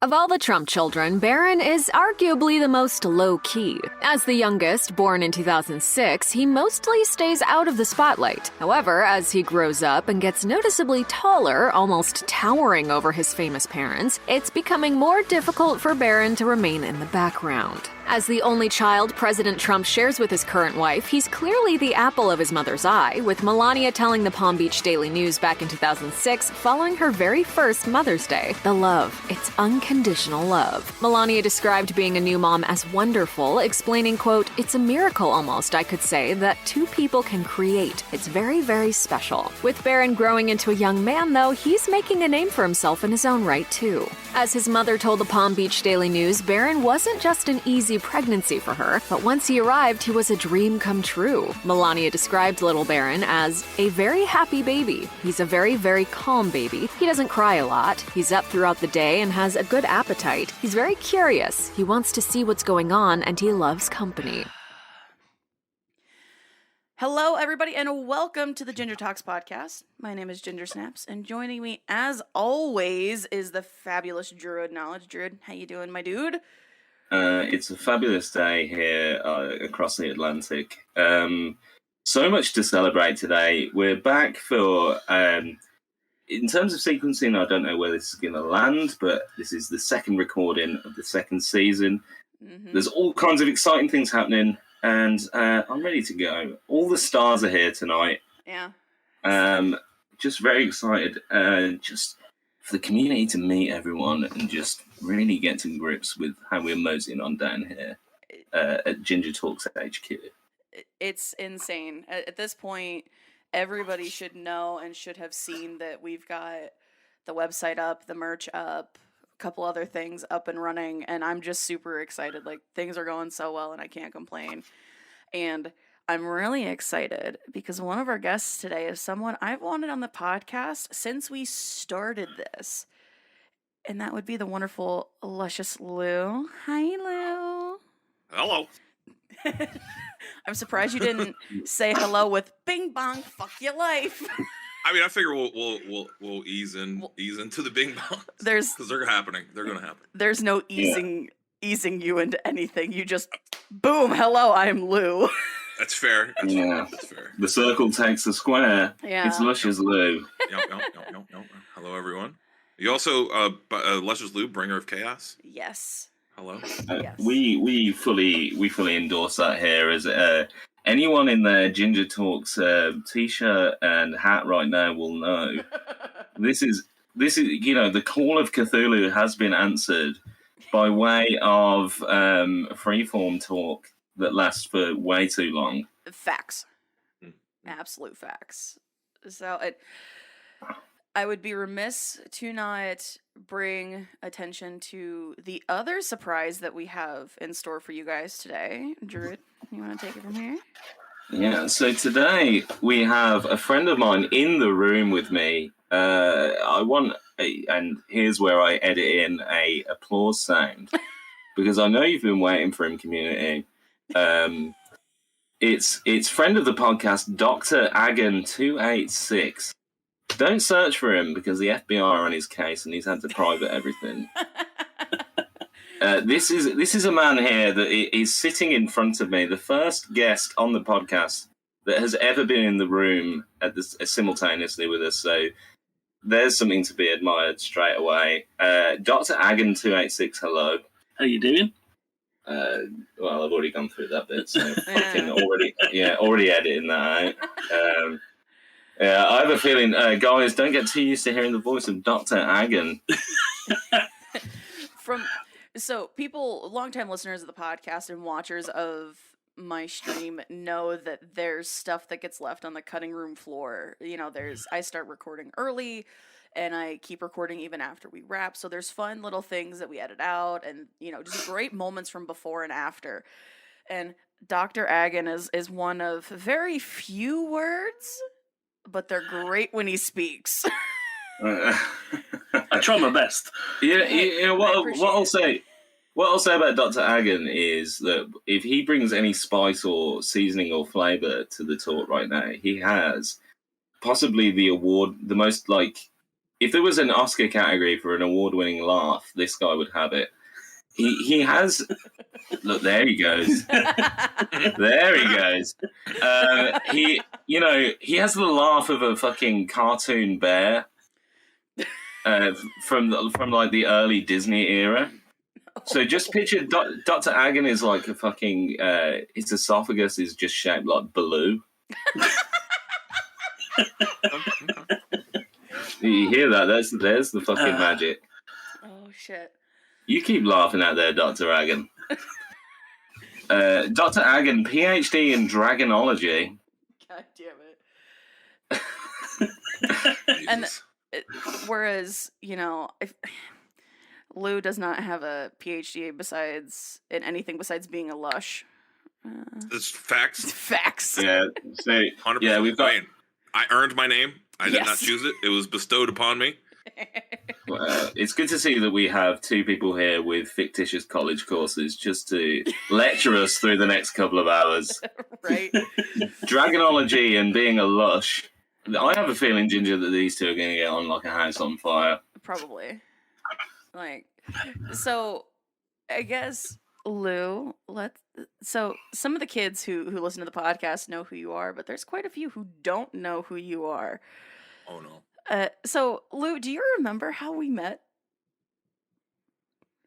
Of all the Trump children, Barron is arguably the most low-key. As the youngest, born in 2006, he mostly stays out of the spotlight. However, as he grows up and gets noticeably taller, almost towering over his famous parents, it's becoming more difficult for Barron to remain in the background. As the only child President Trump shares with his current wife, he's clearly the apple of his mother's eye, with Melania telling the Palm Beach Daily News back in 2006, following her very first Mother's Day, "The love, it's unconditional love." Melania described being a new mom as wonderful, explaining, quote, "It's a miracle almost, I could say, that two people can create. It's very, very special." With Barron growing into a young man, though, he's making a name for himself in his own right, too. As his mother told the Palm Beach Daily News, Barron wasn't just an easy pregnancy for her, but once he arrived, he was a dream come true. Melania described little Barron as a very happy baby. He's a very, very calm baby. He doesn't cry a lot. He's up throughout the day and has a good appetite. He's very curious. He wants to see what's going on, and he loves company. Hello, everybody, and welcome to the GingerTalks podcast. My name is Ginger Snaps, and joining me, as always, is the fabulous Druid Knowledge. Druid, how you doing, my dude? It's a fabulous day here across the Atlantic. So much to celebrate today. We're back for, in terms of sequencing, I don't know where this is going to land, but this is the second recording of the second season. Mm-hmm. There's all kinds of exciting things happening, and I'm ready to go. All the stars are here tonight. Yeah. Just very excited. Just for the community to meet everyone and just really get to grips with how we're moseying on down here at GingerTalks HQ. It's insane. At this point, everybody should know and should have seen that we've got the website up, the merch up, a couple other things up and running, and I'm just super excited. Like, things are going so well, and I can't complain. And I'm really excited because one of our guests today is someone I've wanted on the podcast since we started this. And that would be the wonderful LushIsLou. Hi, Lou. Hello. I'm surprised you didn't say hello with "Bing Bong, fuck your life." I mean, I figure we'll ease into the Bing Bongs because they're happening. They're going to happen. There's no easing you into anything. You just boom. Hello, I'm Lou. That's fair. That's fair. The circle takes the square. Yeah. It's LushIsLou. Yep. Hello, everyone. You also, LushIsLou, bringer of chaos. Yes. Hello. Yes. We fully endorse that here. As anyone in their GingerTalks t-shirt and hat right now will know, this is the call of Cthulhu has been answered by way of freeform talk that lasts for way too long. Facts. Absolute facts. So I would be remiss to not bring attention to the other surprise that we have in store for you guys today. Druid, you want to take it from here? Yeah, so today we have a friend of mine in the room with me. And here's where I edit in a applause sound, because I know you've been waiting for him, community. It's friend of the podcast, Dr. Agon 286. Don't search for him because the FBI are on his case and he's had to private everything. This is a man here that is sitting in front of me, the first guest on the podcast that has ever been in the room simultaneously with us. So there's something to be admired straight away. Dr. Agon 286, hello. How you doing? Well, I've already gone through that bit, so I can already editing that out. Yeah, I have a feeling, guys, don't get too used to hearing the voice of Dr. Agon. So people, longtime listeners of the podcast and watchers of my stream know that there's stuff that gets left on the cutting room floor. I start recording early and I keep recording even after we wrap. So there's fun little things that we edit out and, just great moments from before and after. And Dr. Agon is one of very few words, but they're great when he speaks. I try my best. What I'll say about Dr. Agon is that if he brings any spice or seasoning or flavor to the talk right now, he has possibly the most if there was an Oscar category for an award-winning laugh, this guy would have it. He has. Look, there he goes. There he goes. He has the laugh of a fucking cartoon bear from like the early Disney era. So just picture Dr. Agon is like a fucking. His esophagus is just shaped like Baloo. You hear that? There's the fucking magic. Oh shit! You keep laughing out there, Dr. Agon. Dr. Agon, PhD in Dragonology. God damn it! And whereas if Lou does not have a PhD in anything besides being a lush. It's facts. Facts. Yeah. So 100%. yeah, we've got. I earned my name. I did not choose it. It was bestowed upon me. It's good to see that we have two people here with fictitious college courses just to lecture us through the next couple of hours. Right. Dragonology and being a lush. I have a feeling, Ginger, that these two are going to get on like a house on fire. Probably. So I guess, Lou, so some of the kids who listen to the podcast know who you are, but there's quite a few who don't know who you are. Oh no. So Lou, do you remember how we met?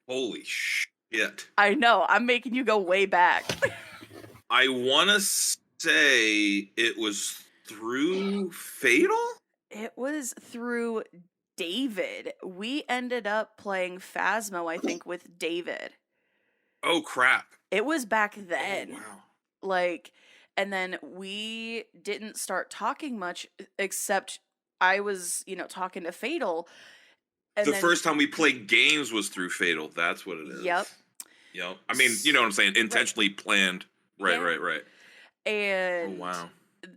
Holy shit. I know, I'm making you go way back. I want to say it was through Fatal? It was through David. We ended up playing Phasmo, I think, with David. Oh crap. It was back then. Oh, wow. And then we didn't start talking much, except I was, talking to Fatal. And the first time we played games was through Fatal. That's what it is. Yep. I mean, you know what I'm saying? Intentionally planned. Right. And oh, wow.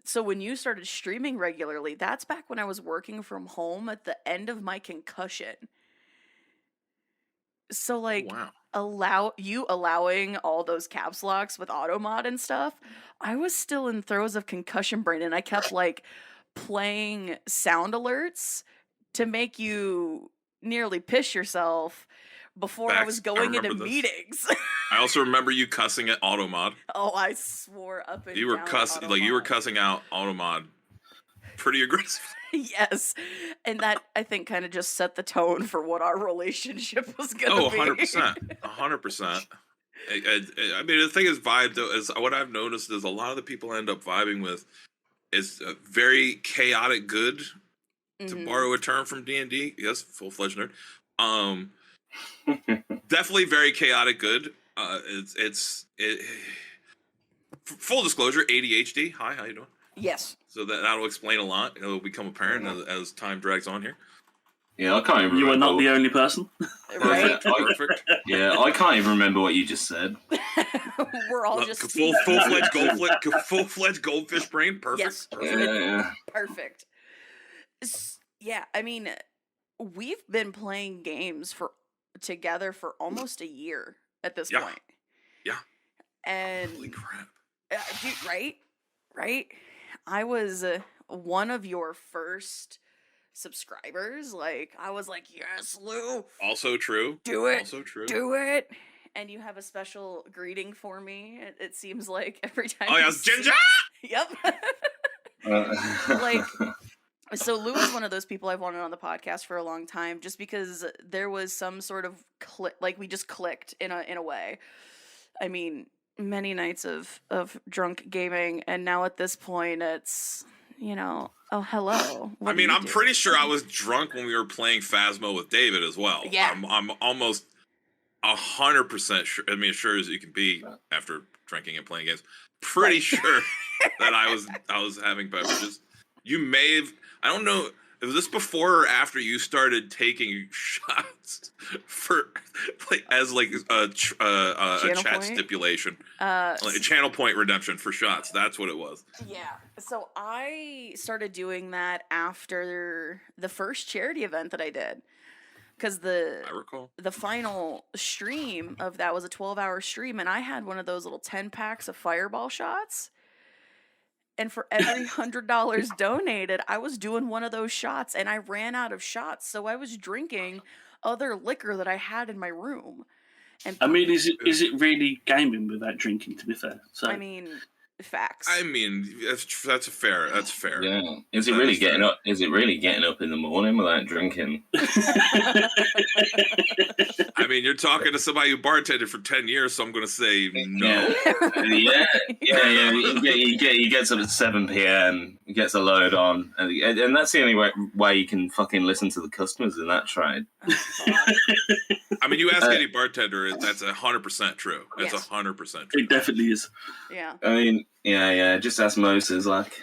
So when you started streaming regularly, that's back when I was working from home at the end of my concussion. So wow. allowing all those caps locks with automod and stuff, I was still in throes of concussion brain, and I kept playing sound alerts to make you nearly piss yourself before I was going into meetings. I also remember you cussing at automod. Oh, I swore up and you were down cussing Automod. You were cussing out automod pretty aggressive. Yes, and that I think kind of just set the tone for what our relationship was gonna be. 100%. 100%. I mean, the thing is, vibe though is what I've noticed is a lot of the people I end up vibing with is very chaotic good. To borrow a term from D&D, yes, full-fledged nerd. Definitely very chaotic good. Full disclosure, ADHD. Hi, how you doing? Yes. So that'll explain a lot. It'll become apparent as time drags on here. Yeah, I can't even remember. You are not the only person. Right? Perfect. Yeah, I can't even remember what you just said. We're all just full-fledged goldfish brain. Perfect. Yes. Yeah. Perfect. Yeah, I mean, we've been playing games together for almost a year at this point. Yeah. And holy crap. Dude, right? I was one of your first subscribers. I was like, yes, Lou. Also true. Do it. Also true. Do it. And you have a special greeting for me. It seems like every time. Oh, yes, Ginger! Yep. So Lou is one of those people I've wanted on the podcast for a long time, just because there was some sort of we just clicked in a way. I mean, many nights of drunk gaming, and now at this point it's oh hello. I'm pretty sure I was drunk when we were playing Phasmo with David as well. Yeah. I'm almost 100% sure. I mean, as sure as you can be after drinking and playing games. Pretty sure that I was having beverages. You may have. I don't know. Was this before or after you started taking shots for as a chat stipulation? A channel point redemption for shots. That's what it was. Yeah. So I started doing that after the first charity event that I did. Because I recall the final stream of that was a 12-hour stream, and I had one of those little 10 packs of Fireball shots. And for every $100 donated, I was doing one of those shots, and I ran out of shots, so I was drinking other liquor that I had in my room. And I mean, is it really gaming without drinking? To be fair, so I mean, facts. I mean, that's fair. That's fair. Yeah. Is it really getting up? Is it really getting up in the morning without drinking? I mean, you're talking to somebody who bartended for 10 years, so I'm going to say no. Yeah. He gets up at 7 p.m. He gets a load on, and that's the only way you can fucking listen to the customers in that trade. I mean, you ask any bartender, that's 100% true. That's 100% true. it definitely is. Yeah. I mean, yeah. Just ask Moses, like.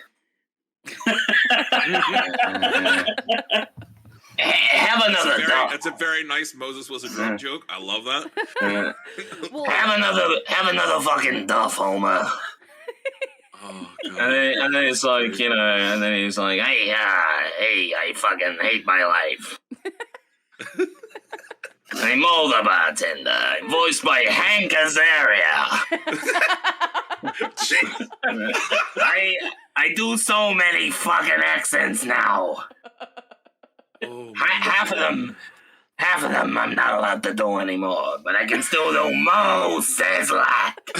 Have another. That's a very nice Moses was a drunk joke. I love that. Well, have another fucking duff, Homer. Oh, God. And then it's like, and then he's like, hey, I fucking hate my life. I'm all the bartender, voiced by Hank Azaria. I do so many fucking accents now. Oh, Half of them I'm not allowed to do anymore, but I can still do Moses like.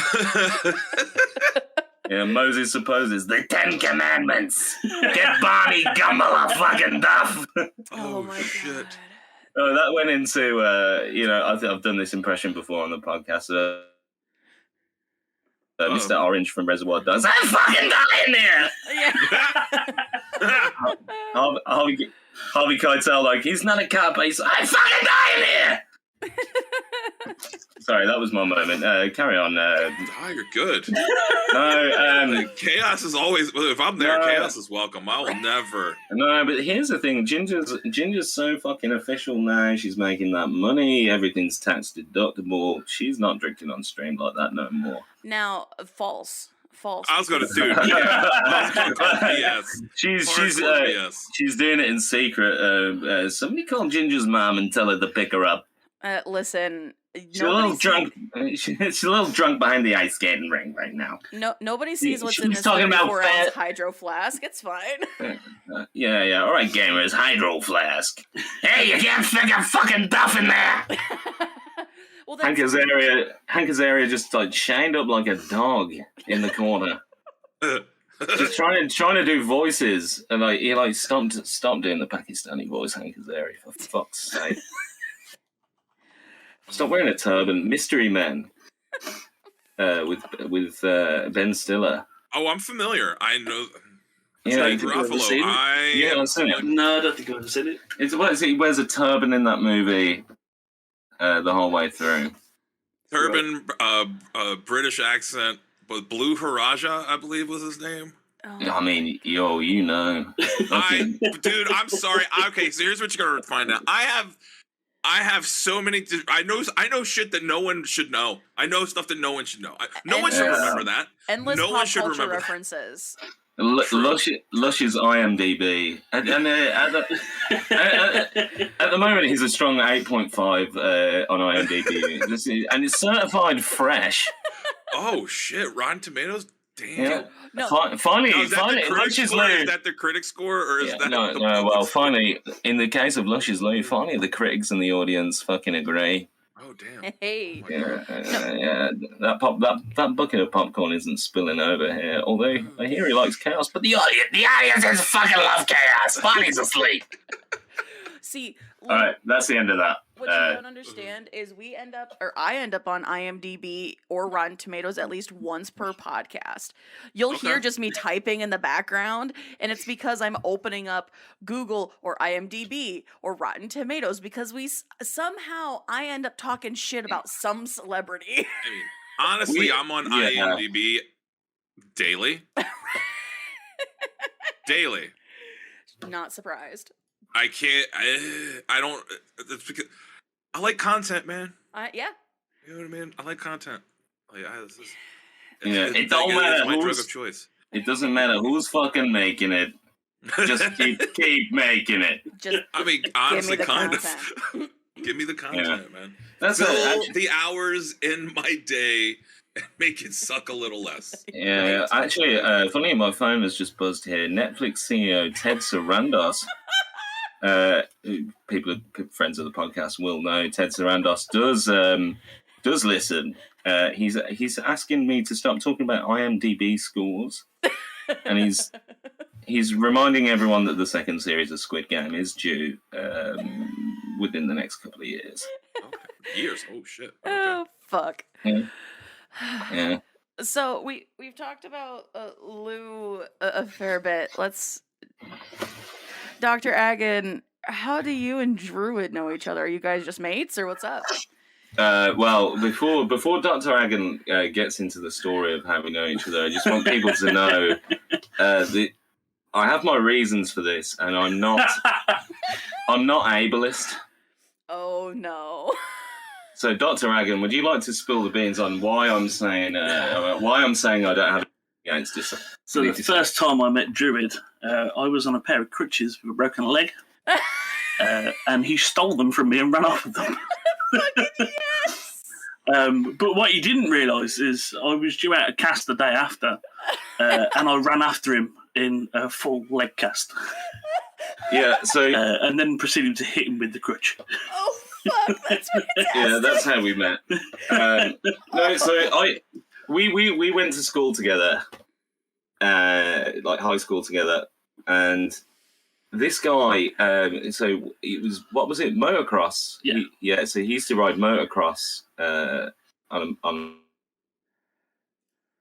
Yeah, Moses supposes the 10 Commandments. Get Barney Gumble a fucking duff. oh my shit. God. Oh, that went into, I've done this impression before on the podcast. Mr. Orange from Reservoir Dogs. I'm fucking dying here! Yeah. Harvey Keitel, like, he's not a cop, he's I'm fucking dying here! Sorry, that was my moment. Carry on. You're good. No, chaos is always. If I'm there, chaos is welcome. I will never. No, but here's the thing: Ginger's so fucking official now. She's making that money. Everything's tax deductible. She's not drinking on stream like that no more. Now, false. I was going to do BS. She's doing it in secret. Somebody call Ginger's mom and tell her to pick her up. Listen, she's a little drunk. She's a little drunk behind the ice skating ring right now. No, nobody sees what's in this talking about 34-ounce hydro flask. It's fine. Yeah. All right, gamers, hydro flask. Hey, you can't stick a fucking duff in there. Well, Hank Azaria just like shined up like a dog in the corner, just trying to do voices, and like he like stopped doing the Pakistani voice. Hank Azaria, for fuck's sake. Stop wearing a turban, Mystery Men, with Ben Stiller. Oh, I'm familiar. I know. Yeah, Ruffalo. I've seen it. No, I don't think I've seen it. He wears a turban in that movie the whole way through. Turban, British accent, but Blue Haraja, I believe was his name. Oh. I mean, you know. Dude, I'm sorry. Okay, so here's what you're gonna find out. I have so many. I know shit that no one should know. I know stuff that no one should know. No one should remember that. Endless no pop one should culture remember references. Lush's IMDb, and at the moment he's a strong 8.5 on IMDb, and it's certified fresh. Oh shit! Rotten Tomatoes. Damn. Yeah. No. Finally, Is that the critic score, or is that no? Well, finally, in the case of LushIsLou, finally the critics and the audience fucking agree. Oh damn! Hey. Yeah. That bucket of popcorn isn't spilling over here. Although I hear he likes chaos, but the audience is fucking love chaos. Bonnie's asleep. See. All right, that's the end of that. What you don't understand is I end up on IMDb or Rotten Tomatoes at least once per podcast. You'll hear just me typing in the background, and it's because I'm opening up Google or IMDb or Rotten Tomatoes because somehow I end up talking shit about some celebrity. I mean, honestly, I'm on IMDb daily. Daily. Not surprised. I can't. I don't. It's because I like content, man. Yeah. You know what I mean? I like content. Like, it don't matter my drug who's of choice. It doesn't matter who's fucking making it. Just keep making it. I mean, honestly, kind content. of. Give me the content, man. That's Fill the hours in my day and make it suck a little less. Yeah, actually, funny, my phone has just buzzed here. Netflix CEO Ted Sarandos, friends of the podcast will know, Ted Sarandos does listen. He's asking me to stop talking about IMDb scores, and he's reminding everyone that the second series of Squid Game is due within the next couple of years. Okay. Years? Oh shit. Okay. Oh fuck. Yeah. So we've talked about Lou a fair bit. Dr. Agon, how do you and Druid know each other? Are you guys just mates, or what's up? Well, before Dr. Agon gets into the story of how we know each other, I just want people to know that I have my reasons for this, and I'm not ableist. Oh no. So, Dr. Agon, would you like to spill the beans on why I'm saying I don't have against this? So the first time I met Druid, I was on a pair of crutches with a broken leg, and he stole them from me and ran off with them. Yes. But what he didn't realise is I was due out a cast the day after, and I ran after him in a full leg cast. Yeah, so and then proceeded to hit him with the crutch. Oh fuck, that's fantastic. yeah, that's how we met. No, so we went to school together, like high school together, and this guy, so it was, what was it, motocross? Yeah. So he used to ride motocross on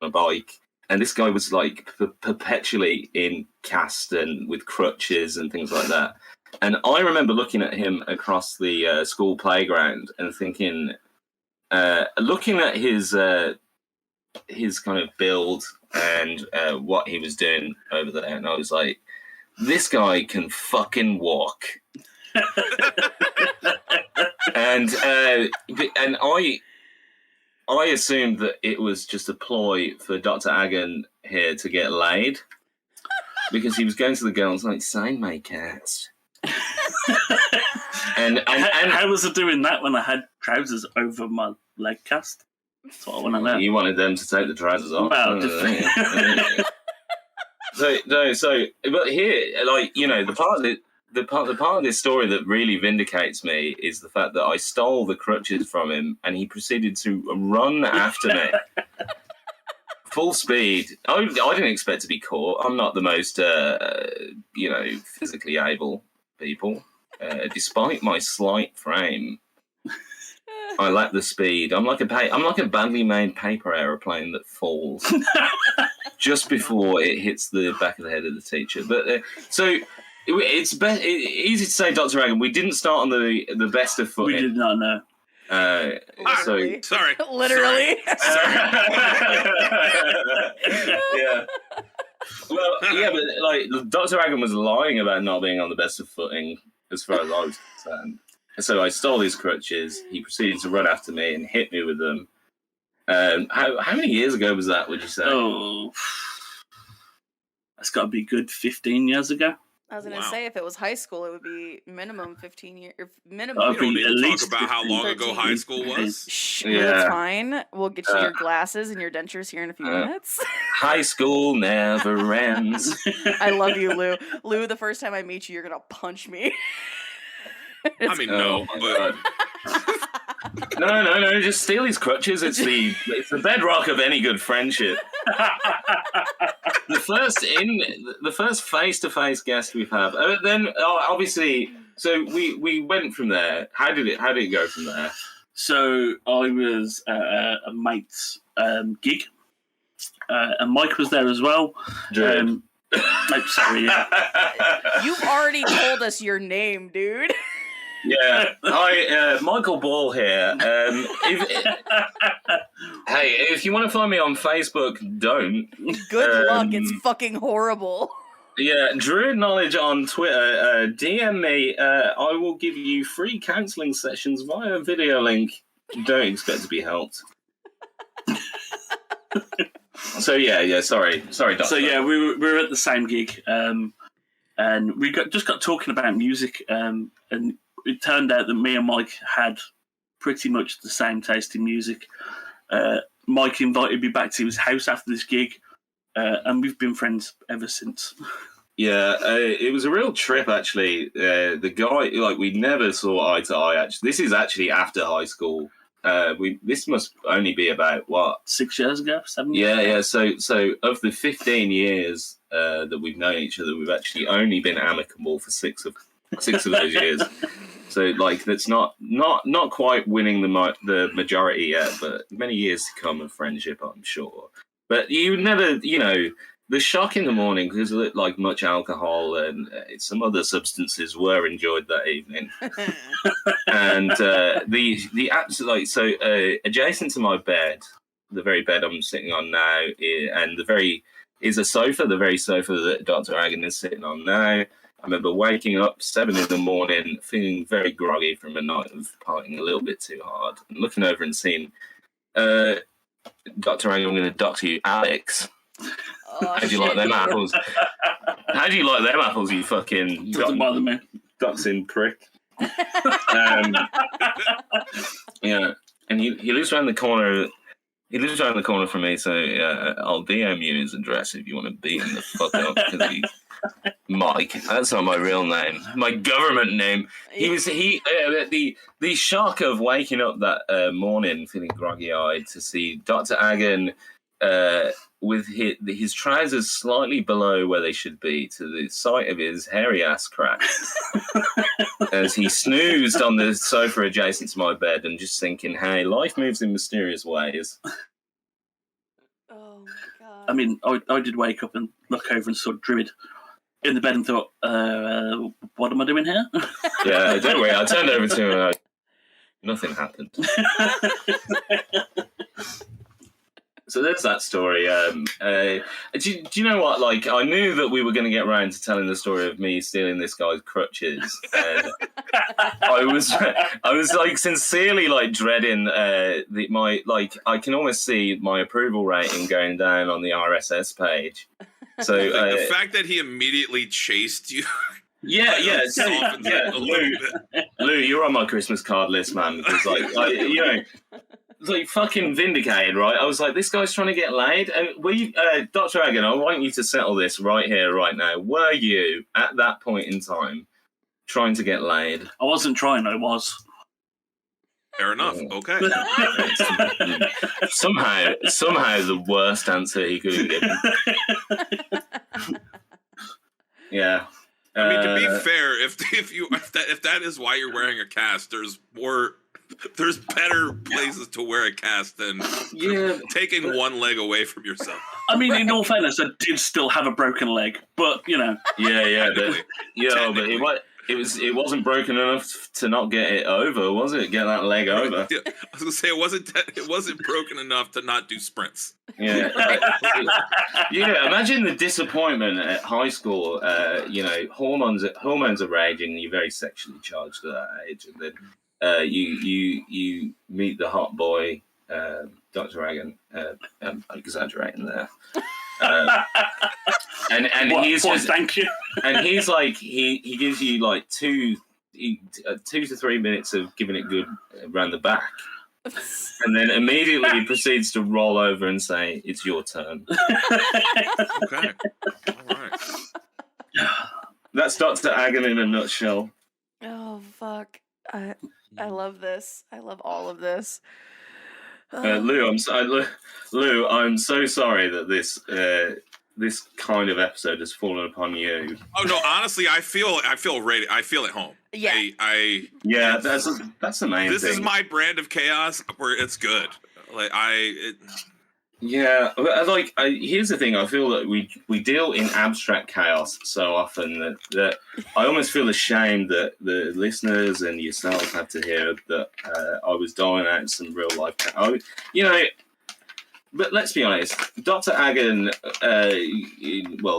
a bike, and this guy was like perpetually in cast and with crutches and things like that. And I remember looking at him across the school playground and thinking, looking at his kind of build and what he was doing over there, and I was like, this guy can fucking walk. and I assumed that it was just a ploy for Dr. Agon here to get laid, because he was going to the girls like, sign my cats. and how was I doing that when I had trousers over my leg cast? That's what I want to know. You wanted them to take the trousers off. Well, but here, like, you know, the part of this story that really vindicates me is the fact that I stole the crutches from him, and he proceeded to run after me. Full speed. I didn't expect to be caught. I'm not the most, physically able people. Despite my slight frame, I lack the speed. I'm like a badly made paper aeroplane that falls just before it hits the back of the head of the teacher. But so it's easy to say, Dr. Agon, we didn't start on the best of footing. We did not know. Literally. Sorry. Literally. Yeah. Well, yeah, but like Dr. Agon was lying about not being on the best of footing as far as I was concerned. So I stole his crutches. He proceeded to run after me and hit me with them. How many years ago was that, would you say? Oh, that's got to be good 15 years ago. I was going to say, if it was high school, it would be minimum 15 years. Minimum. I'd We don't be need at to least talk about how long 13, ago high school was. Shh, Yeah. that's fine. We'll get you your glasses and your dentures here in a few minutes. High school never ends. I love you, Lou. Lou, the first time I meet you, you're going to punch me. I mean, no, Oh, but No, just steal his crutches. It's the bedrock of any good friendship. The first face-to-face guest we've had. Then obviously, so we went from there. How did it go from there? So I was a mate's gig, and Mike was there as well. Druid. Sorry, yeah. You've already told us your name, dude. Yeah. Hi, Michael Ball here. If you want to find me on Facebook, don't. Good luck. It's fucking horrible. Yeah, Druid Knowledge on Twitter. DM me. I will give you free counselling sessions via video link. Don't expect to be helped. So yeah. Sorry, Doctor. So yeah, we were at the same gig, and we just got talking about music, and it turned out that me and Mike had pretty much the same taste in music. Mike invited me back to his house after this gig, and we've been friends ever since. Yeah, it was a real trip, actually. The guy, like, we never saw eye to eye, actually. This is actually after high school. This must only be about, what? 6 years ago? 7 years ago? Yeah. So of the 15 years that we've known each other, we've actually only been amicable for six of those years. So, like, that's not quite winning the majority yet, but many years to come of friendship, I'm sure. But you never, the shock in the morning, because it looked like much alcohol and some other substances were enjoyed that evening. And the absolute, so adjacent to my bed, the very bed I'm sitting on now, and is a sofa, the very sofa that Dr. Agon is sitting on now. I remember waking up 7 a.m, feeling very groggy from a night of partying a little bit too hard, and looking over and seeing, Dr. Agon, I'm going to doctor you, Alex. Oh, How do you like them apples? How do you like them apples, you fucking Doesn't bother me. doxing prick? Yeah, and he lives around the corner. He lives around the corner from me, so I'll DM you his address if you want to beat him the fuck up. Mike, that's not my real name. My government name. The shock of waking up that morning feeling groggy-eyed to see Dr. Agon with his trousers slightly below where they should be, to the sight of his hairy ass crack, as he snoozed on the sofa adjacent to my bed, and just thinking, hey, life moves in mysterious ways. Oh, my God. I mean, I did wake up and look over and saw Druid in the bed and thought, what am I doing here? Yeah, don't worry, I turned over to him and nothing happened. So there's that story. Do you know what? Like, I knew that we were going to get around to telling the story of me stealing this guy's crutches. And I was like sincerely like dreading I can almost see my approval rating going down on the RSS page. So the fact that he immediately chased you. Yeah. Lou, you're on my Christmas card list, man. Because it's like fucking vindicated, right? I was like, this guy's trying to get laid. And Dr. Agon, I want you to settle this right here, right now. Were you at that point in time trying to get laid? I wasn't trying, I was. Fair enough. Okay. Somehow the worst answer he could have given. Yeah. I mean, to be fair, if that is why you're wearing a cast, there's better places to wear a cast than taking one leg away from yourself. I mean, in all fairness, I did still have a broken leg, but Yeah, but it wasn't broken enough to not get it over, was it? Get that leg over. I was gonna say it wasn't broken enough to not do sprints. Yeah. Yeah, imagine the disappointment at high school. Hormones are raging. You're very sexually charged at that age, and then you meet the hot boy, Dr. Agon. I'm exaggerating there. And he's just thank you. And he's like he gives you like 2 to 3 minutes of giving it good around the back, and then immediately proceeds to roll over and say, "It's your turn." Okay, all right. That's Dr. Agon in a nutshell. Oh, fuck. I love this. I love all of this. Lou, I'm so sorry that this kind of episode has fallen upon you. Oh no, honestly, I feel ready. I feel at home. Yeah. That's the main thing. This is my brand of chaos where it's good. Here's the thing. I feel that we deal in abstract chaos so often that I almost feel ashamed that the listeners and yourselves have to hear that I was dialing out some real life chaos. But let's be honest, Dr. Agon,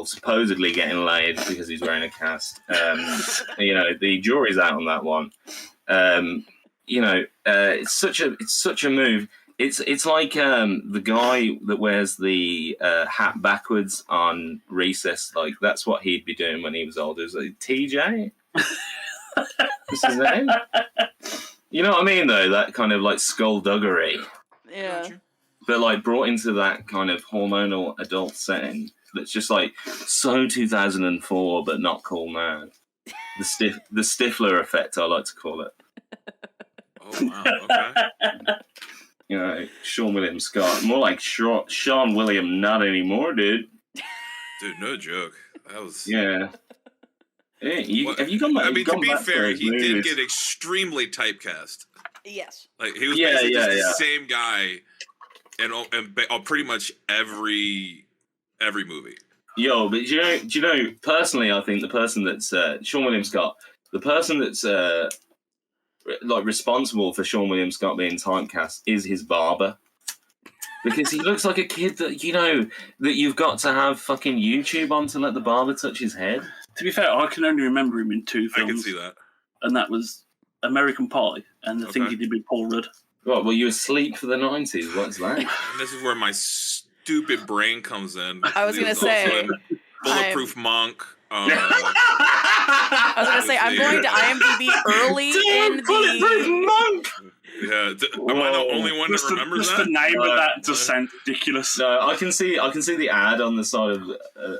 supposedly getting laid because he's wearing a cast. The jury's out on that one. It's such a move. It's like the guy that wears the hat backwards on recess. Like, that's what he'd be doing when he was older. Is like TJ? What's his name? You know what I mean, though? That kind of like skullduggery. Yeah. but like brought into that kind of hormonal adult setting that's just like so 2004, but not cool now. The Stifler effect, I like to call it. Oh wow, okay. You know, Sean William Scott, more like Sean William, not anymore, dude. Dude, no joke. That was Yeah. Hey, have you gone back? I mean, to be fair, he did movies? get extremely typecast. Yes. Like he was basically just the same guy in pretty much every movie. Yo, but do you know? Personally, I think the person that's Sean William Scott, the person that's like responsible for Sean William Scott being typecast is his barber, because he looks like a kid that that you've got to have fucking YouTube on to let the barber touch his head. To be fair, I can only remember him in 2 films. I can see that, and that was American Pie and the thing he did with Paul Rudd. Right, well, you asleep for the 90s. What's that? And this is where my stupid brain comes in. I was gonna say Bulletproof Monk. I was gonna say I'm going to IMDb early in the Bulletproof Monk. Yeah, am I the only one that remembers that? The name of that just sounds ridiculous. No, I can see the ad on the side of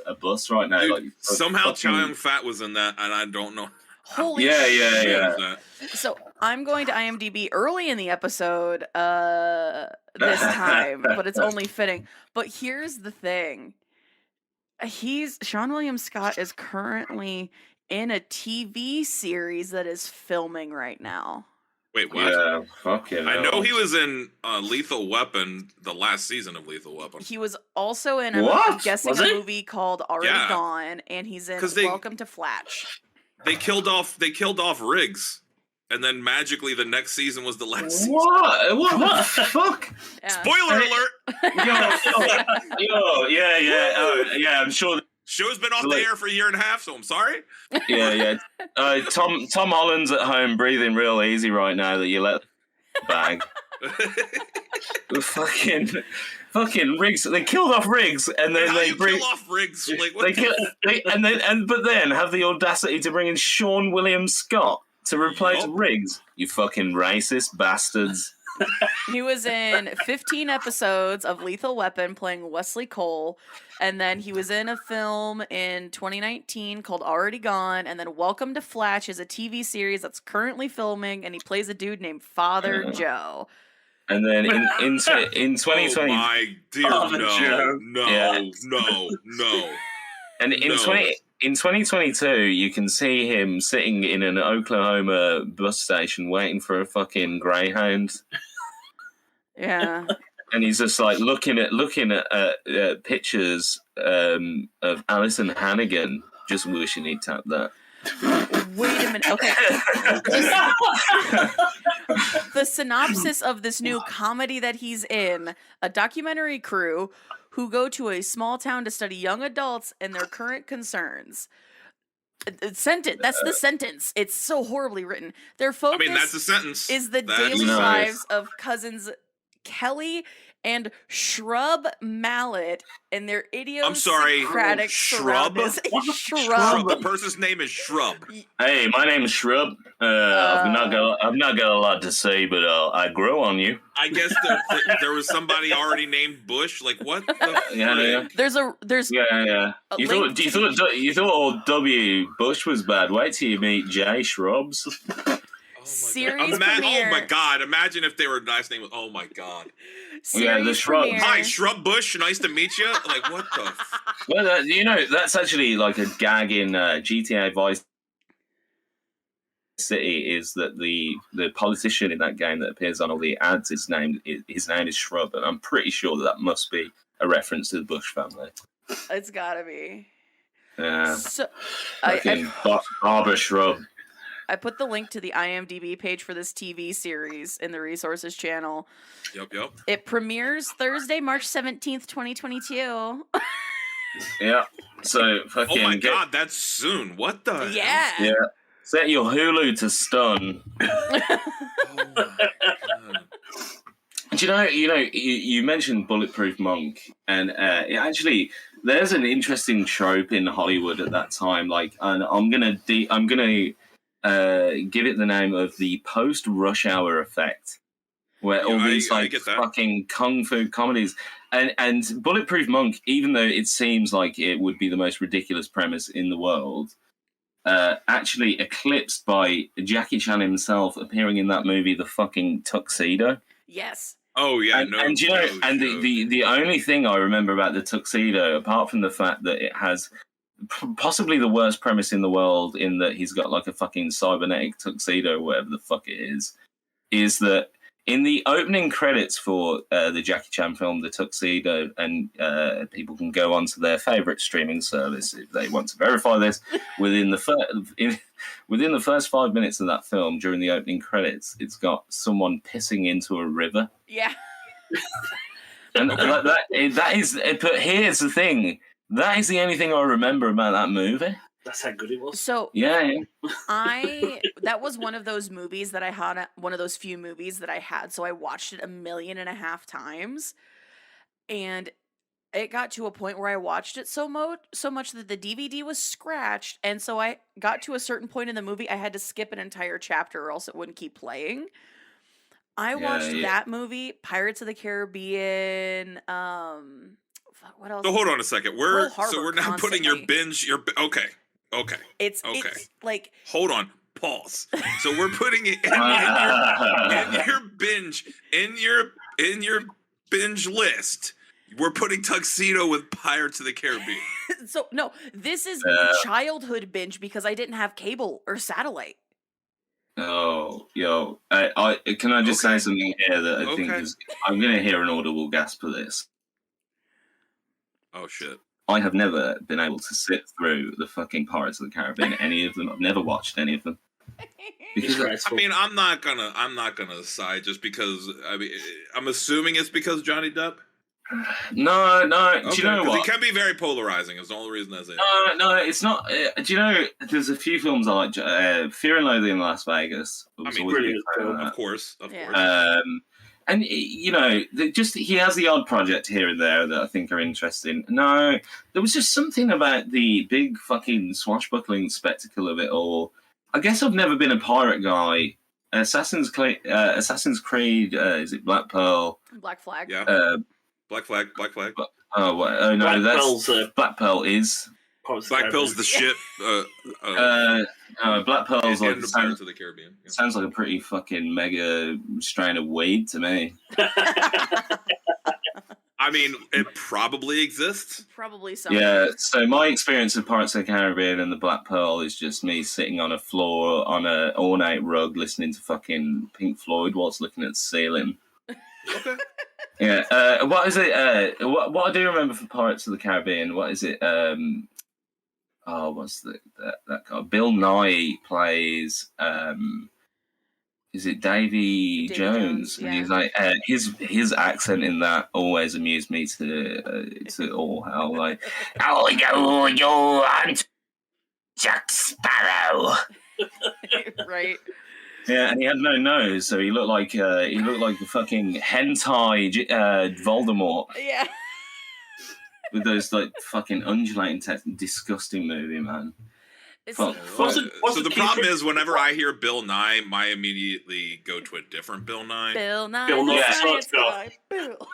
a bus right now. Dude, like somehow Chow Yun-Fat was in that, and I don't know. Holy shit. Yeah. So I'm going to IMDb early in the episode this time, but it's only fitting. But here's the thing. Sean William Scott is currently in a TV series that is filming right now. Wait, what? Yeah, fucking I know he was in Lethal Weapon, the last season of Lethal Weapon. He was also in a movie called Already Gone, and he's in Welcome to Flatch. They killed off Riggs, and then magically the next season was the last season. What the fuck? Yeah. Spoiler alert! Yeah, I'm sure. Show's been off the air for a year and a half, so I'm sorry. Yeah. Tom Holland's at home breathing real easy right now that you let bag. fucking Riggs. They killed off Riggs, and then kill off Riggs. Like, what but then have the audacity to bring in Sean William Scott to replace Riggs. You fucking racist bastards. He was in 15 episodes of Lethal Weapon playing Wesley Cole, and then he was in a film in 2019 called Already Gone, and then Welcome to Flatch is a TV series that's currently filming, and he plays a dude named Father Joe. And then in 2020... Oh my dear, no. And in 2022, you can see him sitting in an Oklahoma bus station waiting for a fucking Greyhound. Yeah. And he's just like looking at pictures of Alison Hannigan, just wishing he'd tapped that. Wait a minute. Okay. The synopsis of this new comedy that he's in, a documentary crew who go to a small town to study young adults and their current concerns. That's the sentence. It's so horribly written. Their focus that's the sentence. Is the daily lives of cousins Kelly and Shrub Mallet and their idiosyncratic Shrub? Shrub. The person's name is Shrub. Hey, my name is Shrub. I've not got a lot to say, but I grow on you. I guess there was somebody already named Bush. Like what? Yeah. There's You thought old W. Bush was bad. Wait till you meet J. Shrubs. Series premiere. Oh my god! Imagine if they were nice name. Oh my god! The Shrub. Hi, Shrub Bush. Nice to meet you. Like what the? Well, that's actually like a gag in GTA Vice City. Is that the politician in that game that appears on all the ads? His name is Shrub, and I'm pretty sure that must be a reference to the Bush family. It's gotta be. Yeah. So, Barbara Shrub. I put the link to the IMDb page for this TV series in the resources channel. Yep. It premieres Thursday, March 17th, 2022. Yeah. So fucking. Oh my god, that's soon. What the? Yeah. Yeah. Set your Hulu to stun. Oh my god. You mentioned Bulletproof Monk, and actually, there's an interesting trope in Hollywood at that time. Like, and I'm gonna give it the name of the post-rush hour effect, where all these like fucking kung fu comedies and Bulletproof Monk, even though it seems like it would be the most ridiculous premise in the world, actually eclipsed by Jackie Chan himself appearing in that movie, The Fucking Tuxedo. Yes. Oh yeah, and you know, and the only thing I remember about the Tuxedo, apart from the fact that it has possibly the worst premise in the world, in that he's got like a fucking cybernetic tuxedo, whatever the fuck it is that in the opening credits for the Jackie Chan film, The Tuxedo, and people can go on to their favorite streaming service if they want to verify this, within the first 5 minutes of that film, during the opening credits, it's got someone pissing into a river. Yeah. And like that is, but here's the thing, that is the only thing I remember about that movie. That's how good it was. So yeah. That was one of those movies that I had, one of those few movies that I had. So I watched it 1.5 million times, and it got to a point where I watched it so much that the DVD was scratched, and so I got to a certain point in the movie I had to skip an entire chapter or else it wouldn't keep playing. I watched that movie, Pirates of the Caribbean. What else? So hold on a second. We're now constantly putting your binge. Okay. It's like, hold on, pause. So we're putting it in your binge, in your binge list. We're putting Tuxedo with Pirates of the Caribbean. So no, this is childhood binge because I didn't have cable or satellite. Oh, yo, I can I just say something here that I think is, I'm going to hear an audible gasp for this. Oh shit. I have never been able to sit through the fucking Pirates of the Caribbean, any of them. I've never watched any of them. Because, I mean, I'm not gonna side just because. I mean, I'm assuming it's because Johnny Depp. No. Okay, do you know what? He can be very polarizing. It's the only reason I say. No, it's not. Do you know? There's a few films I like. Fear and Loathing in Las Vegas. I mean, brilliant film, of course. And you know, he has the odd project here and there that I think are interesting. No, there was just something about the big fucking swashbuckling spectacle of it all. I guess I've never been a pirate guy. Assassin's Creed, is it Black Pearl? Black Flag. Yeah. Black Flag. Oh no, Black Pearl is. Black Pearl's the ship. Black Pearl's like Pirates of the Caribbean. Yeah. Sounds like a pretty fucking mega strain of weed to me. I mean, it probably exists. Probably so. Yeah, so my experience of Pirates of the Caribbean and the Black Pearl is just me sitting on a floor on an ornate rug listening to fucking Pink Floyd whilst looking at the ceiling. Okay. Yeah, what is it? What I do remember for Pirates of the Caribbean, what is it? What's that guy? Bill Nye plays. Is it Davy Jones? Yeah. And he's like his accent in that always amused me to all hell. Like, oh, you aren't Jack Sparrow, right? Yeah, and he had no nose, so he looked like a fucking hentai Voldemort. Yeah. With those like fucking undulating text, disgusting movie, man. So the problem is, whenever I hear Bill Nye, I immediately go to a different Bill Nye. Bill Nye.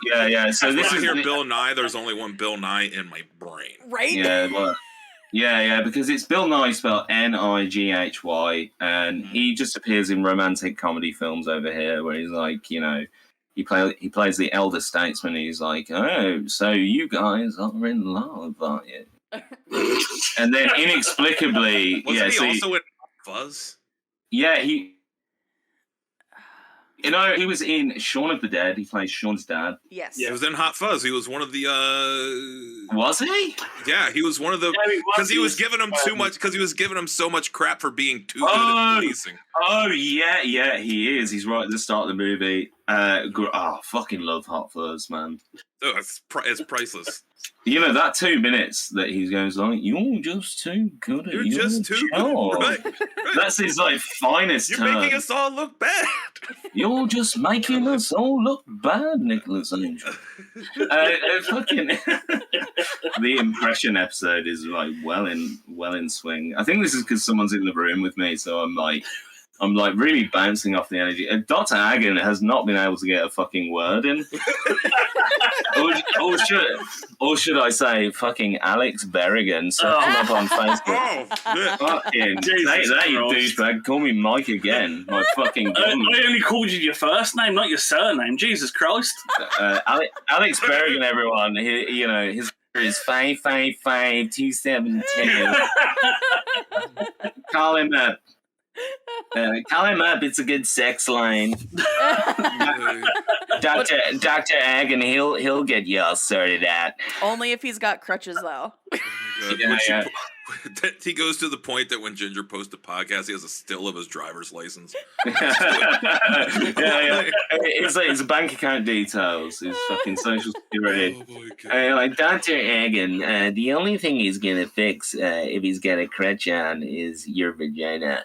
Yeah. So when I hear Bill Nye, there's only one Bill Nye in my brain. Right? Yeah, well, yeah, because it's Bill Nye spelled Nighy, and he just appears in romantic comedy films over here, where he's like, you know, he plays the elder statesman. He's like, oh, so you guys are in love, aren't you? And then inexplicably, wasn't he also in Fuzz? Yeah, he was in Shaun of the Dead. He plays Shaun's dad. Yes. Yeah, he was in Hot Fuzz. He was one of the. Was he? Yeah, he was one of the. Because he was giving him too much. Because he was giving him so much crap for being too good at policing. Oh yeah, he is. He's right at the start of the movie. Fucking love Hot Fuzz, man. Oh, it's priceless. You know, that 2 minutes that he goes like, you're just too good at your You're just too job. good. Right. That's his like finest You're term. making us all look bad. You're just making us all look bad, Nicholas Angel. Fucking the impression episode is like well in swing. I think this is because someone's in the room with me, so I'm like I'm like really bouncing off the energy. And Dr. Agon has not been able to get a fucking word in. or should I say fucking Alex Berrigan? Search him up on Facebook. Fucking that you douchebag. Call me Mike again. My fucking I only called you your first name, not your surname. Jesus Christ. Alex Berrigan, everyone. His is 555272. Call him up. Call him up. It's a good sex line. Dr. Agon, he'll get you all sorted out. Only if he's got crutches, though. Yeah. He goes to the point that when Ginger posts a podcast, he has a still of his driver's license. It's bank account details. His fucking social security. Oh my God. Like Dr. Agon, the only thing he's gonna fix if he's got a crutch on is your vagina.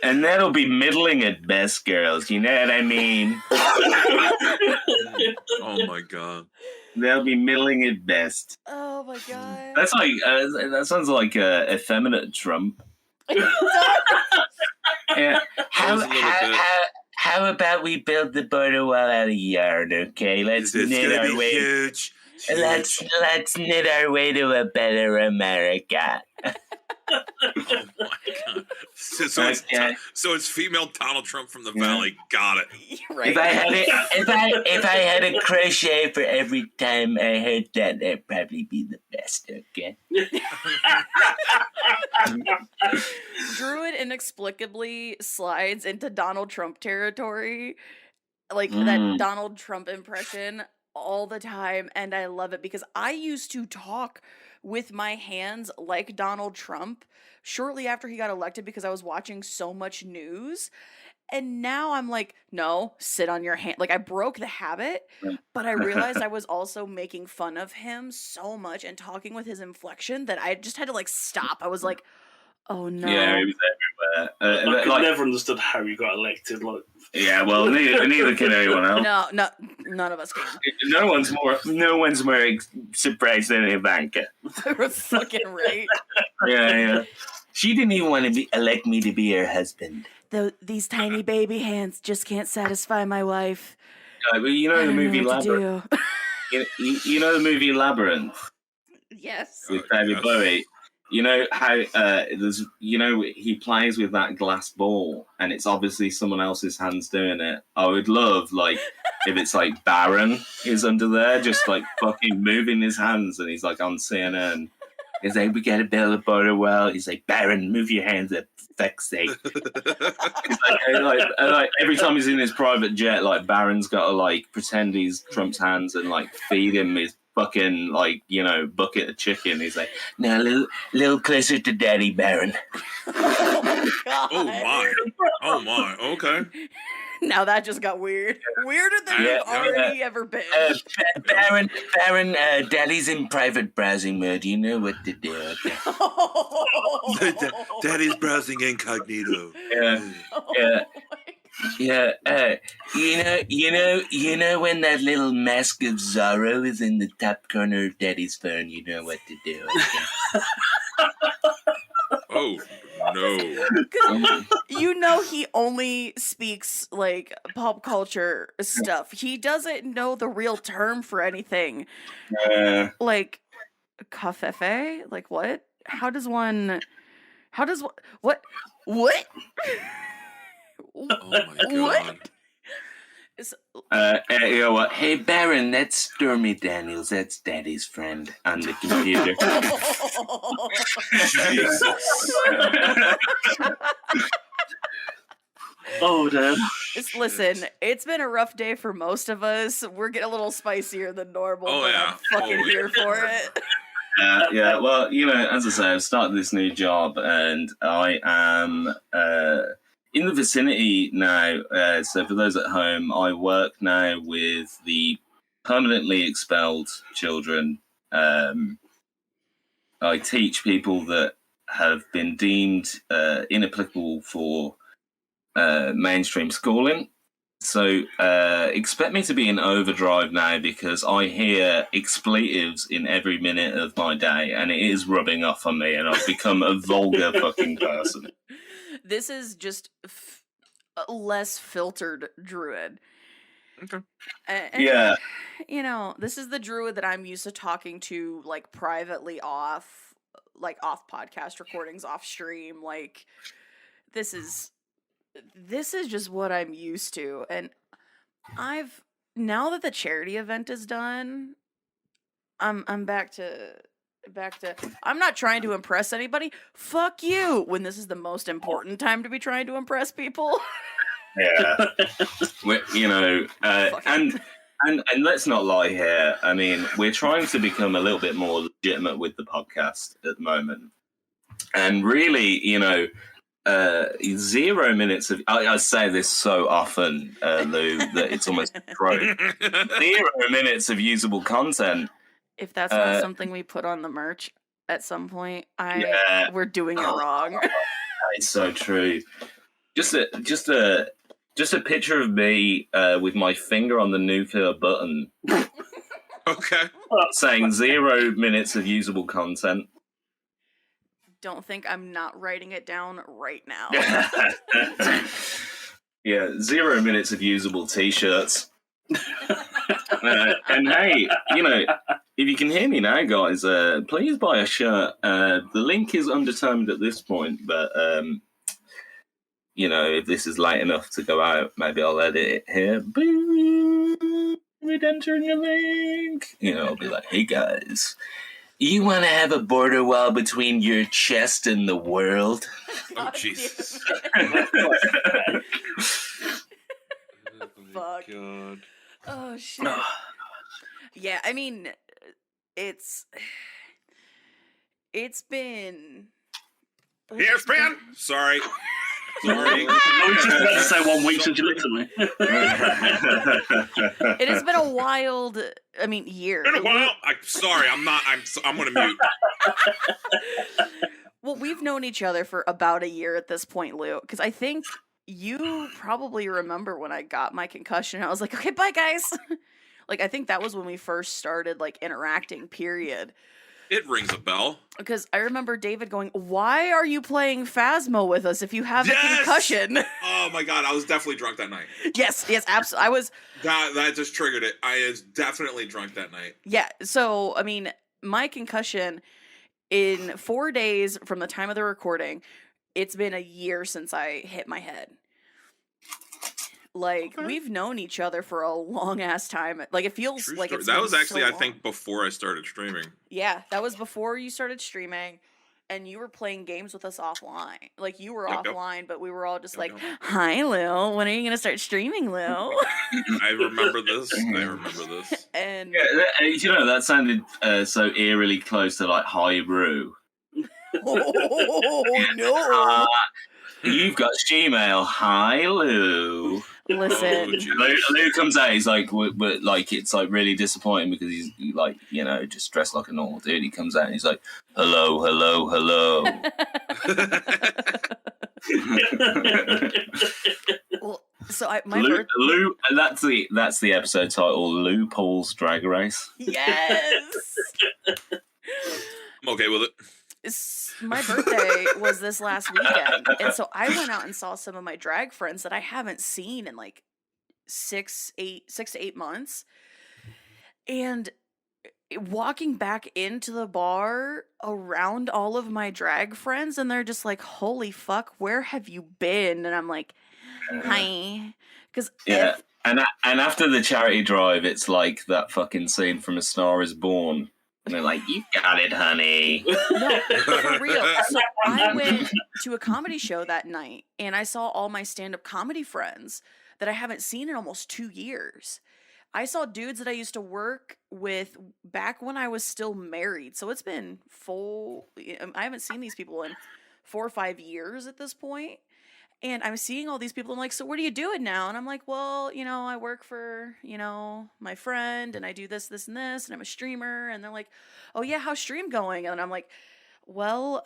And that'll be middling at best, girls. You know what I mean? Oh my God. They'll be middling at best. Oh my God. That's like that sounds like a effeminate Trump. Yeah. How about we build the border wall out of yarn? Okay, let's knit our way. Huge. Let's knit our way to a better America. Oh my God! So it's female Donald Trump from the Valley. Got it. Right. If I had a crochet for every time I heard that'd probably be the best. Okay. Druid inexplicably slides into Donald Trump territory, like that Donald Trump impression all the time, and I love it because I used to talk with my hands like Donald Trump shortly after he got elected because I was watching so much news. And now I'm like, no, sit on your hand. Like I broke the habit, but I realized I was also making fun of him so much and talking with his inflection that I just had to like stop. I was like, oh no. Yeah, he was everywhere. I never understood how he got elected. Like, yeah, well, neither can anyone else. No, none of us can. No one's more surprised than Ivanka. Fucking right. Yeah. She didn't even want to elect me to be her husband. These tiny baby hands just can't satisfy my wife. But you know the movie Labyrinth. You know the movie Labyrinth. Yes. With David Bowie. You know how he plays with that glass ball, and it's obviously someone else's hands doing it. I would love if it's like Barron is under there, just like fucking moving his hands, and he's like on CNN. He's like, we gotta build a border wall. He's like, Barron, move your hands up, for fuck's sake. like every time he's in his private jet, like Barron's got to pretend he's Trump's hands and feed him his fucking bucket of chicken. He's like, now a little closer to Daddy, Barron. Oh my. Okay. Now that just got weird. Weirder than you've already ever been. Barron, Daddy's in private browsing mode. You know what to do. Okay? Daddy's browsing incognito. Yeah. You know when that little mask of Zorro is in the top corner of Daddy's phone, you know what to do. Okay? Oh no! He only speaks pop culture stuff. He doesn't know the real term for anything. Like cafefe? Like what? What? Oh my God! You know what? Hey, Barron, that's Stormy Daniels. That's Daddy's friend on the computer. Jesus. oh, damn. Listen, it's been a rough day for most of us. We're getting a little spicier than normal. Oh, but yeah. I'm fucking here for it. Yeah. Well, as I say, I've started this new job, and I am in the vicinity now. So for those at home, I work now with the permanently expelled children. I teach people that have been deemed inapplicable for mainstream schooling. So expect me to be in overdrive now because I hear expletives in every minute of my day, and it is rubbing off on me, and I've become a vulgar fucking person. This is just a less filtered Druid. Okay. And, Yeah. You know, this is the Druid that I'm used to talking to, like, privately off podcast recordings, off stream. Like, this is just what I'm used to. And now that the charity event is done, I'm back to I'm not trying to impress anybody. Fuck you when this is the most important time to be trying to impress people. Yeah. You know, and let's not lie here. I mean, we're trying to become a little bit more legitimate with the podcast at the moment. And really, you know, 0 minutes of... I say this so often, Lou, that it's almost true. 0 minutes of usable content. If that's not something we put on the merch at some point, we're doing it wrong. It's so true. Just a picture of me with my finger on the nuclear button. Okay. Saying 0 minutes of usable content. Don't think I'm not writing it down right now. Yeah, 0 minutes of usable t-shirts. And hey, you know, if you can hear me now, guys, please buy a shirt. The link is undetermined at this point, but you know, if this is late enough to go out, maybe I'll edit it here. Boom, with entering your link. You know, I'll be like, hey guys, you want to have a border wall between your chest and the world? Oh, Jesus. Fuck. God. Oh, shit. Yeah, I mean, it's been... Sorry. I was just about to say 1 week since you looked at me. It has been a wild, year. Been a while. I'm going to mute. Well, we've known each other for about a year at this point, Lou, because I think you probably remember when I got my concussion. I was like, okay, bye, guys. Like, I think that was when we first started, like, interacting, period. It rings a bell. Because I remember David going, why are you playing Phasmo with us if you have a concussion? Oh, my God. I was definitely drunk that night. Yes, absolutely. I was... That just triggered it. I was definitely drunk that night. Yeah, so, my concussion, in 4 days from the time of the recording, it's been a year since I hit my head. Like, we've known each other for a long-ass time. Like, it feels True like story. it's That been was actually, so I long. think, before I started streaming. Yeah, that was before you started streaming, and you were playing games with us offline. Like, you were offline, but we were all just hi, Lou, when are you going to start streaming, Lou? I remember this. And you know, that sounded so eerily close to, like, hi, Roo. Oh, no. You've got Gmail. Hi, Lou. Listen. Lou comes out. He's like, like it's like really disappointing because he's like, you know, just dressed like a normal dude. He comes out and he's like, hello, hello, hello. Well, so Lou, and that's the episode title. Lou Paul's Drag Race. Yes. I'm okay with it. My birthday was this last weekend, and so I went out and saw some of my drag friends that I haven't seen in like 6 to 8 months. And walking back into the bar around all of my drag friends, and they're just like, holy fuck, where have you been? And I'm like, hi. Because and after the charity drive, it's like that fucking scene from A Star Is Born. And they're like, you got it, honey. No, for real. So I went to a comedy show that night, and I saw all my stand-up comedy friends that I haven't seen in almost 2 years. I saw dudes that I used to work with back when I was still married. So it's been I haven't seen these people in 4 or 5 years at this point. And I'm seeing all these people. I'm like, so what are you doing now? And I'm like, well, you know, I work for, you know, my friend, and I do this, this, and this, and I'm a streamer. And they're like, oh yeah, how's stream going? And I'm like, well,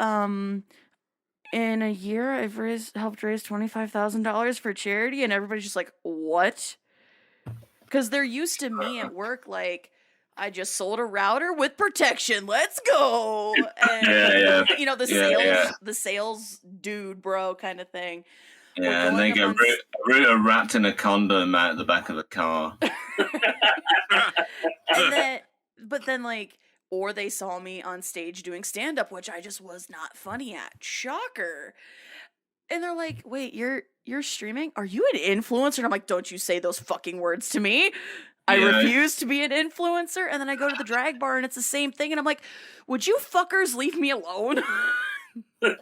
in a year, I've helped raise $25,000 for charity, and everybody's just like, what? Because they're used to me at work, like, I just sold a router with protection. Let's go. And, you know, the sales dude, bro, kind of thing. Yeah, and they get wrapped in a condom out the back of the car. But then, like, or they saw me on stage doing stand-up, which I just was not funny at. Shocker. And they're like, wait, you're streaming? Are you an influencer? And I'm like, don't you say those fucking words to me. I refuse to be an influencer. And then I go to the drag bar and it's the same thing. And I'm like, would you fuckers leave me alone? This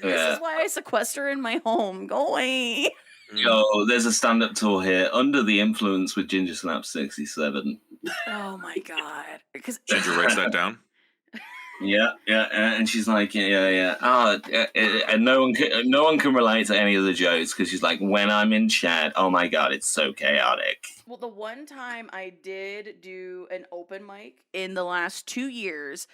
is why I sequester in my home. Go away. Yo, there's a stand-up tour here, Under the Influence with Ginger Snap 67. Oh my god. Ginger writes that down. Yeah, and she's like, yeah. And no one can relate to any of the jokes because she's like, when I'm in chat, oh my god, it's so chaotic. Well, the one time I did do an open mic in the last 2 years,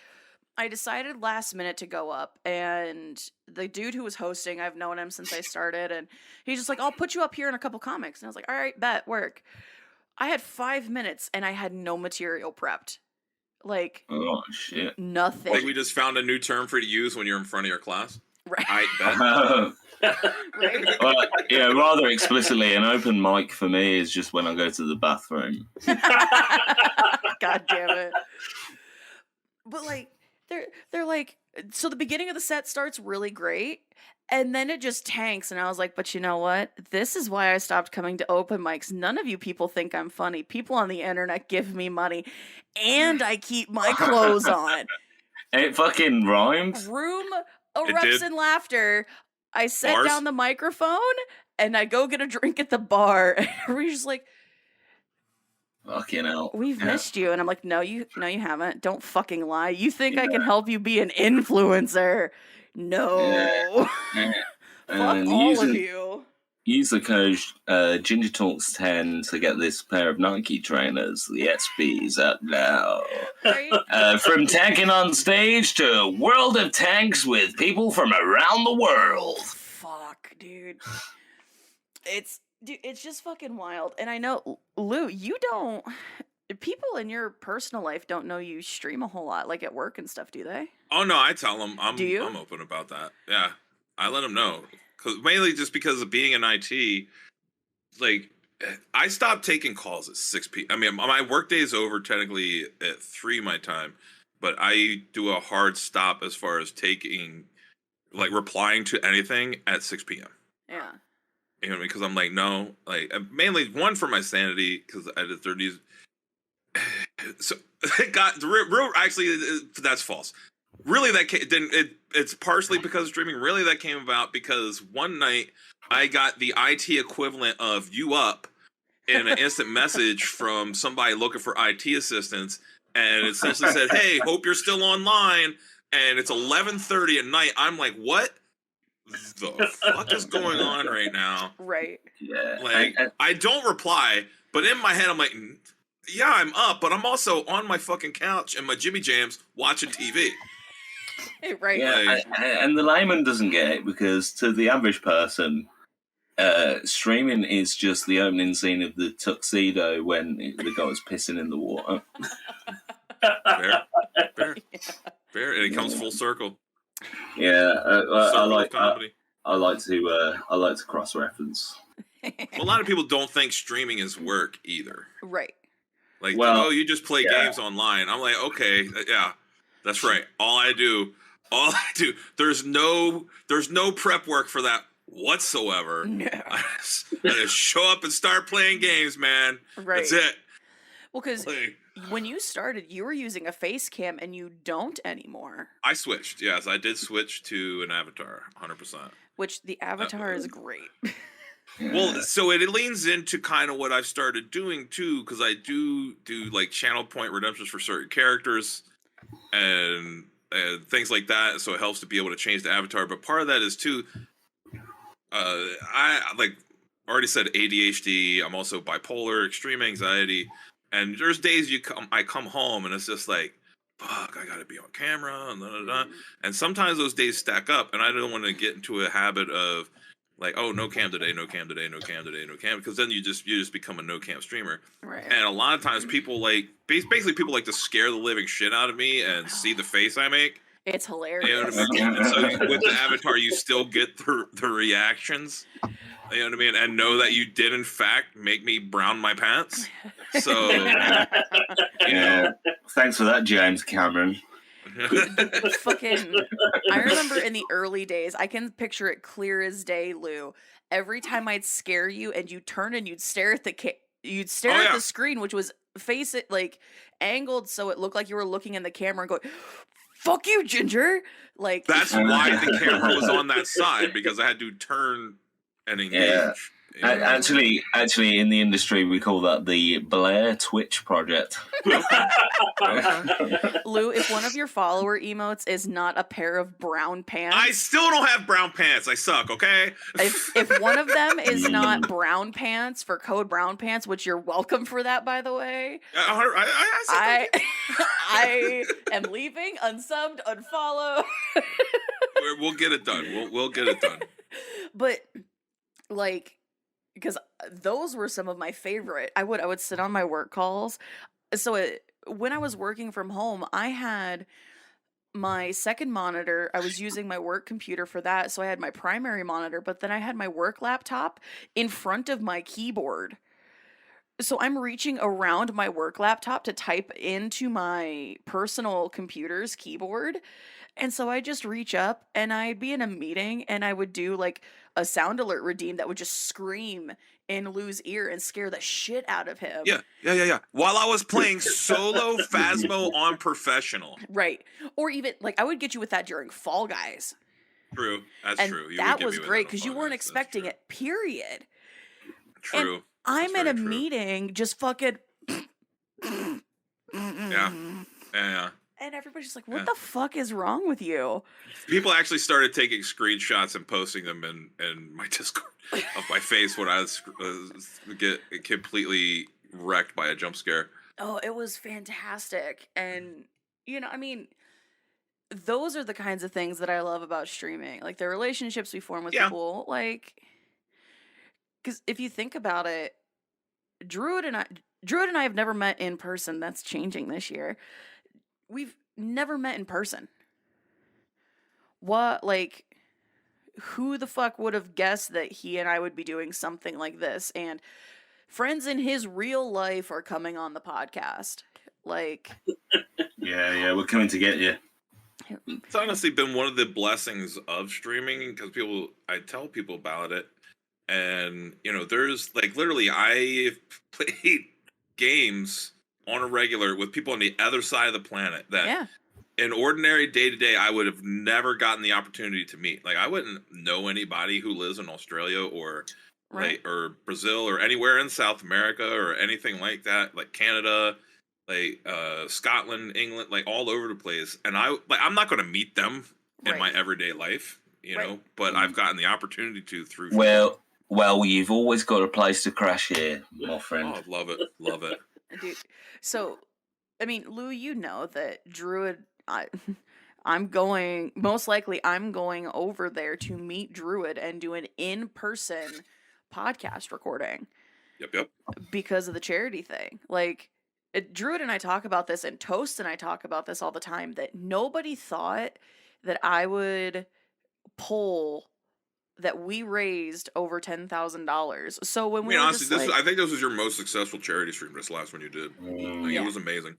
I decided last minute to go up, and the dude who was hosting, I've known him since I started, and he's just like, I'll put you up here in a couple comics. And I was like, all right, bet, work. I had 5 minutes, and I had no material prepped. Like, oh shit, nothing. Like, we just found a new term for you to use when you're in front of your class. Right. I bet. Right. Well, yeah, rather explicitly, an open mic for me is just when I go to the bathroom. God damn it. But like, they're like, so the beginning of the set starts really great, and then it just tanks, and I was like, but you know what? This is why I stopped coming to open mics. None of you people think I'm funny. People on the internet give me money, and I keep my clothes on. It fucking rhymes. Room erupts in laughter. I set down the microphone, and I go get a drink at the bar, and everybody's just like, fucking hell. We've missed you. And I'm like, no, you haven't. Don't fucking lie. You think I can help you be an influencer? No. Fuck all of you. Use the code GingerTalks10 to get this pair of Nike trainers. The SBs out now. Right? From tanking on stage to World of Tanks with people from around the world. Fuck, dude. It's just fucking wild. And I know, Lou, people in your personal life don't know you stream a whole lot, like at work and stuff, do they? Oh, no, I tell them. Do you? I'm open about that. Yeah, I let them know. Mainly just because of being in IT, like, I stopped taking calls at 6 p.m. I mean, my workday is over technically at 3 my time, but I do a hard stop as far as taking, like, replying to anything at 6 p.m. Yeah. You know what I mean? Because I'm like, no, like, mainly one for my sanity, because I did 30s. So it got actually, that's false. Really, that it's partially because of streaming. Really, that came about because one night I got the IT equivalent of "you up" in an instant message from somebody looking for IT assistance, and it essentially said, "Hey, hope you're still online." And it's 11:30 at night. I'm like, what the fuck is going on right now? Right. Yeah. Like, I don't reply, but in my head, I'm like, yeah, I'm up, but I'm also on my fucking couch and my Jimmy Jams watching TV. Right. Yeah, and the layman doesn't get it because to the average person, streaming is just the opening scene of the tuxedo when the guy was pissing in the water. Fair. And it comes full circle. Yeah, I like comedy. I like to cross-reference. Well, a lot of people don't think streaming is work either. Right. Like, oh, you just play games online. I'm like, okay, yeah, that's right. All I do, there's no prep work for that whatsoever. No. I just show up and start playing games, man. Right. That's it. Well, because when you started, you were using a face cam, and you don't anymore. I switched. Yes, I did switch to an avatar, 100%. Which the avatar is great. Well, so it leans into kind of what I've started doing too, because I do like channel point redemptions for certain characters and things like that. So it helps to be able to change the avatar. But part of that is too, I like already said ADHD. I'm also bipolar, extreme anxiety, and there's days I come home and it's just like, fuck, I gotta be on camera, and And sometimes those days stack up, and I don't want to get into a habit of like, oh, no cam today, no cam today, no cam today, no cam, because then you just become a no cam streamer. Right. And a lot of times people like basically people like to scare the living shit out of me and see the face I make. It's hilarious. You know what I mean? And so with the avatar, you still get the reactions. You know what I mean? And know that you did in fact make me brown my pants. So you know. Thanks for that, James Cameron. Fucking, I remember in the early days, I can picture it clear as day, Lou. Every time I'd scare you and you'd turn and you'd stare at the the screen, which was face it like angled so it looked like you were looking in the camera and going, "Fuck you, Ginger!" Like that's why the camera was on that side, because I had to turn and engage. Yeah. Actually, in the industry, we call that the Blair Twitch Project. Lou, if one of your follower emotes is not a pair of brown pants, I still don't have brown pants. I suck. Okay. If one of them is not brown pants for code brown pants, which you're welcome for that, by the way. I am leaving, unsubbed, unfollow. We'll get it done. We'll get it done. But like, because those were some of my favorite. I would sit on my work calls. So when I was working from home, I had my second monitor. I was using my work computer for that. So I had my primary monitor, but then I had my work laptop in front of my keyboard. So I'm reaching around my work laptop to type into my personal computer's keyboard. And so I just reach up and I'd be in a meeting and I would do like a sound alert redeem that would just scream in Lou's ear and scare the shit out of him. Yeah. While I was playing solo Phasmo on professional. Right. Or even like I would get you with that during Fall Guys. True. That's and true. That was great because you weren't expecting it, period. True. And I'm in a meeting just fucking Yeah. And everybody's just like, what the fuck is wrong with you? People actually started taking screenshots and posting them in my Discord of my face when I was get completely wrecked by a jump scare. Oh, it was fantastic. And, you know, I mean, those are the kinds of things that I love about streaming. Like the relationships we form with people. Like, because if you think about it, Druid and I have never met in person. That's changing this year. We've never met in person. What, like, who the fuck would have guessed that he and I would be doing something like this? And friends in his real life are coming on the podcast. Like, yeah, we're coming to get you. It's honestly been one of the blessings of streaming because I tell people about it. And, you know, there's like literally I've played games on a regular with people on the other side of the planet that in ordinary day-to-day I would have never gotten the opportunity to meet. Like I wouldn't know anybody who lives in Australia or or Brazil or anywhere in South America or anything like that, like Canada, like Scotland, England, like all over the place. And I'm not going to meet them in my everyday life, you know, but I've gotten the opportunity to through well, you've always got a place to crash here, my friend. Oh, love it. Dude, so, I mean, Lou, you know that Druid, I'm going over there to meet Druid and do an in-person podcast recording. Yep. Because of the charity thing. Like, Druid and I talk about this, and Toast and I talk about this all the time, that nobody thought that I would pull that we raised over $10,000. So when we honestly, I think this was your most successful charity stream. This last one you did. It was amazing.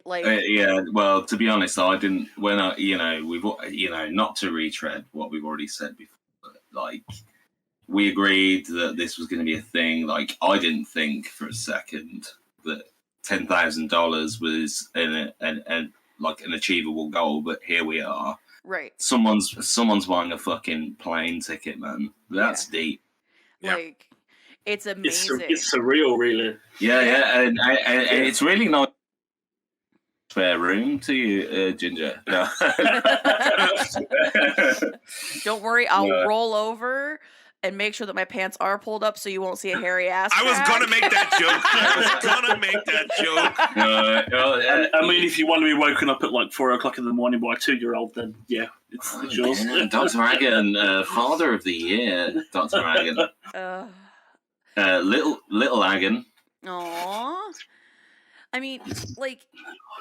Well, to be honest, I didn't. When not to retread what we've already said before, but like we agreed that this was going to be a thing. Like I didn't think for a second that $10,000 was an achievable goal, but here we are. Right. Someone's buying a fucking plane ticket, man. That's deep. Like, it's amazing. It's surreal, really. Yeah, and it's really not spare room to you, Ginger. No. Don't worry, I'll roll over and make sure that my pants are pulled up so you won't see a hairy ass. I was crack. gonna make that joke. I mean, if you want to be woken up at like 4 o'clock in the morning by a 2-year-old, then yeah, it's yours. Yeah, Dr. Agon, Father of the Year, Dr. Agon. Little Agon. Aww. I mean, like,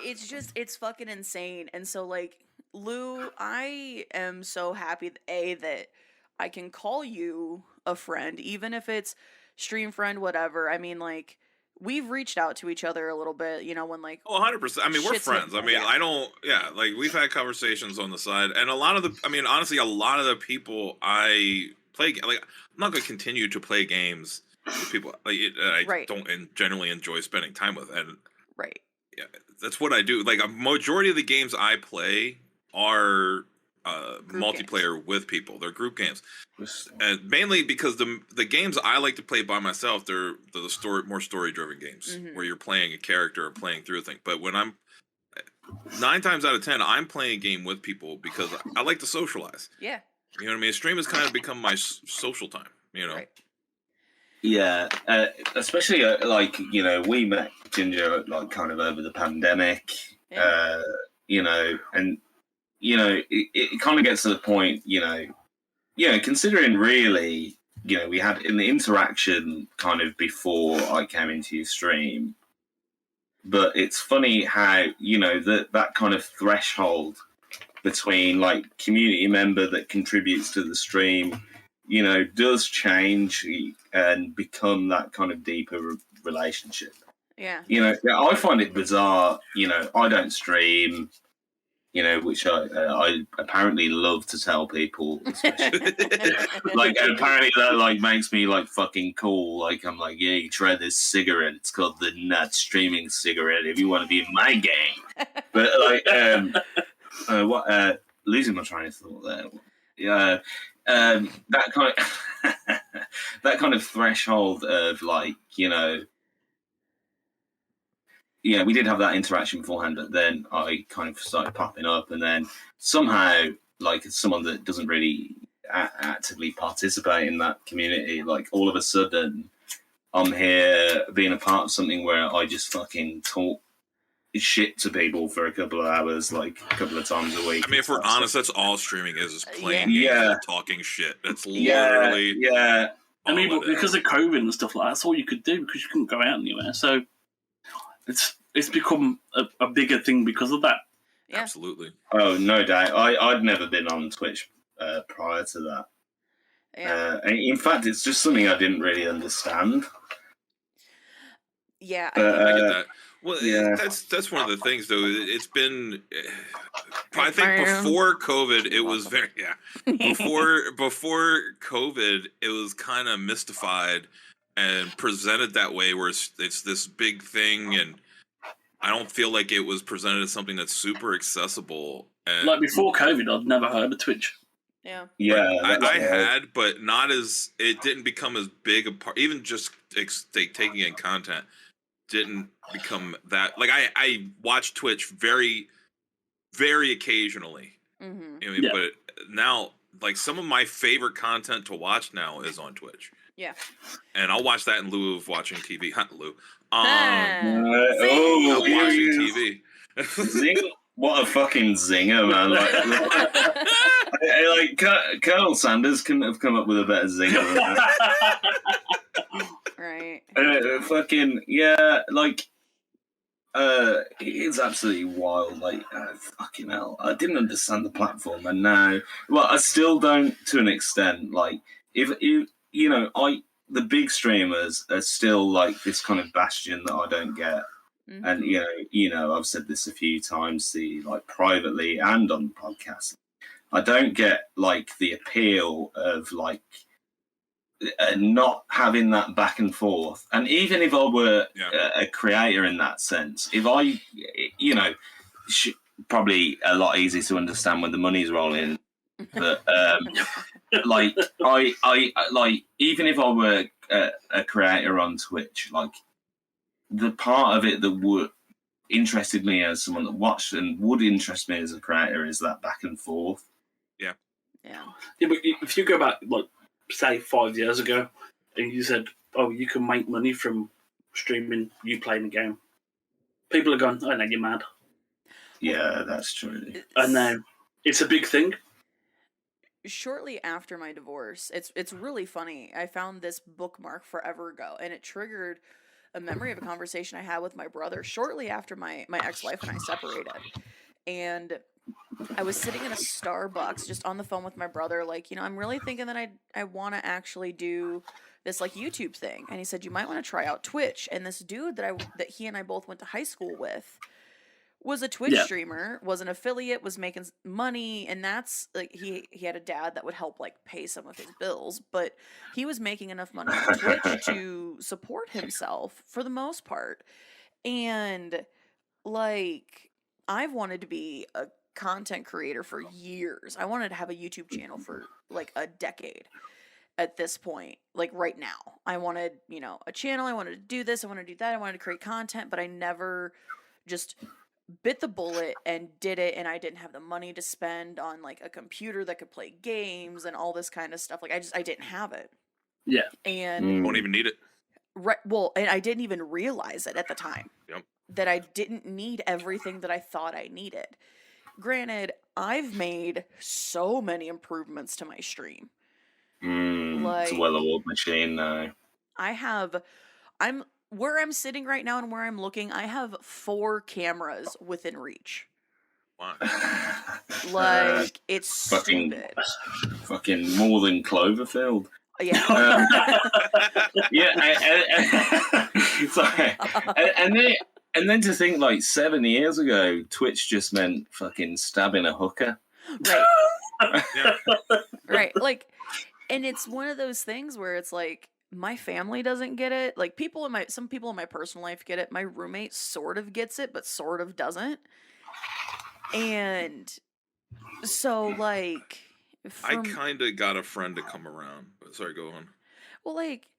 it's fucking insane. And so, like, Lou, I am so happy that I can call you a friend, even if it's stream friend, whatever. I mean, like, we've reached out to each other a little bit, you know, when like. Oh, 100%. I mean, we're shit's friends. hit- I mean, yeah. I don't. Yeah, like we've had conversations on the side, and honestly, a lot of the people I play, like, I'm not going to continue to play games with people like I Right. don't generally enjoy spending time with, and Right. yeah, that's what I do. Like a majority of the games I play are multiplayer with people. They're group games, and mainly because the games I like to play by myself, they're the more story driven games where you're playing a character and playing through a thing. But when I'm 9 times out of 10, I'm playing a game with people because I like to socialize. Yeah. You know what I mean? Stream has kind of become my social time. You know. Right. Yeah, especially like, you know, we met Ginger like kind of over the pandemic, Yeah. you know, and you know it kind of gets to the point, you know, considering really, you know, we had in the interaction kind of before I came into your stream, but it's funny how, you know, that kind of threshold between like community member that contributes to the stream, you know, does change and become that kind of deeper relationship. Yeah. You know, I find it bizarre. You know, I don't stream, you know, which I apparently love to tell people, especially. Like, apparently that like makes me like fucking cool. Like, I'm like, yeah, you try this cigarette. It's called the nut streaming cigarette. If you want to be in my gang, but like, losing my train of thought there. Yeah. That kind of that kind of threshold of like, you know, yeah, we did have that interaction beforehand, but then I kind of started popping up, and then somehow, like, someone that doesn't really actively participate in that community, like, all of a sudden, I'm here being a part of something where I just fucking talk shit to people for a couple of hours, like a couple of times a week. I mean, if we're honest, that's all streaming is playing games and talking shit. That's literally I mean, because of COVID and stuff like that, that's all you could do because you couldn't go out anywhere. So it's become a bigger thing because of that. Yeah. Absolutely. Oh, no doubt. I'd never been on Twitch prior to that. Yeah. In fact, it's just something I didn't really understand. Yeah. I get that. Well, yeah. That's one of the things, though. It's been, I think before COVID, it was very before COVID, it was kind of mystified and presented that way, where it's this big thing, and I don't feel like it was presented as something that's super accessible. And like before COVID, I'd never heard of Twitch. Yeah. I had, but not as it didn't become as big a part. Even just taking in content didn't become that. Like I watch Twitch very, very occasionally. Mm-hmm. I mean, but now, like, some of my favorite content to watch now is on Twitch. Yeah. And I'll watch that in lieu of watching TV. Watching TV. What a fucking zinger, man! Like Colonel Sanders couldn't have come up with a better zinger than that. Right. Fucking yeah, like it's absolutely wild. Like fucking hell, I didn't understand the platform, and now, well, I still don't to an extent. Like if you know, the big streamers are still like this kind of bastion that I don't get. Mm-hmm. And you know, I've said this a few times, like privately and on the podcast. I don't get like the appeal of like not having that back and forth. And even if I were a creator in that sense, if I, you know, probably a lot easier to understand when the money's rolling. But like I like, even if I were a creator on Twitch, like, the part of it that would interested me as someone that watched and would interest me as a creator is that back and forth. Yeah, but if you go back like say 5 years ago, and you said, "Oh, you can make money from streaming you playing a game," people are going, "Oh no, you're mad." Yeah, that's true. And now it's a big thing. Shortly after my divorce, it's really funny. I found this bookmark forever ago, and it triggered a memory of a conversation I had with my brother shortly after my ex-wife and I separated. And I was sitting in a Starbucks just on the phone with my brother, like, I'm really thinking that I want to actually do this like YouTube thing. And he said, you might want to try out Twitch. And this dude that he and I both went to high school with was a Twitch streamer, was an affiliate, was making money, and that's like he had a dad that would help like pay some of his bills, but he was making enough money on Twitch to support himself for the most part. And like I've wanted to be a content creator for years. I wanted to have a YouTube channel for like a decade at this point. Like right now, I wanted, a channel. I wanted to do this. I wanted to do that. I wanted to create content, but I never just bit the bullet and did it, and I didn't have the money to spend on like a computer that could play games and all this kind of stuff. Like I didn't have it. Yeah. And won't even need it. Right. Well, and I didn't even realize it at the time. Yep. That I didn't need everything that I thought I needed. Granted, I've made so many improvements to my stream. It's a well-oiled machine now. Where I'm sitting right now and where I'm looking, I have 4 cameras within reach. Wow. Like, it's stupid. Fucking more than Cloverfield. Yeah. Sorry. And then to think, like, 7 years ago, Twitch just meant fucking stabbing a hooker. Right. Yeah. Right. Like, and it's one of those things where it's like, my family doesn't get it. Like some people in my personal life get it. My roommate sort of gets it, but sort of doesn't. And so like, I kind of got a friend to come around. Sorry, go on. Well, like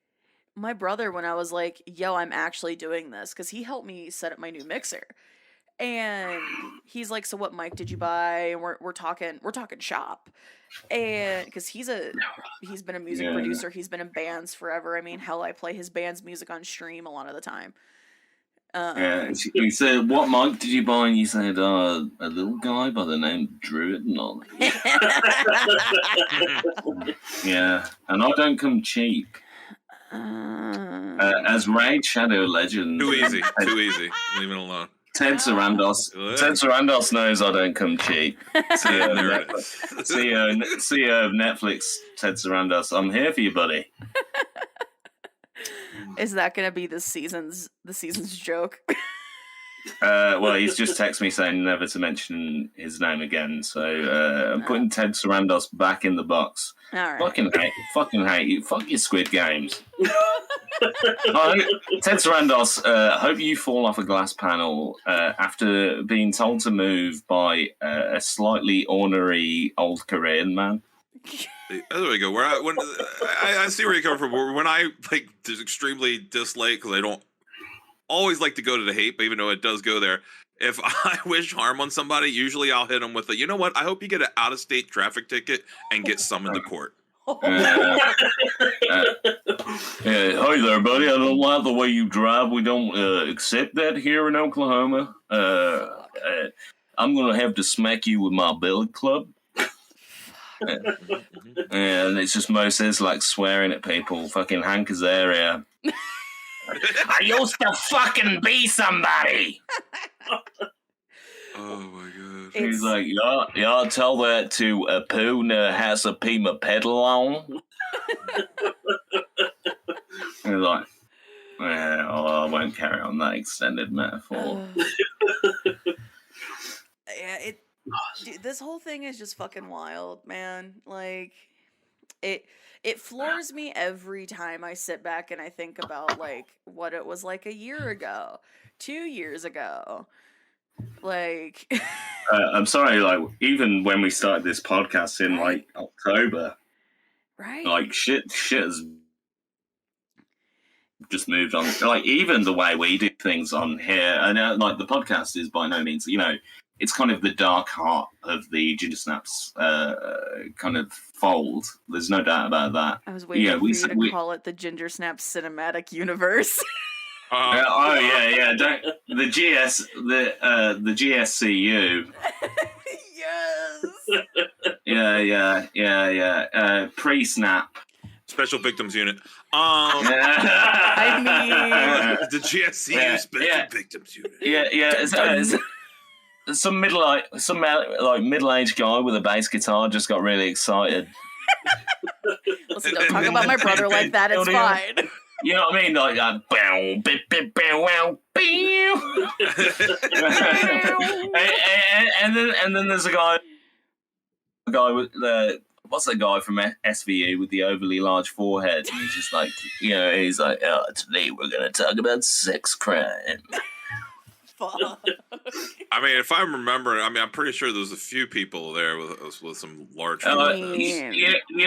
my brother, when I was like, yo, I'm actually doing this, because he helped me set up my new mixer. And he's like, so what mic did you buy? And we're talking shop. And because he's been a music producer, he's been in bands forever. I mean, hell, I play his band's music on stream a lot of the time. He said, what mic did you buy? And you said, a little guy by the name of Druid and all. Yeah, and I don't come cheap. As Raid Shadow Legend. Too easy. Leave it alone. Ted Sarandos knows I don't come cheap. CEO of Netflix, Ted Sarandos. I'm here for you, buddy. Is that going to be the season's joke? Well, he's just texted me saying never to mention his name again. So I'm putting Ted Sarandos back in the box. All right. Fucking hate you. Fuck your Squid Games. Ted Sarandos, hope you fall off a glass panel after being told to move by a slightly ornery old Korean man. There we go. I see where you're coming from. When I just extremely dislike, because I don't always like to go to the hate, but even though it does go there, if I wish harm on somebody, usually I'll hit them with you know what? I hope you get an out-of-state traffic ticket and get summoned to court. Hi there, buddy. I don't like the way you drive. We don't accept that here in Oklahoma. I'm going to have to smack you with my billy club. And it's just Moses like swearing at people. Fucking Hank Azaria. I used to fucking be somebody. Oh my gosh. He's like, y'all tell that to a Poona has a Pima pedal on. He's like, I won't carry on that extended metaphor. Dude, this whole thing is just fucking wild, man. Like, it floors me every time I sit back and I think about like what it was like a year ago, 2 years ago. Like, I'm sorry, like even when we started this podcast in like October, right? Like shit has just moved on. Like even the way we do things on here, and like the podcast is by no means, it's kind of the dark heart of the Ginger Snaps kind of fold. There's no doubt about that. I was waiting for you to call it the Ginger Snaps cinematic universe. Don't the GSCU. Yes. Yeah. Pre-snap. Special Victims Unit. I mean, the GSCU Special Victims Unit. Some middle-aged guy with a bass guitar just got really excited. Listen, don't talk about my brother like that. It's fine. You know what I mean? Like that. And then there's a guy with the. What's that guy from SVU with the overly large forehead? And he's just like, he's like, today we're going to talk about sex crime. Fuck. I mean, if I remember, I'm pretty sure there's a few people there with some large. You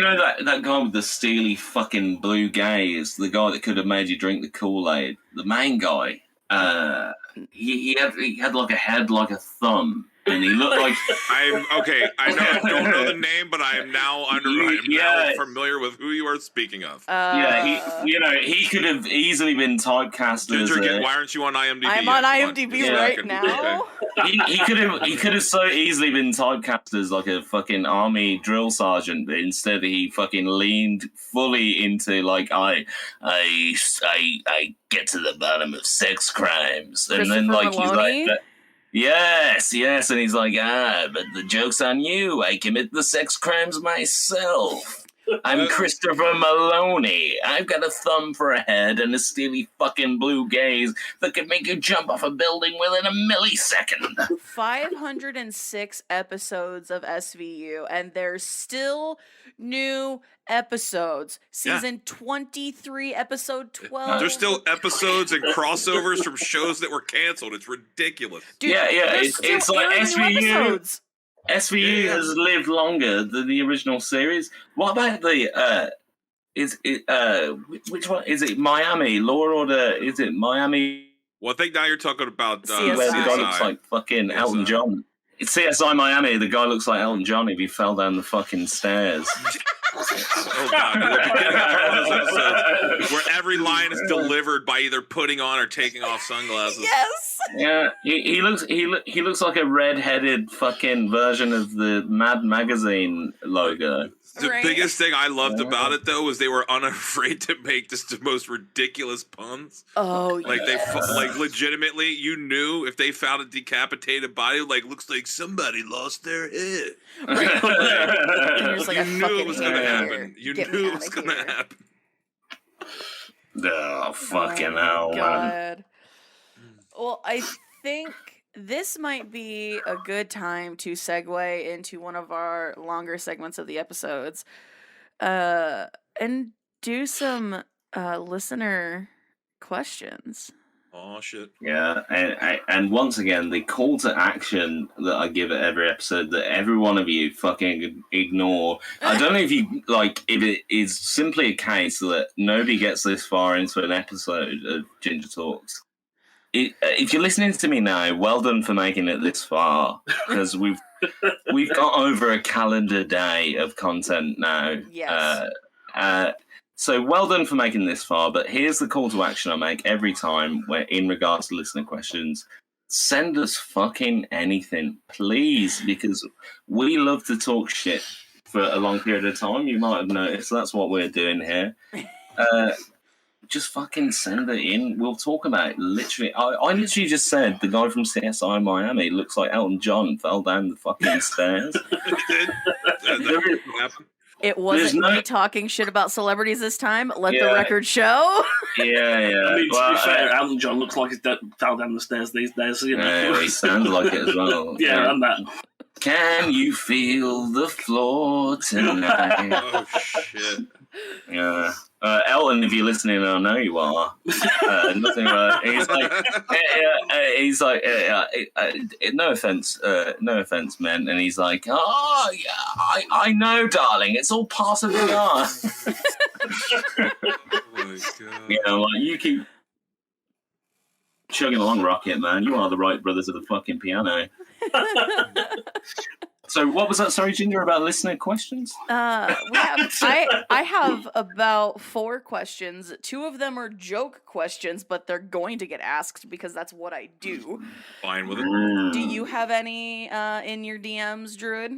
know that guy with the steely fucking blue gaze, the guy that could have made you drink the Kool-Aid, the main guy. He had like a head like a thumb. And he looked like I don't know the name, but I am now now familiar with who you are speaking of. He could have easily been typecast Ginger, as. why aren't you on IMDb? I'm on IMDb right now. Okay. He could have so easily been typecast as like a fucking army drill sergeant, but instead he fucking leaned fully into like I get to the bottom of sex crimes, and then like Maloney? he's like. Yes, and he's like, but the joke's on you. I commit the sex crimes myself. I'm Christopher Maloney. I've got a thumb for a head and a steely fucking blue gaze that could make you jump off a building within a millisecond. 506 episodes of SVU, and there's still new episodes. Season 23, episode 12. There's still episodes and crossovers from shows that were canceled. It's ridiculous. Dude, it's like SVU. SVU has lived longer than the original series. What about the which one is it? Miami Law and Order? Is it Miami? Well, I think now you're talking about where the guy looks like fucking Elton John. It's CSI Miami. The guy looks like Elton John if he fell down the fucking stairs. Oh God! Those episodes where every line is delivered by either putting on or taking off sunglasses. Yes. Yeah, he looks like a red-headed fucking version of the Mad Magazine logo. The biggest thing I loved about it, though, was they were unafraid to make just the most ridiculous puns. Oh, like legitimately, you knew if they found a decapitated body, like looks like somebody lost their head. Right. You knew it was going to happen. You knew it was going to happen. Oh, fucking hell, God. Man. Well, I think this might be a good time to segue into one of our longer segments of the episodes, and do some listener questions. Oh shit! Yeah, and once again, the call to action that I give at every episode that every one of you fucking ignore. I don't know if it is simply a case that nobody gets this far into an episode of Ginger Talks. If you're listening to me now, well done for making it this far, because we've got over a calendar day of content now. Yes. So well done for making this far, but here's the call to action I make every time where in regards to listener questions. Send us fucking anything, please, because we love to talk shit for a long period of time. You might have noticed that's what we're doing here. Just fucking send it in. We'll talk about it. Literally. I literally just said the guy from CSI Miami looks like Elton John fell down the fucking stairs. It wasn't me talking shit about celebrities this time. Let the record show. Yeah. I mean, to be fair, Elton John looks like he fell down the stairs these days. You know? Yeah, he sounds like it as well. Yeah, and that. Can you feel the floor tonight? Oh, shit. Yeah. Elton, if you're listening, I know you are. Nothing right. He's like, no offense, man. And he's like, oh, yeah, I know, darling. It's all part of the art. Oh, my God. You know, like, you keep... Chugging along, Rocket Man. You are the right brothers of the fucking piano. So what was that? Sorry, Ginger, about listener questions? I have about 4 questions. 2 of them are joke questions, but they're going to get asked because that's what I do. Fine with it. Do you have any in your DMs, Druid?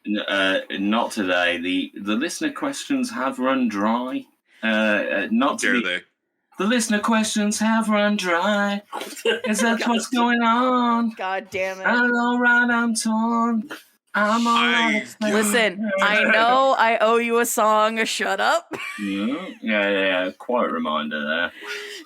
Not today. The listener questions have run dry. Not Dare they? The listener questions have run dry. Is that what's going on? God damn it. Hello, right, I'm torn. I'm all Listen, I know I owe you a song. Shut up. Yeah. Quite a reminder there.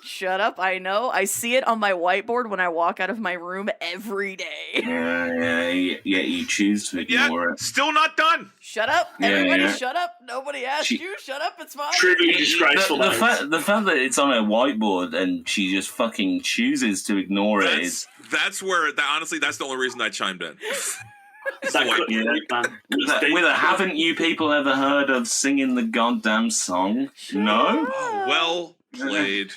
Shut up. I know. I see it on my whiteboard when I walk out of my room every day. Yeah. You choose to ignore it. Still not done. Shut up. Yeah, Everybody yeah. shut up. Nobody asked you. Shut up. It's fine. Truly disgraceful. The fact that it's on a whiteboard and she just fucking chooses to ignore it is... That's where, honestly, that's the only reason I chimed in. With a haven't you people ever heard of singing the goddamn song? No? Oh, well played.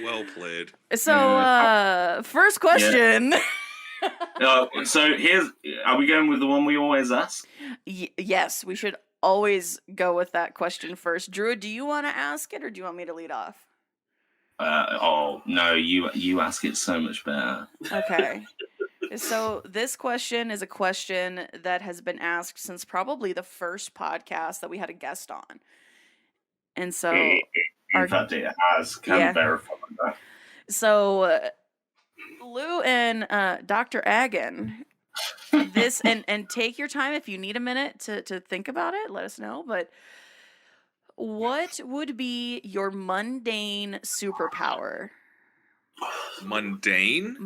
Well played. So, first question. So are we going with the one we always ask? Yes, we should always go with that question first. Drew, do you want to ask it or do you want me to lead off? No, you ask it so much better. Okay. So this question is a question that has been asked since probably the first podcast that we had a guest on. And so... In fact, it has. Can verify that. So, Lou and Dr. Agon, this... and take your time if you need a minute to think about it. Let us know. But what would be your mundane superpower? Mundane?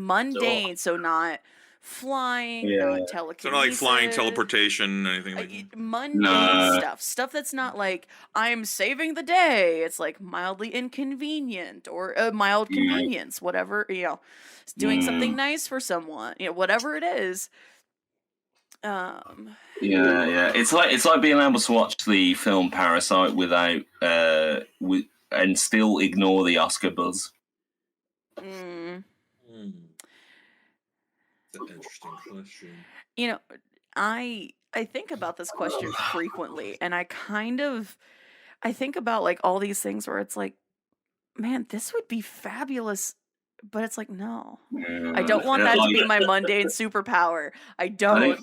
So not flying, not telekinesis. So not like flying, teleportation, anything like that? Mundane stuff that's not like, I'm saving the day. It's like mildly inconvenient or a mild convenience, whatever, doing something nice for someone, whatever it is. It's like being able to watch the film Parasite without and still ignore the Oscar buzz. That's an interesting question. I think about this question frequently, and I think about like all these things where it's like, man, this would be fabulous, but it's like, no, I don't want that to be my mundane superpower. I don't.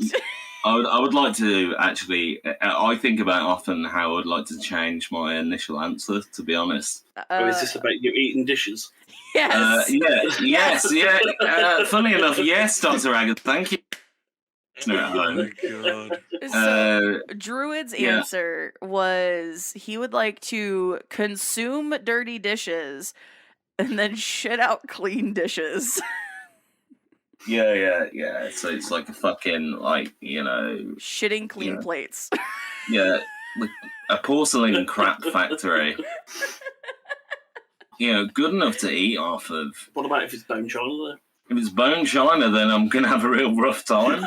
I would like to actually. I think about often how I would like to change my initial answer. To be honest, is this about you eating dishes? Yes. Yes. Funny enough, yes, Dr. Agon. Thank you. Oh my god. So Druid's answer was he would like to consume dirty dishes and then shit out clean dishes. Yeah. So it's like a fucking, shitting clean plates. Yeah, like a porcelain crap factory. Good enough to eat off of. What about if it's bone china, though? If it's bone china, then I'm going to have a real rough time.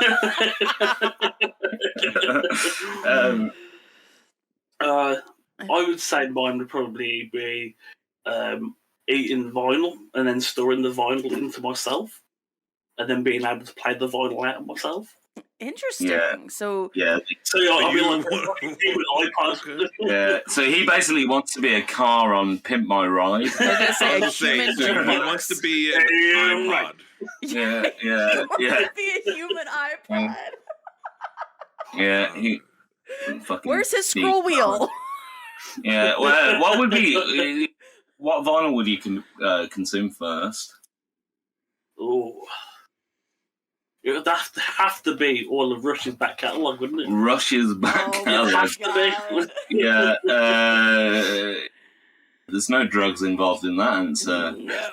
I would say mine would probably be eating vinyl and then storing the vinyl into myself and then being able to play the vinyl out of myself. Interesting. Yeah. So I'll be like iPod. Yeah. So he basically wants to be a car on Pimp My Ride. I was he wants to be an iPod. Yeah. He wants to be a human iPod. Yeah. He fucking. Where's his scroll wheel? Yeah. Well, what would be? What vinyl would you consume first? Oh. It would have to be all of Rush's back catalogue, wouldn't it? Rush's back catalogue. Yeah. There's no drugs involved in that answer. No.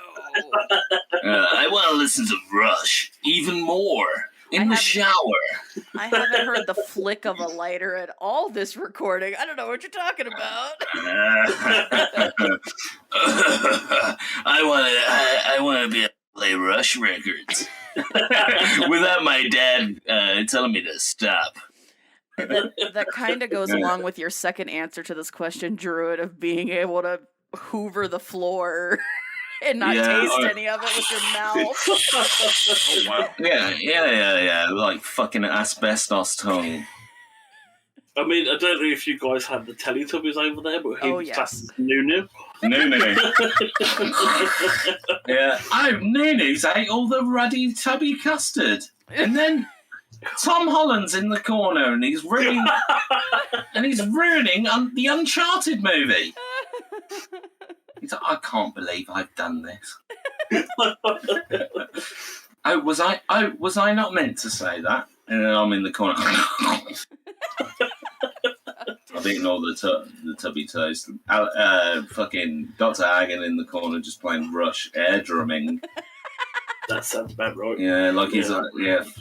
I want to listen to Rush even more in the shower. I haven't heard the flick of a lighter at all this recording. I don't know what you're talking about. I want to be able to play Rush records without my dad telling me to stop. That kind of goes along with your second answer to this question, Druid, of being able to hoover the floor. and not Yeah, taste any of it with your mouth. Oh wow. Yeah. Like fucking asbestos tongue. I mean, I don't know if you guys have the Teletubbies over there, but he was classed as Nunu. Nunu. Yeah. Oh, Nunu's ate all the ruddy tubby custard. And then Tom Holland's in the corner and he's ruining the Uncharted movie. He's like, I can't believe I've done this. Was I not meant to say that? And then I'm in the corner. I've eaten all the tubby toast. Fucking Dr. Agon in the corner just playing Rush air drumming. That sounds about right. Yeah, like he's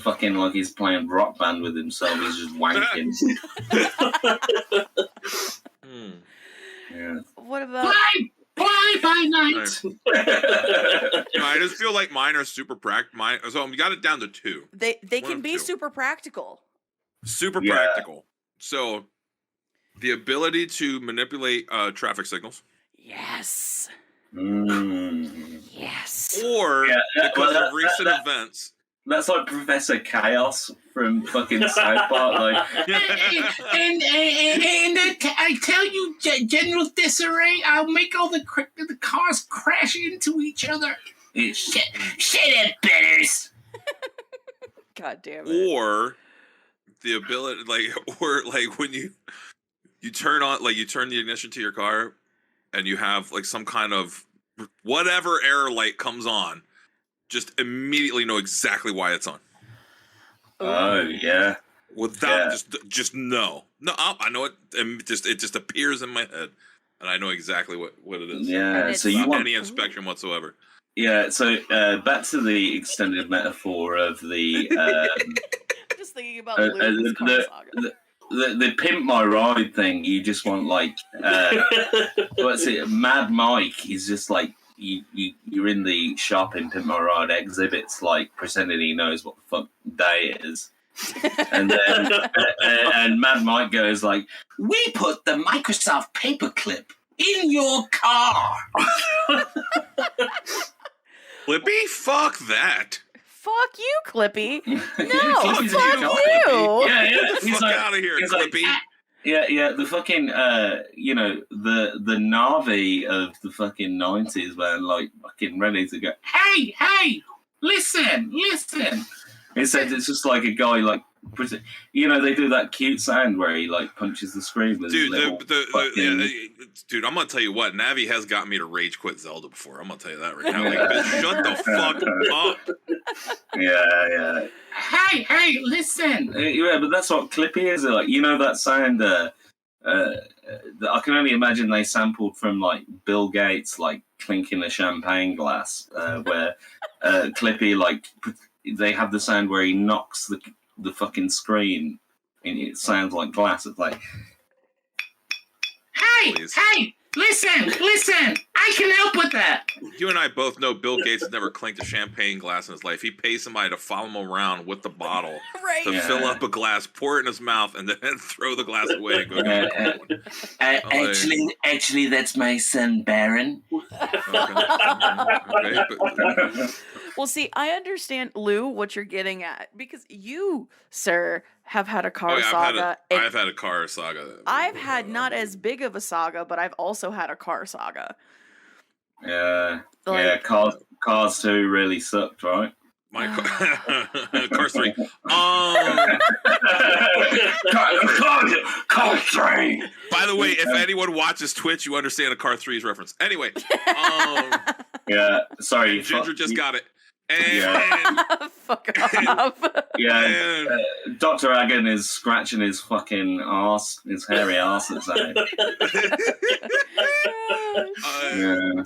fucking like he's playing Rock Band with himself. He's just wanking. Yeah. What about Fly by night. I just feel like mine are super practical. So we got it down to 2. they One can of be 2. super practical. Super practical. So the ability to manipulate traffic signals. Yes. Yes. Or because of recent events. That's like Professor Chaos from fucking South Park. Like, and I tell you, General Disarray, I'll make all the cars crash into each other. Shut up, Bitters. God damn it. Or the ability, or when you turn on, you turn the ignition to your car, and you have some kind of whatever error light comes on, just immediately know exactly why it's on. Oh yeah. Without just know. No, I know it. It just appears in my head, and I know exactly what it is. Yeah. So you without want any inspection whatsoever. Yeah. So back to the extended metaphor of the. Just thinking about Luke's car saga. The pimp my ride thing. You just want what's it? Mad Mike. He's just like. You're in the shop in Pimp My Ride exhibits, pretending he knows what the fuck day it is, and then and Mad Mike goes like, "We put the Microsoft paperclip in your car." Clippy, fuck that. Fuck you, Clippy. No, Clippy's fuck a you. Yeah. Get the fuck out of here, Clippy. Yeah, the fucking, the Navi of the fucking 90s, man, fucking ready to go, hey, listen. Instead, it's just like a guy, they do that cute sound where he, punches the screen with his little dude, I'm gonna tell you what, Navi has got me to rage quit Zelda before. I'm gonna tell you that right now. Bitch, shut the fuck up. Yeah. Hey, listen. Yeah, but that's what Clippy is. That sound. I can only imagine they sampled from Bill Gates, clinking a champagne glass, where Clippy, they have the sound where he knocks the fucking screen, and it sounds like glass. It's like, hey, listen, I can help with that. You and I both know Bill Gates has never clinked a champagne glass in his life. He pays somebody to follow him around with the bottle to fill up a glass, pour it in his mouth, and then throw the glass away and go get another one. Actually, that's my son, Baron. Okay. Well, see, I understand, Lou, what you're getting at, because you, sir, have had a car saga. I've had a car saga. I've had not as big of a saga, but I've also had a car saga. Yeah. Cars 2 really sucked, right? My Cars 3. Car 3. By the way, if anyone watches Twitch, you understand a Car 3's reference. Anyway. Yeah, sorry. Ginger just got it. And fuck off. Yeah, Dr. Agon is scratching his fucking arse, his hairy arse.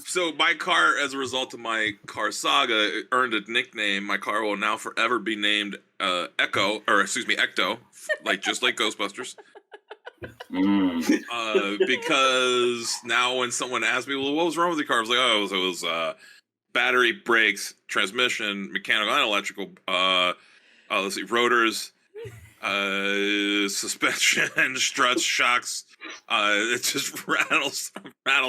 So my car, as a result of my car saga, earned a nickname. My car will now forever be named Ecto, just like Ghostbusters. Because now when someone asks me, well, what was wrong with the car? I was like, it was battery, brakes, transmission, mechanical and electrical, rotors, suspension, struts, shocks, It just rattles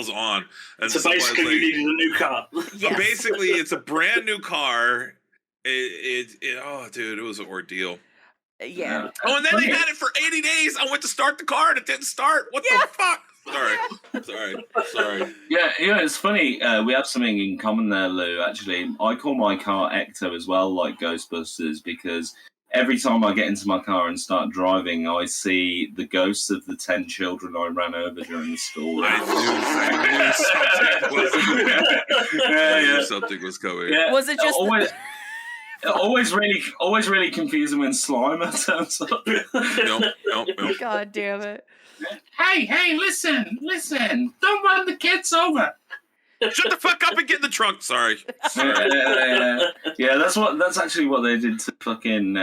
on. And So basically, you needed a new car. Yes. Basically, it's a brand new car. Oh, dude, it was an ordeal. Yeah. Oh, and then they had it for 80 days. I went to start the car and it didn't start. What the fuck? Sorry. Yeah, it's funny. We have something in common there, Lou. Actually, I call my car Ecto as well, like Ghostbusters, because every time I get into my car and start driving, I see the ghosts of the 10 children I ran over during the school. I knew something was coming. Yeah, Was it just always really confusing when Slimer turns up. Nope. God damn it. Hey, listen. Don't run the kids over. Shut the fuck up and get in the trunk. Sorry. Yeah, that's actually what they did to fucking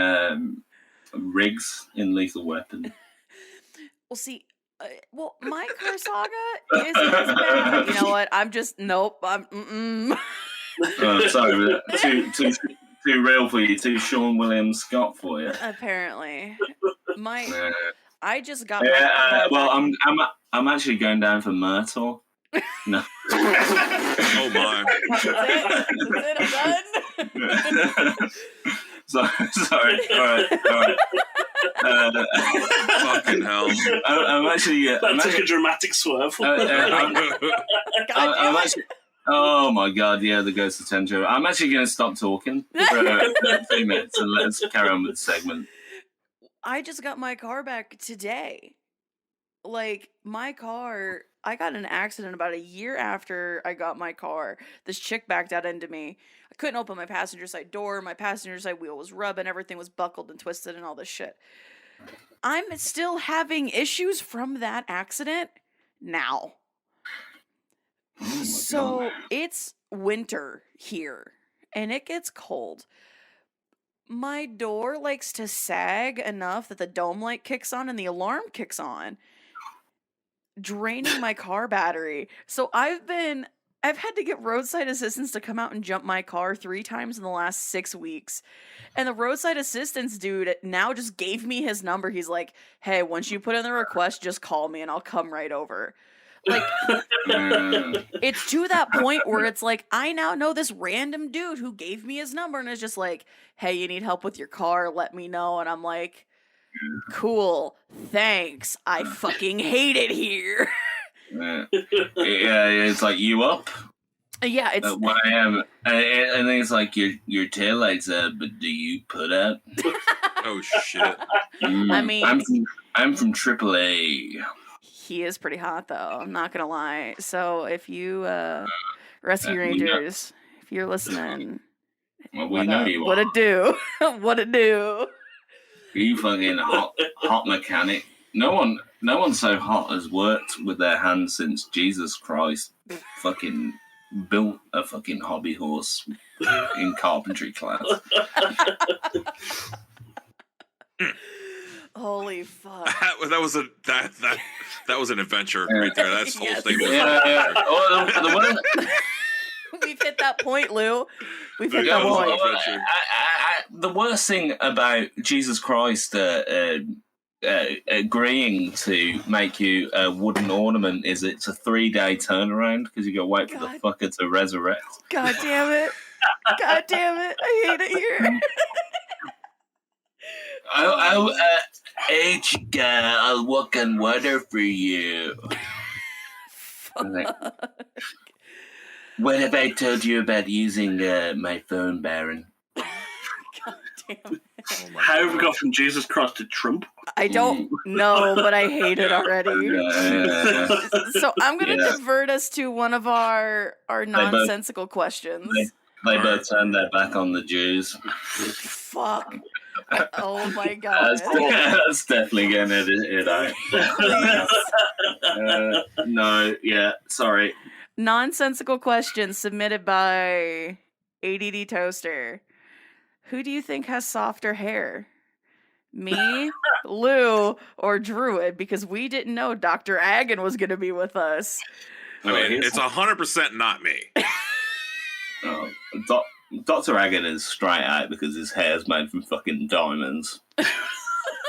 Riggs in Lethal Weapon. Well, see, my car saga isn't as bad. You know what? Sorry, too real for you. Too Sean William Scott for you. Apparently. I just got well, I'm actually going down for Myrtle. No. Oh my. That's it, I'm done. Sorry. All right. Fucking hell. I'm actually. That took a dramatic swerve. I'm actually. Oh my god! Yeah, the Ghost of Tenjo. I'm actually going to stop talking for 2 minutes and let's carry on with the segment. I just got my car back today. Like, my car, I got in an accident about a year after I got my car. This chick backed out into me. I couldn't open my passenger side door. My passenger side wheel was rubbing. Everything was buckled and twisted and all this shit. I'm still having issues from that accident now. Oh So God. it's winter here and it gets cold. My door likes to sag enough that the dome light kicks on and the alarm kicks on, draining my car battery. So I've had to get roadside assistance to come out and jump my car 3 times in the last 6 weeks. And the roadside assistance dude now just gave me his number. He's like, "Hey, once you put in the request, just call me and I'll come right over." Like, it's to that point where it's like, I now know this random dude who gave me his number and is just like, "Hey, you need help with your car? Let me know." And I'm like, "Cool, thanks. I fucking hate it here." Yeah, it's like, you up? Yeah, it's At 1 a.m. And then it's like, your taillight's up, but do you put out? Oh shit. I mean, I'm from AAA. he is pretty hot though. I'm not gonna lie. So if you Rescue Rangers, if you're listening, Well, we know you what are. it do? What it do? You fucking hot mechanic. No one so hot has worked with their hands since Jesus Christ fucking built a fucking hobby horse in carpentry class. Holy fuck. that was an adventure right there. That's the whole Yes. thing. Was Yeah. Well, We've hit that point, Lou. We've hit that well, point. adventure. the worst thing about Jesus Christ agreeing to make you a wooden ornament is it's a 3-day turnaround because you got to wait for the fucker to resurrect. God damn it. God damn it. I hate it here. Hey, chica, I'll walk on water for you. What have I told you about using my phone, Baron? God damn it. How have we got from Jesus Christ to Trump? I don't know, but I hate it already. So I'm going to divert us to one of our nonsensical questions. They both turned their back on the Jews. Fuck. Oh my god. That's definitely getting edited out. No, yeah, sorry. Nonsensical question submitted by ADD Toaster. Who do you think has softer hair? Me, Lou, or Druid? Because we didn't know Dr. Agon was going to be with us. I mean, it's 100% not me. Oh, Dr. Agon is straight out because his hair's made from fucking diamonds.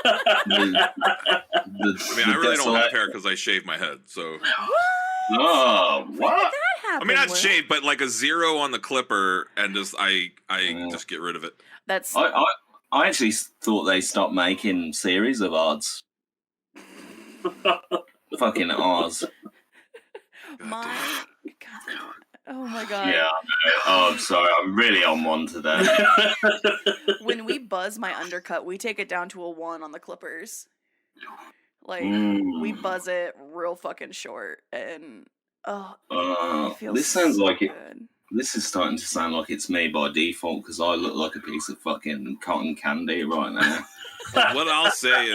I really don't have hair because I shave my head. So. Oh, what? When did that happen? I mean, not shave, but like a 0 on the clipper, and just I just get rid of it. That's. I actually thought they stopped making series of odds. Fucking Oz. God. Oh my god. Yeah. Oh, I'm sorry. I'm really on one today. When we buzz my undercut, we take it down to a 1 on the clippers. Like we buzz it real fucking short, and it feels this sounds so like it. good. This is starting to sound like it's me by default because I look like a piece of fucking cotton candy right now. What I'll say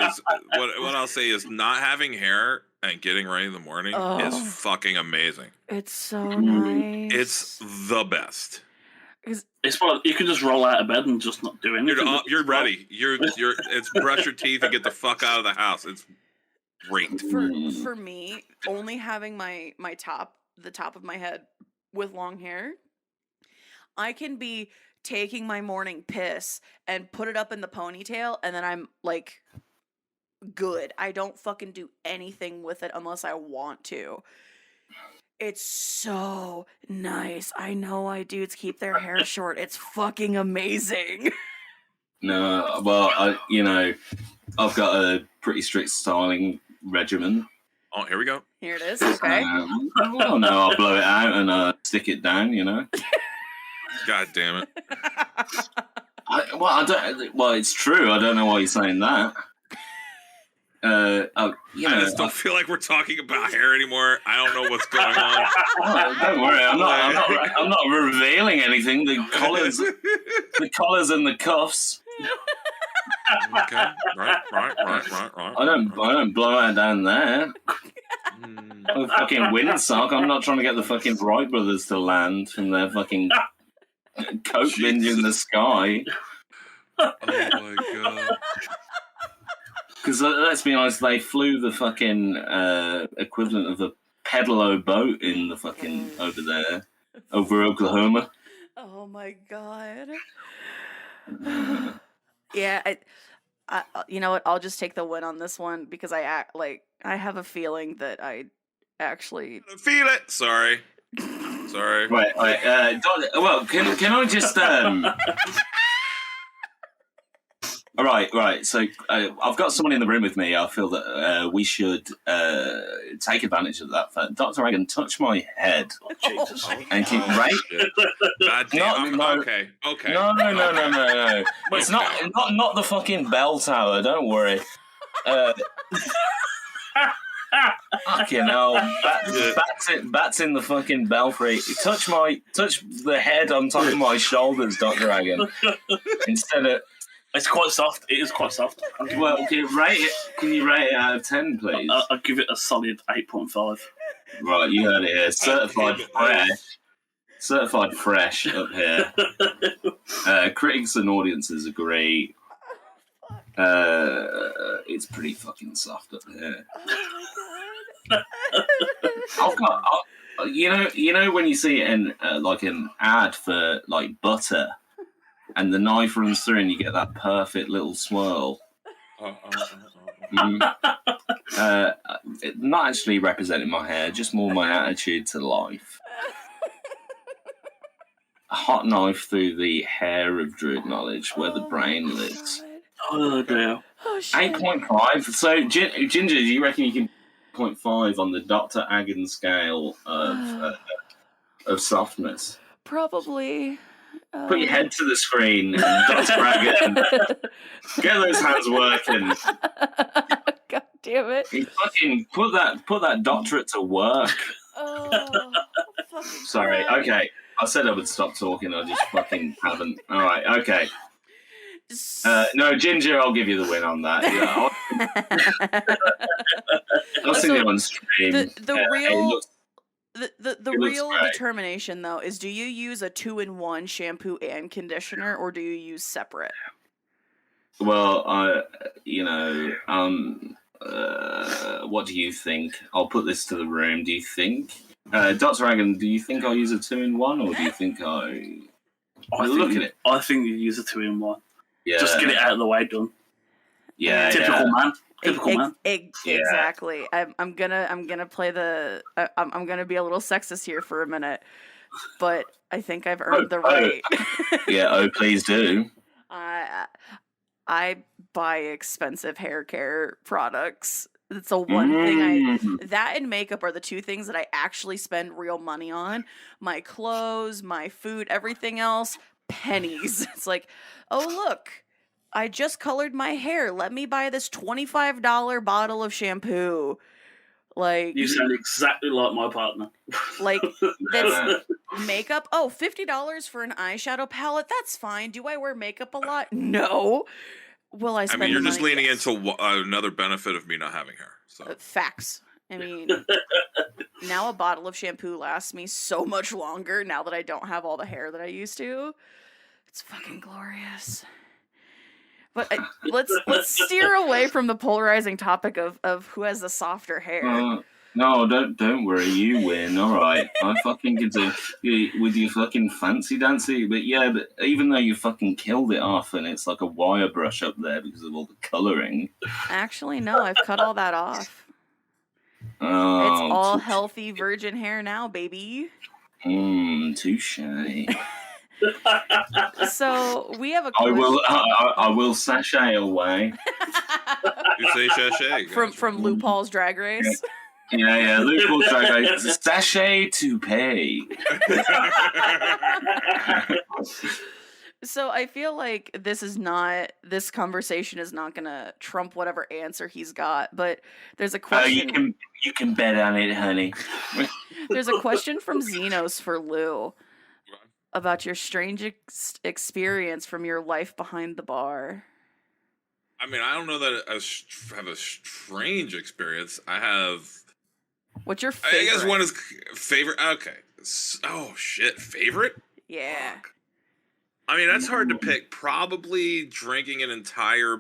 is not having hair and getting ready in the morning is fucking amazing. It's so nice. It's the best. It's what you can just roll out of bed and just not do anything. You're ready. It's brush your teeth and get the fuck out of the house. It's great. For me, only having the top of my head with long hair, I can be taking my morning piss and put it up in the ponytail, and then I'm like good. I don't fucking do anything with it unless I want to. It's so nice. I know why dudes keep their hair short. It's fucking amazing. No, well, I've got a pretty strict styling regimen. Oh, here we go. Here it is. Okay. Well, no, I'll blow it out and stick it down. God damn it. It's true. I don't know why you're saying that. I just don't feel like we're talking about hair anymore. I don't know what's going on. Don't worry, I'm not revealing anything. The collars and the cuffs. Okay, right. I don't blow out down there. I'm a fucking windsock. I'm not trying to get the fucking Wright brothers to land from their fucking coke binge in the sky. Oh my god. Because let's be honest, they flew the fucking equivalent of a pedalo boat in the fucking over Oklahoma. Oh my god. Yeah, I you know what? I'll just take the win on this one because I have a feeling that I actually feel it. Sorry. Right. Well, can I just Right. So I've got someone in the room with me. I feel that we should take advantage of that. Dr. Agon, touch my head and keep right. Okay. No. It's not the fucking bell tower. Don't worry. Fucking hell, bats in the fucking belfry. Touch the head on top of my shoulders, Dr. Agon. Instead of. It's quite soft. It is quite soft. Well, can you rate it out of 10, please? I'll give it a solid 8.5. Right, you heard it here. Certified fresh up here. Critics and audiences agree. It's pretty fucking soft up here. I've got, when you see it in like an ad for like butter. And the knife runs through and you get that perfect little swirl. Not actually representing my hair, just more my attitude to life. A hot knife through the hair of Druid knowledge, where the brain lives. Oh, dear. 8.5. So, Ginger, do you reckon you can 0.5 on the Dr. Agon scale of softness? probably. Put your head to the screen and Dr. Agon. Get those hands working. God damn it. You fucking put that doctorate to work. Oh, Sorry, God. okay. I said I would stop talking, I just fucking haven't. Alright, okay. No, Ginger, I'll give you the win on that. Yeah, I'll see you on stream. The real determination, though, is do you use a 2-in-1 shampoo and conditioner, or do you use separate? Well, what do you think? I'll put this to the room. Do you think, Dr. Agon, do you think I'll use a 2-in-1, or do you think look at it? I think you use a 2-in-1. Yeah. Just get it out of the way, done. Yeah, Typical man. Typical man. Exactly. I'm gonna play the. I'm gonna be a little sexist here for a minute, but I think I've earned the right. Yeah. Oh, please do. I buy expensive hair care products. It's the one thing that and makeup are the two things that I actually spend real money on. My clothes, my food, everything else, pennies. It's like, oh look, I just colored my hair. Let me buy this $25 bottle of shampoo. Like, You sound exactly like my partner. like that's makeup. Oh, $50 for an eyeshadow palette. That's fine. Do I wear makeup a lot? No. Will I I spend mean, you're the just money? leaning Yes. into another benefit of me not having hair. So Facts. I mean, now a bottle of shampoo lasts me so much longer now that I don't have all the hair that I used to. It's fucking glorious. But let's steer away from the polarizing topic of who has the softer hair. No, don't worry, you win. All right, I fucking get to with your fucking fancy dancy, but yeah, but even though you fucking killed it off and it's like a wire brush up there because of all the coloring. Actually, no, I've cut all that off. Oh, It's all healthy virgin hair now, baby. Touche. So we have a I question. I will sashay away. you say sachet from RuPaul's Drag Race. Yeah, RuPaul's Drag Race. Sachet to pay. So I feel like this conversation is not gonna trump whatever answer he's got, but there's a question. You can bet on it, honey. There's a question from Xenos for Lou about your strange experience from your life behind the bar. I mean, I don't know that I have a strange experience. I have. What's your favorite? I guess one is favorite. Okay. Oh shit, favorite? Yeah. Fuck. I mean, that's hard to pick. Probably drinking an entire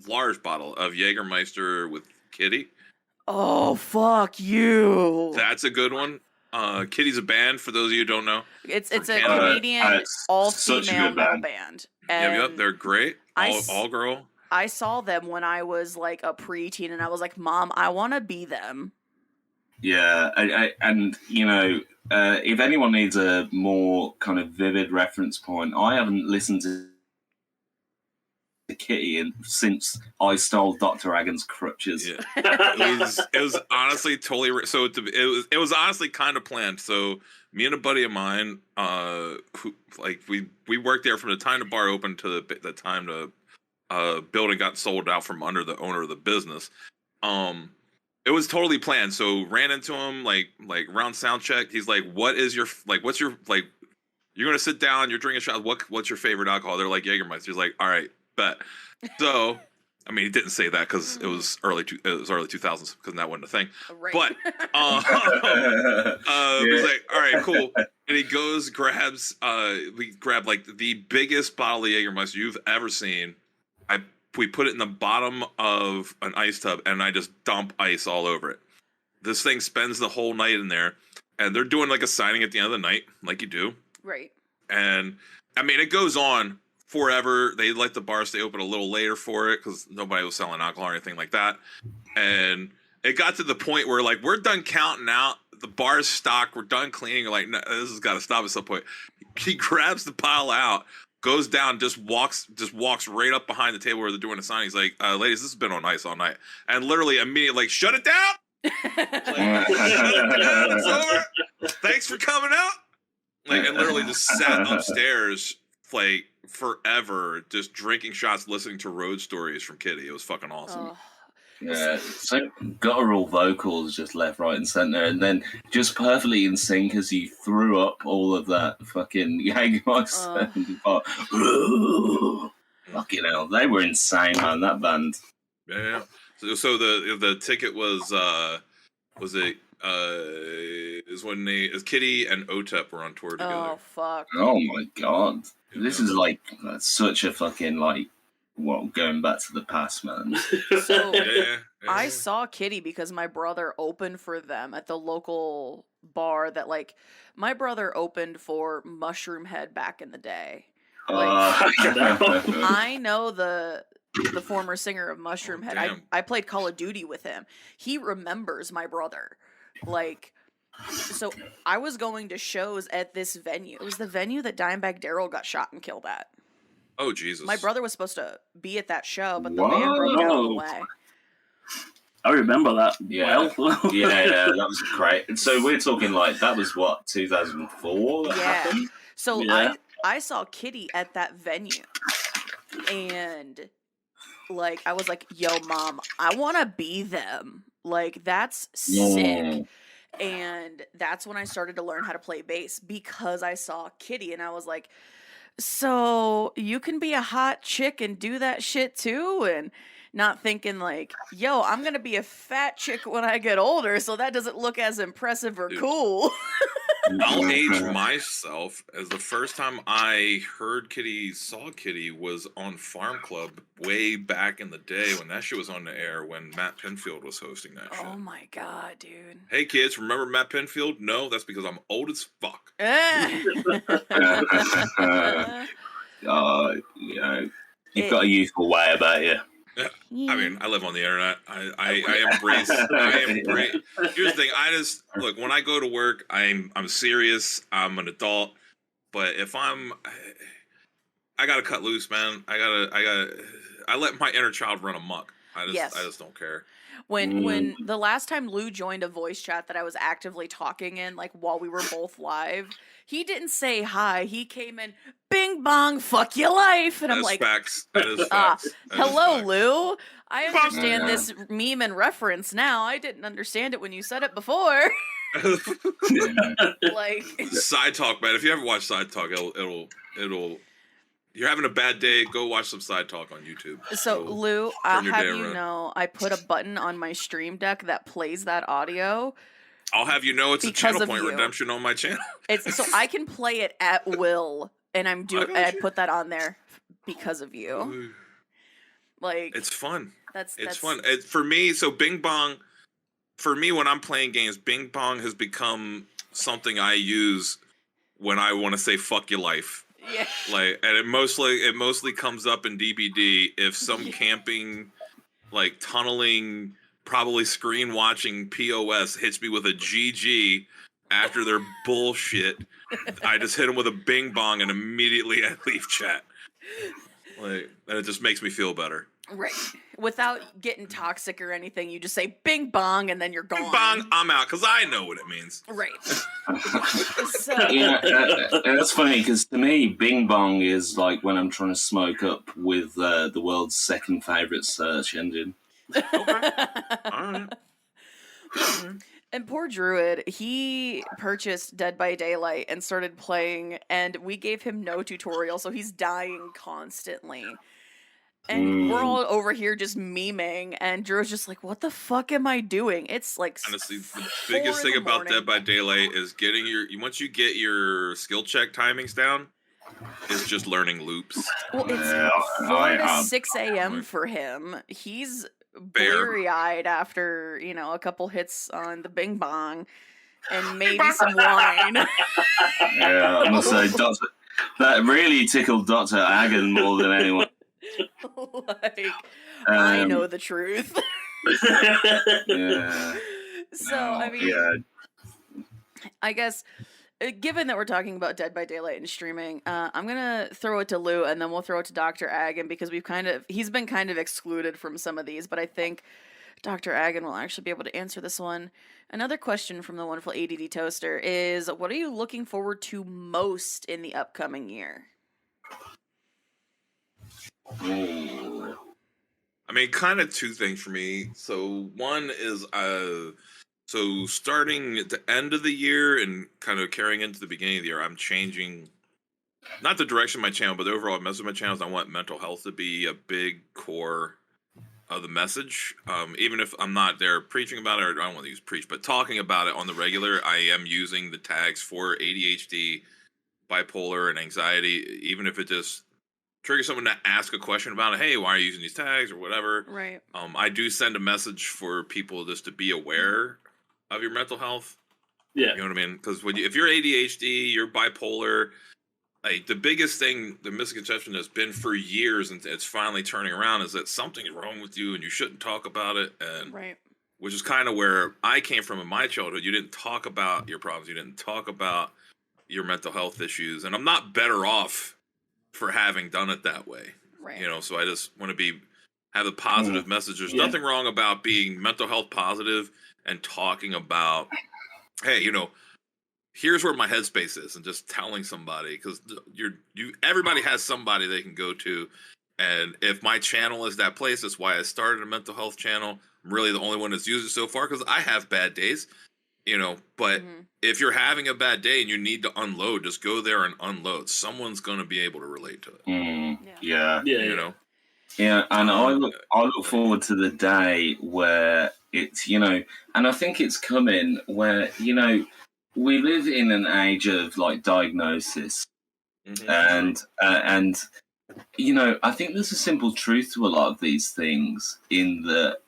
large bottle of Jägermeister with Kitty. Oh, fuck you. That's a good one. Kitty's a band, for those of you who don't know. It's a Canadian all-female metal band. Yep, they're great. All girl. I saw them when I was like a preteen, and I was like, Mom, I want to be them. Yeah, and you know, if anyone needs a more kind of vivid reference point, I haven't listened to Kitty since I stole Dr. Agon's crutches. Yeah. It was honestly totally so. It was honestly kind of planned. So me and a buddy of mine, who like we worked there from the time the bar opened to the time the building got sold out from under the owner of the business. It was totally planned. So ran into him like around sound check. He's like, what's your you're gonna sit down, you're drinking a shot. What's your favorite alcohol? They're like Jägermeister. He's like, all right, bet. So I mean, he didn't say that because it was early 2000s because that wasn't a thing. Right. But he was like, all right, cool. And he goes, we grab like the biggest bottle of Jägermeister you've ever seen. We put it in the bottom of an ice tub, and I just dump ice all over it. This thing spends the whole night in there, and they're doing like a signing at the end of the night, like you do. Right. And I mean, it goes on forever. They let the bar stay open a little later for it because nobody was selling alcohol or anything like that. And it got to the point where like we're done counting out, the bar's stocked, we're done cleaning. We're like, no, this has got to stop at some point. He grabs the pile out, goes down, just walks right up behind the table where they're doing the sign. He's like, ladies, this has been on ice all night. And literally immediately like, shut it down. Shut it down. It's over. Thanks for coming out. Like, and literally just sat upstairs like forever, just drinking shots, listening to road stories from Kitty. It was fucking awesome. Oh. Yeah, so guttural vocals just left, right, and center, and then just perfectly in sync as you threw up all of that fucking Jägermeister. Fucking hell, they were insane, man. That band. Yeah. So the ticket was it is when Kitty and OTEP were on tour together. Oh fuck. Oh my god, this Yeah. is like such a fucking like. Well, going back to the past, man. So Yeah. I saw Kitty because my brother opened for them at the local bar that like my brother opened for Mushroom Head back in the day. Like, I know the the former singer of Mushroom Head. I played Call of Duty with him. He remembers my brother. Like, so I was going to shows at this venue. It was the venue that Dimebag Darrell got shot and killed at. Oh, Jesus. My brother was supposed to be at that show, but the band broke down on the way. I remember that. Yeah. Well. Yeah, that was great. So we're talking like, that was what, 2004 that happened? So Yeah. I saw Kitty at that venue. And, like, I was like, yo, Mom, I want to be them. Like, that's sick. And that's when I started to learn how to play bass, because I saw Kitty, and I was like, so you can be a hot chick and do that shit too? And not thinking like, yo, I'm going to be a fat chick when I get older, so that doesn't look as impressive or cool. I'll age myself as the first time I saw Kitty was on Farm Club way back in the day when that shit was on the air, when Matt Pinfield was hosting that shit. Oh my God, dude. Hey kids, remember Matt Pinfield? No, that's because I'm old as fuck. You've got a youthful way about you. I mean, I live on the internet. I embrace. Here's the thing. Look, when I go to work, I'm serious. I'm an adult. But if I gotta cut loose, man. I let my inner child run amok. I just don't care. When the last time Lou joined a voice chat that I was actively talking in, like while we were both live, he didn't say hi. He came in, bing bong, fuck your life, and I'm like, facts. That is facts. Hello, Lou. I understand this meme and reference now. I didn't understand it when you said it before. Like Side Talk, man. If you ever watch Side Talk, it'll. You're having a bad day, go watch some Side Talk on YouTube. So, Lou, I'll have you know, I put a button on my stream deck that plays that audio. I'll have you know it's a channel point redemption on my channel. So I can play it at will, and I put that on there because of you. Ooh. Like, it's fun. That's fun. For me, so Bing Bong, for me when I'm playing games, Bing Bong has become something I use when I want to say fuck your life. Yeah. Like, and it mostly comes up in DBD if some camping, like tunneling, probably screen watching POS hits me with a GG after their bullshit. I just hit them with a Bing Bong and immediately I leave chat. Like, and it just makes me feel better. Right. Without getting toxic or anything, you just say Bing Bong and then you're gone. Bing Bong, I'm out, because I know what it means. Right. And that's funny, because to me, Bing Bong is like when I'm trying to smoke up with the world's second favorite search engine. Okay. All right. And poor Druid, he purchased Dead by Daylight and started playing, and we gave him no tutorial, so he's dying constantly. And we're all over here just memeing, and Druid's just like, what the fuck am I doing? It's like, honestly, the biggest thing about Dead by Daylight is once you get your skill check timings down, is just learning loops. Well, it's 4 to 6 a.m. for him. He's bleary-eyed after, a couple hits on the Bing Bong and maybe some wine. Yeah, I must say, that really tickled Dr. Agon more than anyone. I know the truth. Yeah. So, I mean, I guess, given that we're talking about Dead by Daylight and streaming, I'm gonna throw it to Lou, and then we'll throw it to Dr. Agon, because he's been kind of excluded from some of these, but I think Dr. Agon will actually be able to answer this one. Another question from the wonderful ADD Toaster is, what are you looking forward to most in the upcoming year? Ooh. I mean, kind of two things for me. So one is, so starting at the end of the year and kind of carrying into the beginning of the year, I'm changing, not the direction of my channel, but the overall message of my channels. I want mental health to be a big core of the message. Even if I'm not there preaching about it, or I don't want to use preach, but talking about it on the regular, I am using the tags for ADHD, bipolar, and anxiety, even if it just trigger someone to ask a question about it. Hey, why are you using these tags or whatever? Right. I do send a message for people just to be aware of your mental health. Yeah. You know what I mean? Because if you're ADHD, you're bipolar, like the biggest thing, the misconception has been for years, and it's finally turning around, is that something's wrong with you and you shouldn't talk about it. And Right. which is kind of where I came from in my childhood. You didn't talk about your problems. You didn't talk about your mental health issues. And I'm not better off for having done it that way. Right. You know, so I just want to have a positive message. There's nothing wrong about being mental health positive and talking about, hey, you know, here's where my headspace is, and just telling somebody, because everybody has somebody they can go to. And if my channel is that place, that's why I started a mental health channel. I'm really the only one that's used it so far, because I have bad days, you know. But if you're having a bad day and you need to unload, just go there and unload. Someone's going to be able to relate to it. You know. Yeah, and I look forward to the day where it's, you know, and I think it's coming where, you know, we live in an age of like diagnosis, and you know, I think there's a simple truth to a lot of these things in that,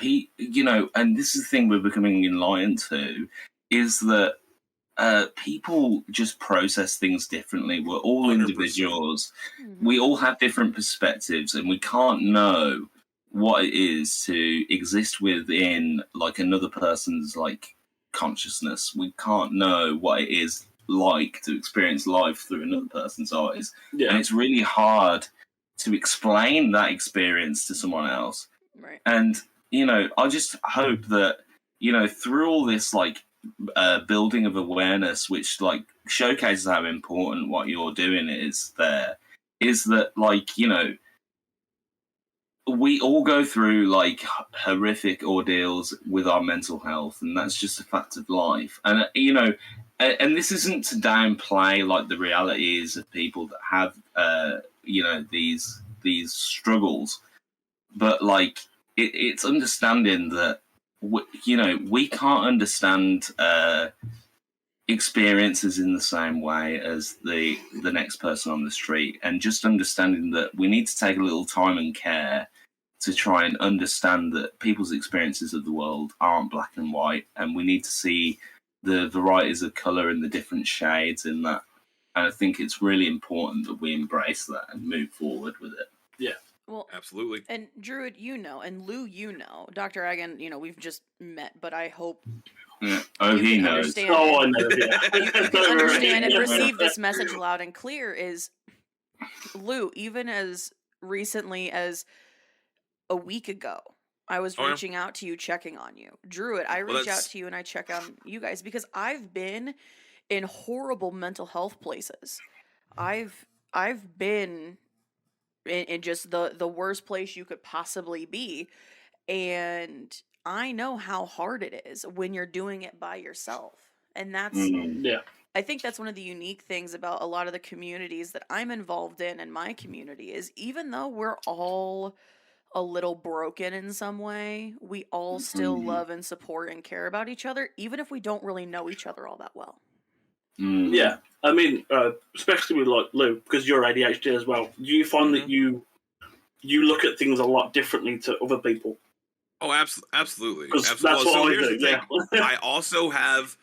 you know, and this is the thing we're becoming enlightened to, is that people just process things differently. We're all 100%. Individuals. We all have different perspectives, and we can't know what it is to exist within like another person's like consciousness. We can't know what it is like to experience life through another person's eyes. And it's really hard to explain that experience to someone else. Right. And, you know, I just hope that, you know, through all this like building of awareness, which like showcases how important what you're doing is that like, you know, we all go through like horrific ordeals with our mental health, and that's just a fact of life. And you know, and this isn't to downplay like the realities of people that have you know, these struggles, but like it's understanding that you know, we can't understand experiences in the same way as the next person on the street, and just understanding that we need to take a little time and care to try and understand that people's experiences of the world aren't black and white, and we need to see the varieties of color and the different shades in that. And I think it's really important that we embrace that and move forward with it. Yeah. Well, absolutely. And Druid, you know, and Lou, you know, Dr. Agon, you know, we've just met, but I hope he knows. Oh, I know. Yeah. You can understand and receive this message loud and clear. Is Lou, even as recently as a week ago, I was reaching out to you, checking on you. Druid, I reach out to you and I check on you guys because I've been in horrible mental health places. I've been in just the worst place you could possibly be, and I know how hard it is when you're doing it by yourself. And that's I think that's one of the unique things about a lot of the communities that I'm involved in my community, is even though we're all a little broken in some way, we all still love and support and care about each other, even if we don't really know each other all that well. Yeah, I mean, especially with like Lou, because you're ADHD as well. Do you find that you look at things a lot differently to other people? Oh, absolutely. That's what I do. Yeah. I also have.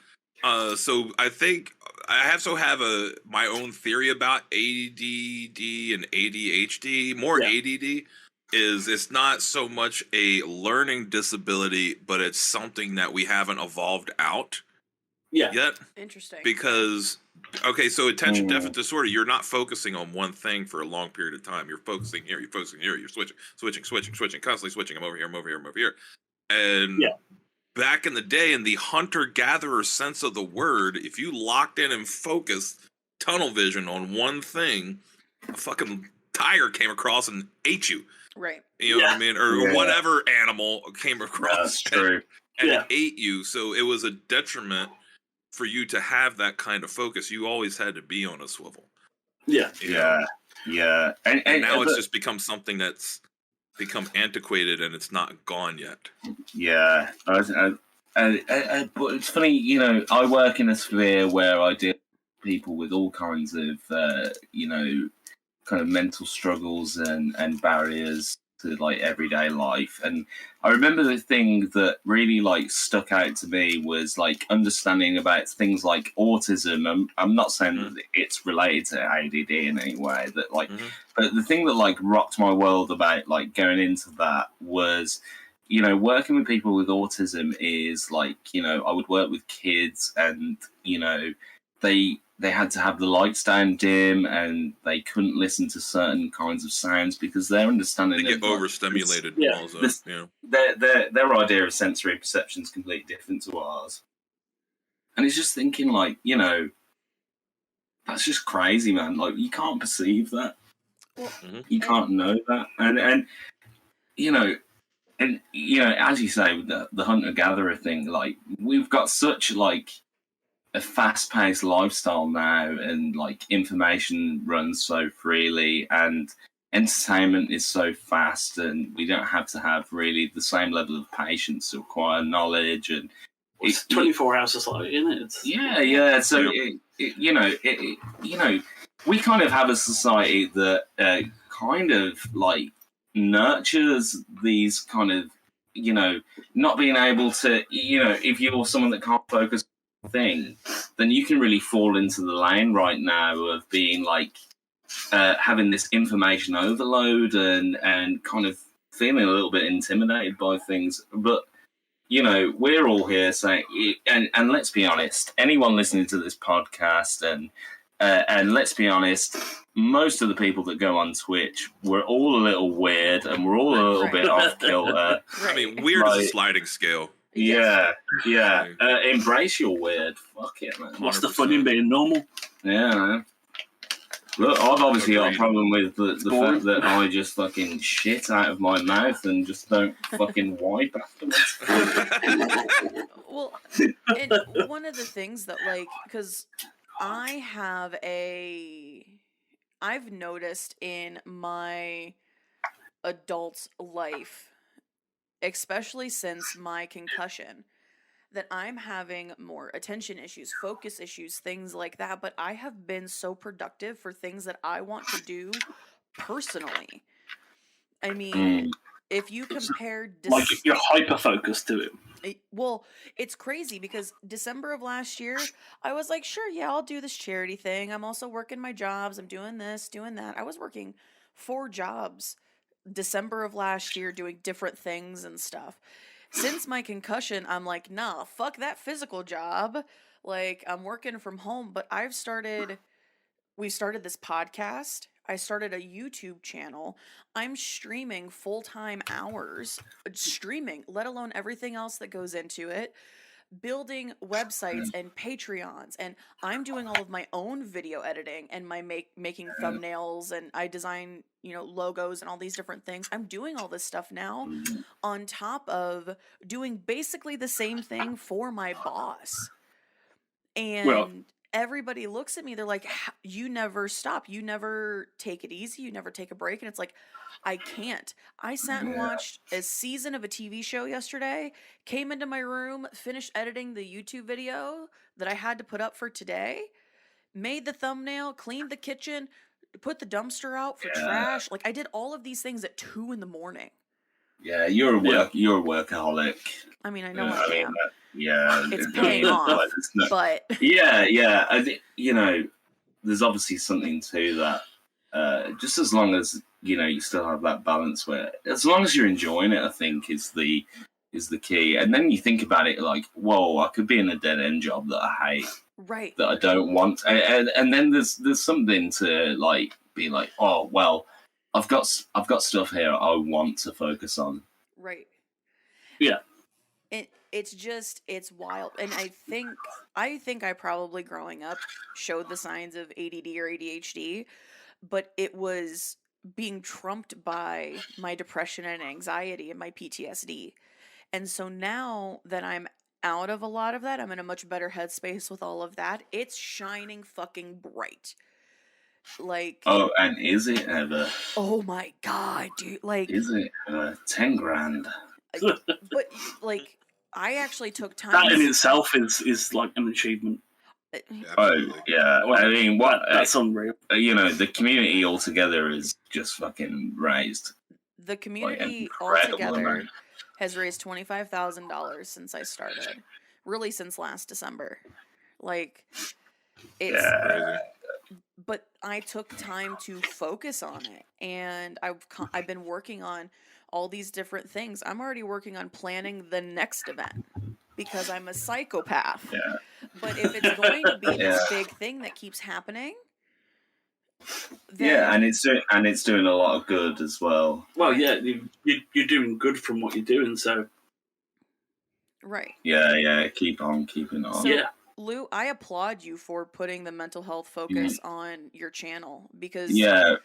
So I think I also have my own theory about ADD and ADHD. More ADD is it's not so much a learning disability, but it's something that we haven't evolved out yet. Interesting. Because, okay, so attention deficit disorder, you're not focusing on one thing for a long period of time. You're focusing here, you're focusing here, you're switching, constantly switching. I'm over here, I'm over here, I'm over here. And back in the day, in the hunter-gatherer sense of the word, if you locked in and focused tunnel vision on one thing, a fucking tiger came across and ate you. Right. You know what I mean? Or whatever animal came across and it ate you. So it was a detriment for you to have that kind of focus. You always had to be on a swivel. Yeah. Yeah. And now it's just become something that's become antiquated and it's not gone yet. Yeah. But it's funny, you know, I work in a sphere where I deal with people with all kinds of, you know, kind of mental struggles and barriers. to like everyday life. And I remember the thing that really like stuck out to me was like understanding about things like autism. I'm not saying that it's related to ADD in any way, that like, but the thing that like rocked my world about like going into that was, you know, working with people with autism is like, you know, I would work with kids and, you know, they had to have the lights down dim and they couldn't listen to certain kinds of sounds because their understanding they get overstimulated. Their idea of sensory perception is completely different to ours. And it's just thinking like, you know, that's just crazy, man. Like you can't perceive that. You can't know that. And you know, as you say, with the hunter-gatherer thing, like we've got such like a fast-paced lifestyle now, and like information runs so freely, and entertainment is so fast, and we don't have to have really the same level of patience to acquire knowledge. And it's 24 hours society, isn't it? Yeah. So you know, we kind of have a society that kind of like nurtures these kind of, you know, not being able to, you know, if you're someone that can't focus thing, then you can really fall into the lane right now of being like having this information overload and kind of feeling a little bit intimidated by things. But you know, we're all here saying, and let's be honest, anyone listening to this podcast, and let's be honest, most of the people that go on Twitch, we're all a little weird and we're all a little bit off kilter. I mean, weird is a sliding scale. Yeah. Embrace your weird. Fuck it, man. What's the fun in being normal? Yeah, man. Look, I've obviously got a problem with the fact that I just fucking shit out of my mouth and just don't fucking wipe afterwards. Well, and one of the things that, like, because I've noticed in my adult life, especially since my concussion, that I'm having more attention issues, focus issues, things like that. But I have been so productive for things that I want to do personally. I mean, if you compare... like, you're hyper-focused to it. Well, it's crazy because December of last year, I was like, sure, yeah, I'll do this charity thing. I'm also working my jobs. I'm doing this, doing that. I was working 4 jobs December of last year doing different things and stuff. Since my concussion, I'm like, nah, fuck that physical job. Like, I'm working from home, but we started this podcast. I started a YouTube channel. I'm streaming full-time hours, let alone everything else that goes into it, building websites and Patreons, and I'm doing all of my own video editing and my making thumbnails, and I design, you know, logos and all these different things. I'm doing all this stuff now on top of doing basically the same thing for my boss. And everybody looks at me, they're like, you never stop, you never take it easy, you never take a break. And it's like, I can't. I sat and watched a season of a TV show yesterday, came into my room, finished editing the YouTube video that I had to put up for today, made the thumbnail, cleaned the kitchen, put the dumpster out for trash. Like, I did all of these things at 2 a.m. Yeah, you're a workaholic. I mean, I know I am. It's I paying mean, off, but... Yeah. You know, there's obviously something to that. Just as long as, you know, you still have that balance where, as long as you're enjoying it, I think is the key. And then you think about it like, whoa, I could be in a dead end job that I hate, right? That I don't want, and then there's something to like be like, oh well, I've got stuff here I want to focus on, right? Yeah. It's wild. And I think I probably growing up showed the signs of ADD or ADHD, but it was being trumped by my depression and anxiety and my PTSD. And so now that I'm out of a lot of that, I'm in a much better headspace with all of that. It's shining fucking bright. Like, oh, and is it ever? Oh my god, dude! Like, is it 10 grand? But like, I actually took time. That in itself is like an achievement. Oh yeah, I mean, that's unreal. You know, the community altogether is just fucking raised. the community incredible altogether amount. has raised $25,000 since I started. Really, since last December. Like, it's Yeah. but I took time to focus on it, and I've been working on all these different things. I'm already working on planning the next event because I'm a psychopath. Yeah. But if it's going to be this Yeah. big thing that keeps happening, then Yeah, and it's doing a lot of good as well. Well, yeah, you're doing good from what you're doing, so right. Yeah, keep on keeping on. So, yeah. Lou, I applaud you for putting the mental health focus on your channel because Yeah.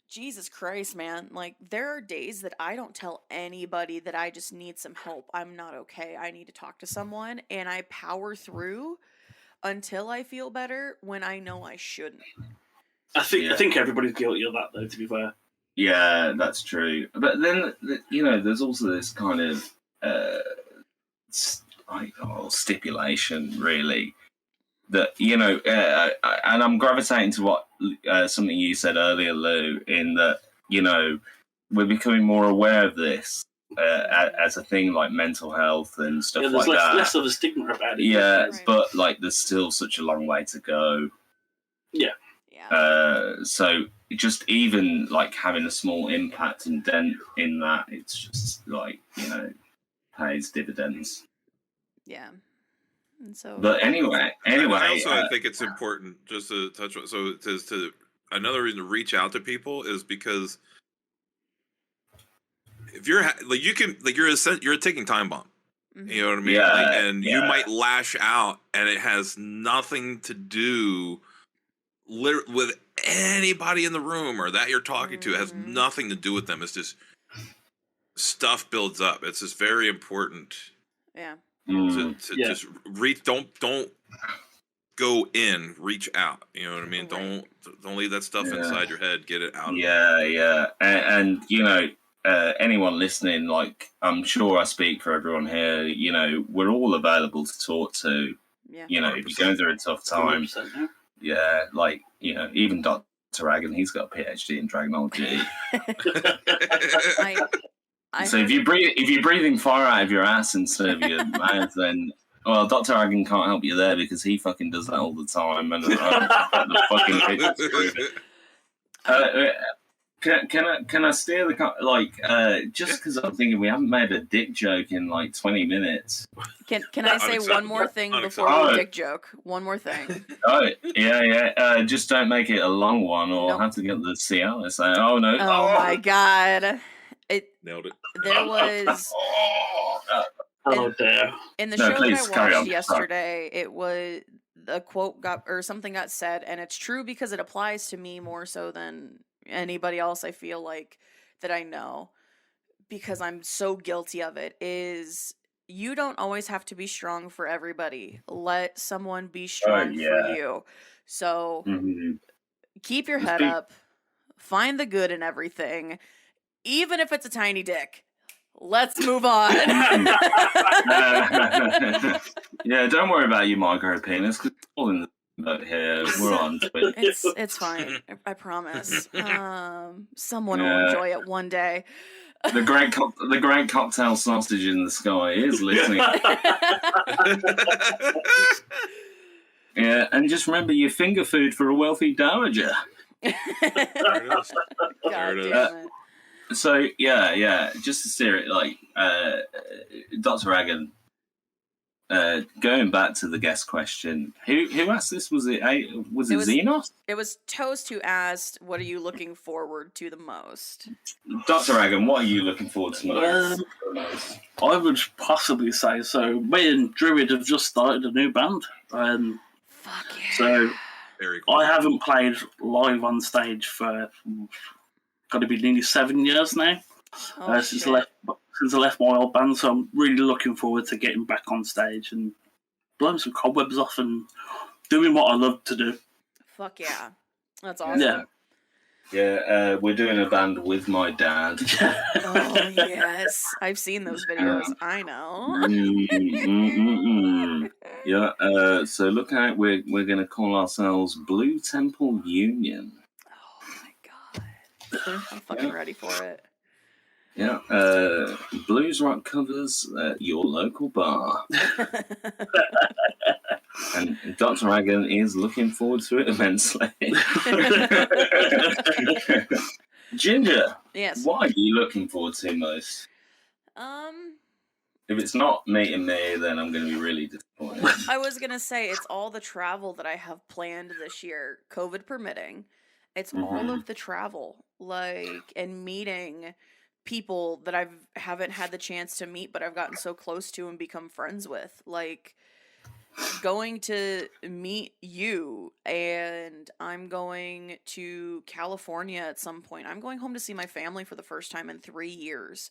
Jesus Christ, man. Like, there are days that I don't tell anybody that I just need some help. I'm not okay. I need to talk to someone. And I power through until I feel better when I know I shouldn't. I think everybody's guilty of that, though, to be fair. Yeah, that's true. But then, there's also this kind of stipulation, really, that, and I'm gravitating to what something you said earlier, Lou, in that, we're becoming more aware of this as a thing, like mental health and stuff Yeah, like there's that. less of a stigma about it. Yeah, Right. but like there's still such a long way to go. Yeah. So just even like having a small impact and dent in that, it's just like, pays dividends. Yeah. And so, But anyway, I also think it's important just to touch on. So to another reason to reach out to people is because if you're like you're a ticking time bomb. You know what I mean? Yeah, you might lash out, and it has nothing to do with anybody in the room or that you're talking to. It has nothing to do with them. It's just stuff builds up. It's just very important. Yeah. To just reach. Don't go in. Reach out. You know what I mean? Right. Don't leave that stuff inside your head. Get it out. Yeah. And anyone listening, like, I'm sure I speak for everyone here, we're all available to talk to. Yeah. If you're going through a tough time. 100%, Yeah, like, even Dr. Agon, he's got a PhD in Dragonology. So if you're breathing fire out of your ass instead of your mouth, then Dr. Agon can't help you there because he fucking does that all the time, and the fucking Can I steer the just because I'm thinking we haven't made a dick joke in like 20 minutes. Can I say one more thing before we dick joke? One more thing. Oh yeah. Just don't make it a long one, or have to get the CL. Say, oh no. Oh my god. Nailed it. There was in the show that I watched yesterday, it was a quote something got said, and it's true because it applies to me more so than anybody else. I feel like that I know because I'm so guilty of it. Is you don't always have to be strong for everybody. Let someone be strong for you. So keep your head up. Find the good in everything, even if it's a tiny dick. Let's move on. Yeah, don't worry about your micro penis, because it's all in the boat here. We're on Twitter. It's fine. I promise. Someone will enjoy it one day. The great cocktail sausage in the sky is listening. Yeah, and just remember your finger food for a wealthy dowager. There it is. God damn it. So yeah, just to steer it, like Dr. Agon, going back to the guest question, who asked this? Was it Xenos? It was Toast who asked, "What are you looking forward to the most?" Dr. Agon, what are you looking forward to most? I would possibly say so. Me and Druid have just started a new band. Fuck yeah. So Very cool. I haven't played live on stage for got to be nearly 7 years now. Since I left my old band, so I'm really looking forward to getting back on stage and blowing some cobwebs off and doing what I love to do. Fuck yeah. That's awesome. Yeah, we're doing a band with my dad. Oh, yes. I've seen those videos. I know. Yeah, so look out, we're going to call ourselves Blue Temple Union. Oh, my God. I'm fucking ready for it. Yeah, blues rock covers at your local bar. And Dr. Agon is looking forward to it immensely. Ginger, Yes. what are you looking forward to most? If it's not meeting me, then I'm going to be really disappointed. I was gonna say it's all the travel that I have planned this year, COVID permitting. It's all of the travel, like, and meeting people that haven't had the chance to meet, but I've gotten so close to and become friends with. Like, going to meet you, and I'm going to California at some point. I'm going home to see my family for the first time in 3 years.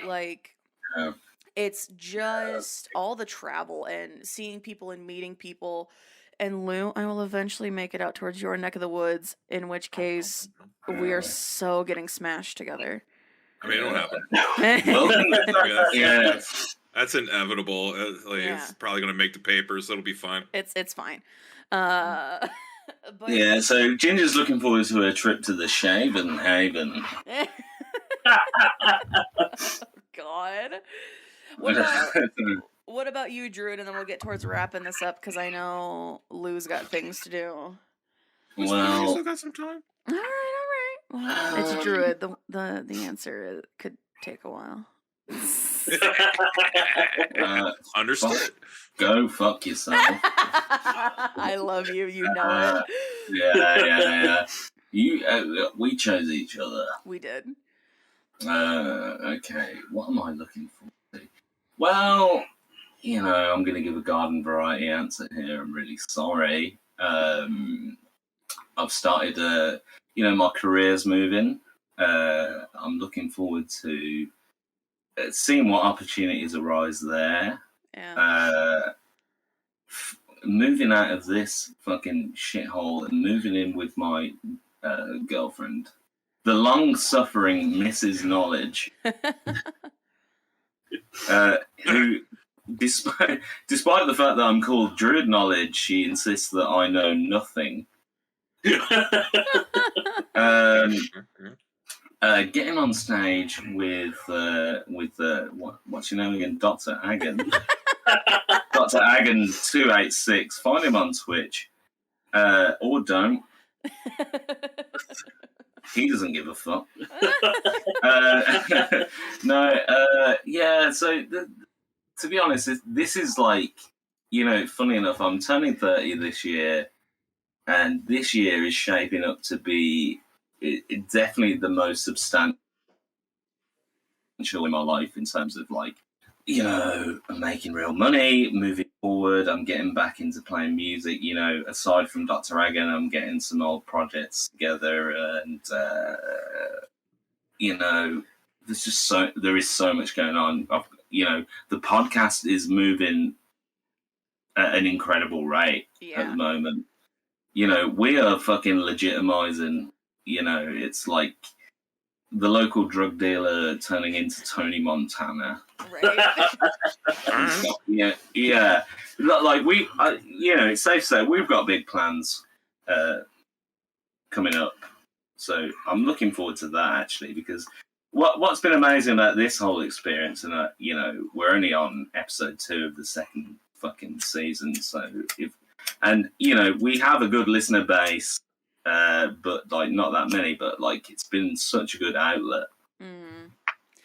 Like, Yeah. it's just all the travel and seeing people and meeting people. And Lou, I will eventually make it out towards your neck of the woods, in which case we are so getting smashed together. I mean, it'll happen. Yeah. That's inevitable. Yeah. It's probably going to make the papers, so it'll be fine. It's fine. But Yeah, so Ginger's looking forward to a trip to the Shaven Haven. God. What about you, Druid? And then we'll get towards wrapping this up because I know Lou's got things to do. You Well, still got some time. All right. Well, it's Druid. The answer could take a while. Understood. Go fuck yourself. I love you. You know it. Yeah. We chose each other. We did. Okay. What am I looking for? Well, I'm going to give a garden variety answer here. I'm really sorry. I've started, my career's moving. I'm looking forward to seeing what opportunities arise there. Yeah. Moving out of this fucking shithole and moving in with my girlfriend, the long-suffering Mrs. Knowledge, who, despite the fact that I'm called Druid Knowledge, she insists that I know nothing. Getting on stage with what's your name again, Dr. Agon. Dr. Agon 286. Find him on Twitch, or don't. He doesn't give a fuck. Yeah. So to be honest, this is like, funny enough, I'm turning 30 this year, and this year is shaping up to be definitely the most substantial in my life in terms of I'm making real money, moving forward. I'm getting back into playing music. Aside from Dr. Agon, I'm getting some old projects together, and there is so much going on. The podcast is moving at an incredible rate at the moment. We are fucking legitimizing. It's like the local drug dealer turning into Tony Montana. Right. Yeah. Like it's safe to say we've got big plans coming up. So I'm looking forward to that, actually, because what's been amazing about this whole experience, and we're only on episode 2 of the second fucking season, so we have a good listener base, but not that many, but it's been such a good outlet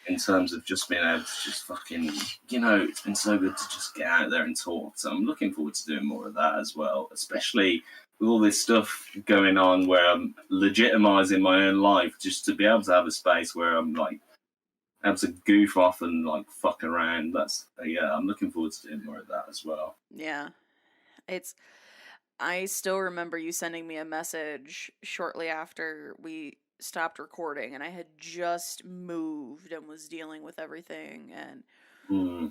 in terms of just being able to just fucking, it's been so good to just get out there and talk. So I'm looking forward to doing more of that as well, especially with all this stuff going on where I'm legitimizing my own life, just to be able to have a space where I'm able to goof off and fuck around. I'm looking forward to doing more of that as well. Yeah. I still remember you sending me a message shortly after we stopped recording, and I had just moved and was dealing with everything, and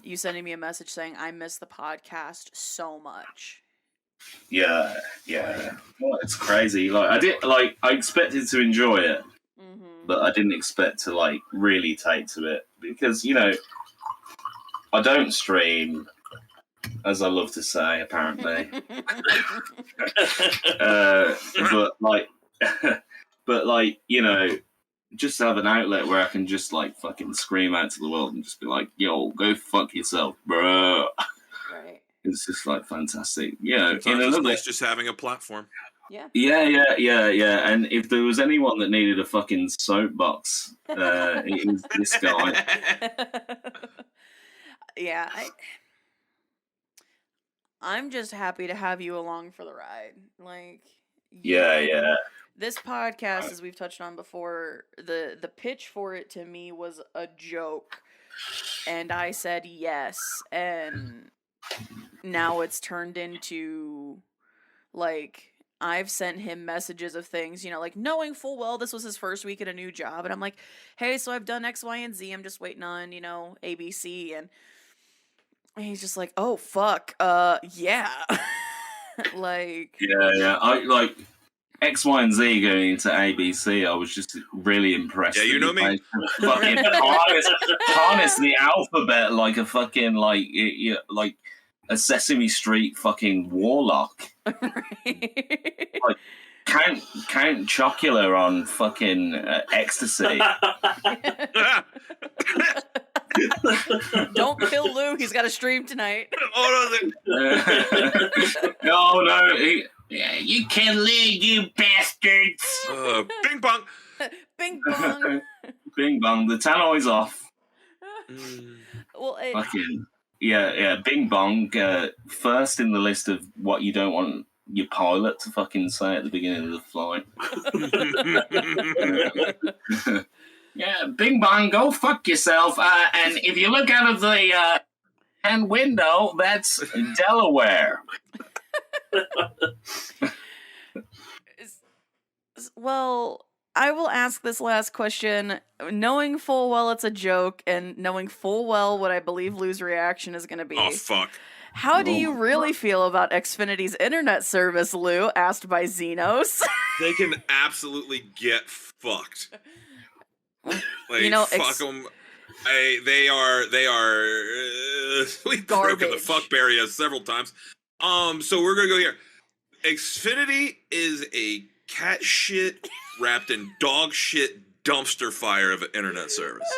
you sending me a message saying, I miss the podcast so much. Yeah. Well, it's crazy. I expected to enjoy it, but I didn't expect to really take to it, because I don't stream, as I love to say, apparently. But just have an outlet where I can just like fucking scream out to the world and just be like, "Yo, go fuck yourself, bro." Right. It's just like fantastic. Yeah, Sometimes it's nice just having a platform. Yeah. yeah. And if there was anyone that needed a fucking soapbox, it was this guy. Yeah, I'm just happy to have you along for the ride. Like, Yeah. This podcast, as we've touched on before, the pitch for it to me was a joke, and I said yes, and now it's turned into, like, I've sent him messages of things, you know, like knowing full well this was his first week at a new job, and I'm like, hey, so I've done X, Y, and Z, I'm just waiting on, you know, ABC, and he's just like, oh, fuck, yeah. Like... Yeah. I like X, Y, and Z going into ABC. I was just really impressed. Yeah, you know me. Fucking harness the alphabet like a fucking like a Sesame Street fucking warlock. Right. Like Count Chocula on fucking ecstasy. Don't kill Lou. He's got a stream tonight. Oh No. You can leave, you bastards. no! Bing bong. Bing bong. Bing bong. The tannoy's off. Well, Fucking yeah. Bing bong. First in the list of what you don't want your pilot to fucking say at the beginning of the flight. Yeah, bing bong, go fuck yourself. And if you look out of the hand window, that's Delaware. Well, I will ask this last question, knowing full well it's a joke, and knowing full well what I believe Lou's reaction is going to be. Oh fuck! How do you really feel about Xfinity's internet service, Lou? Asked by Xenos. They can absolutely get fucked. Like, You know, fuck them. They are. We've broken the fuck barrier several times. So we're gonna go here. Xfinity is a cat shit wrapped in dog shit dumpster fire of an internet service.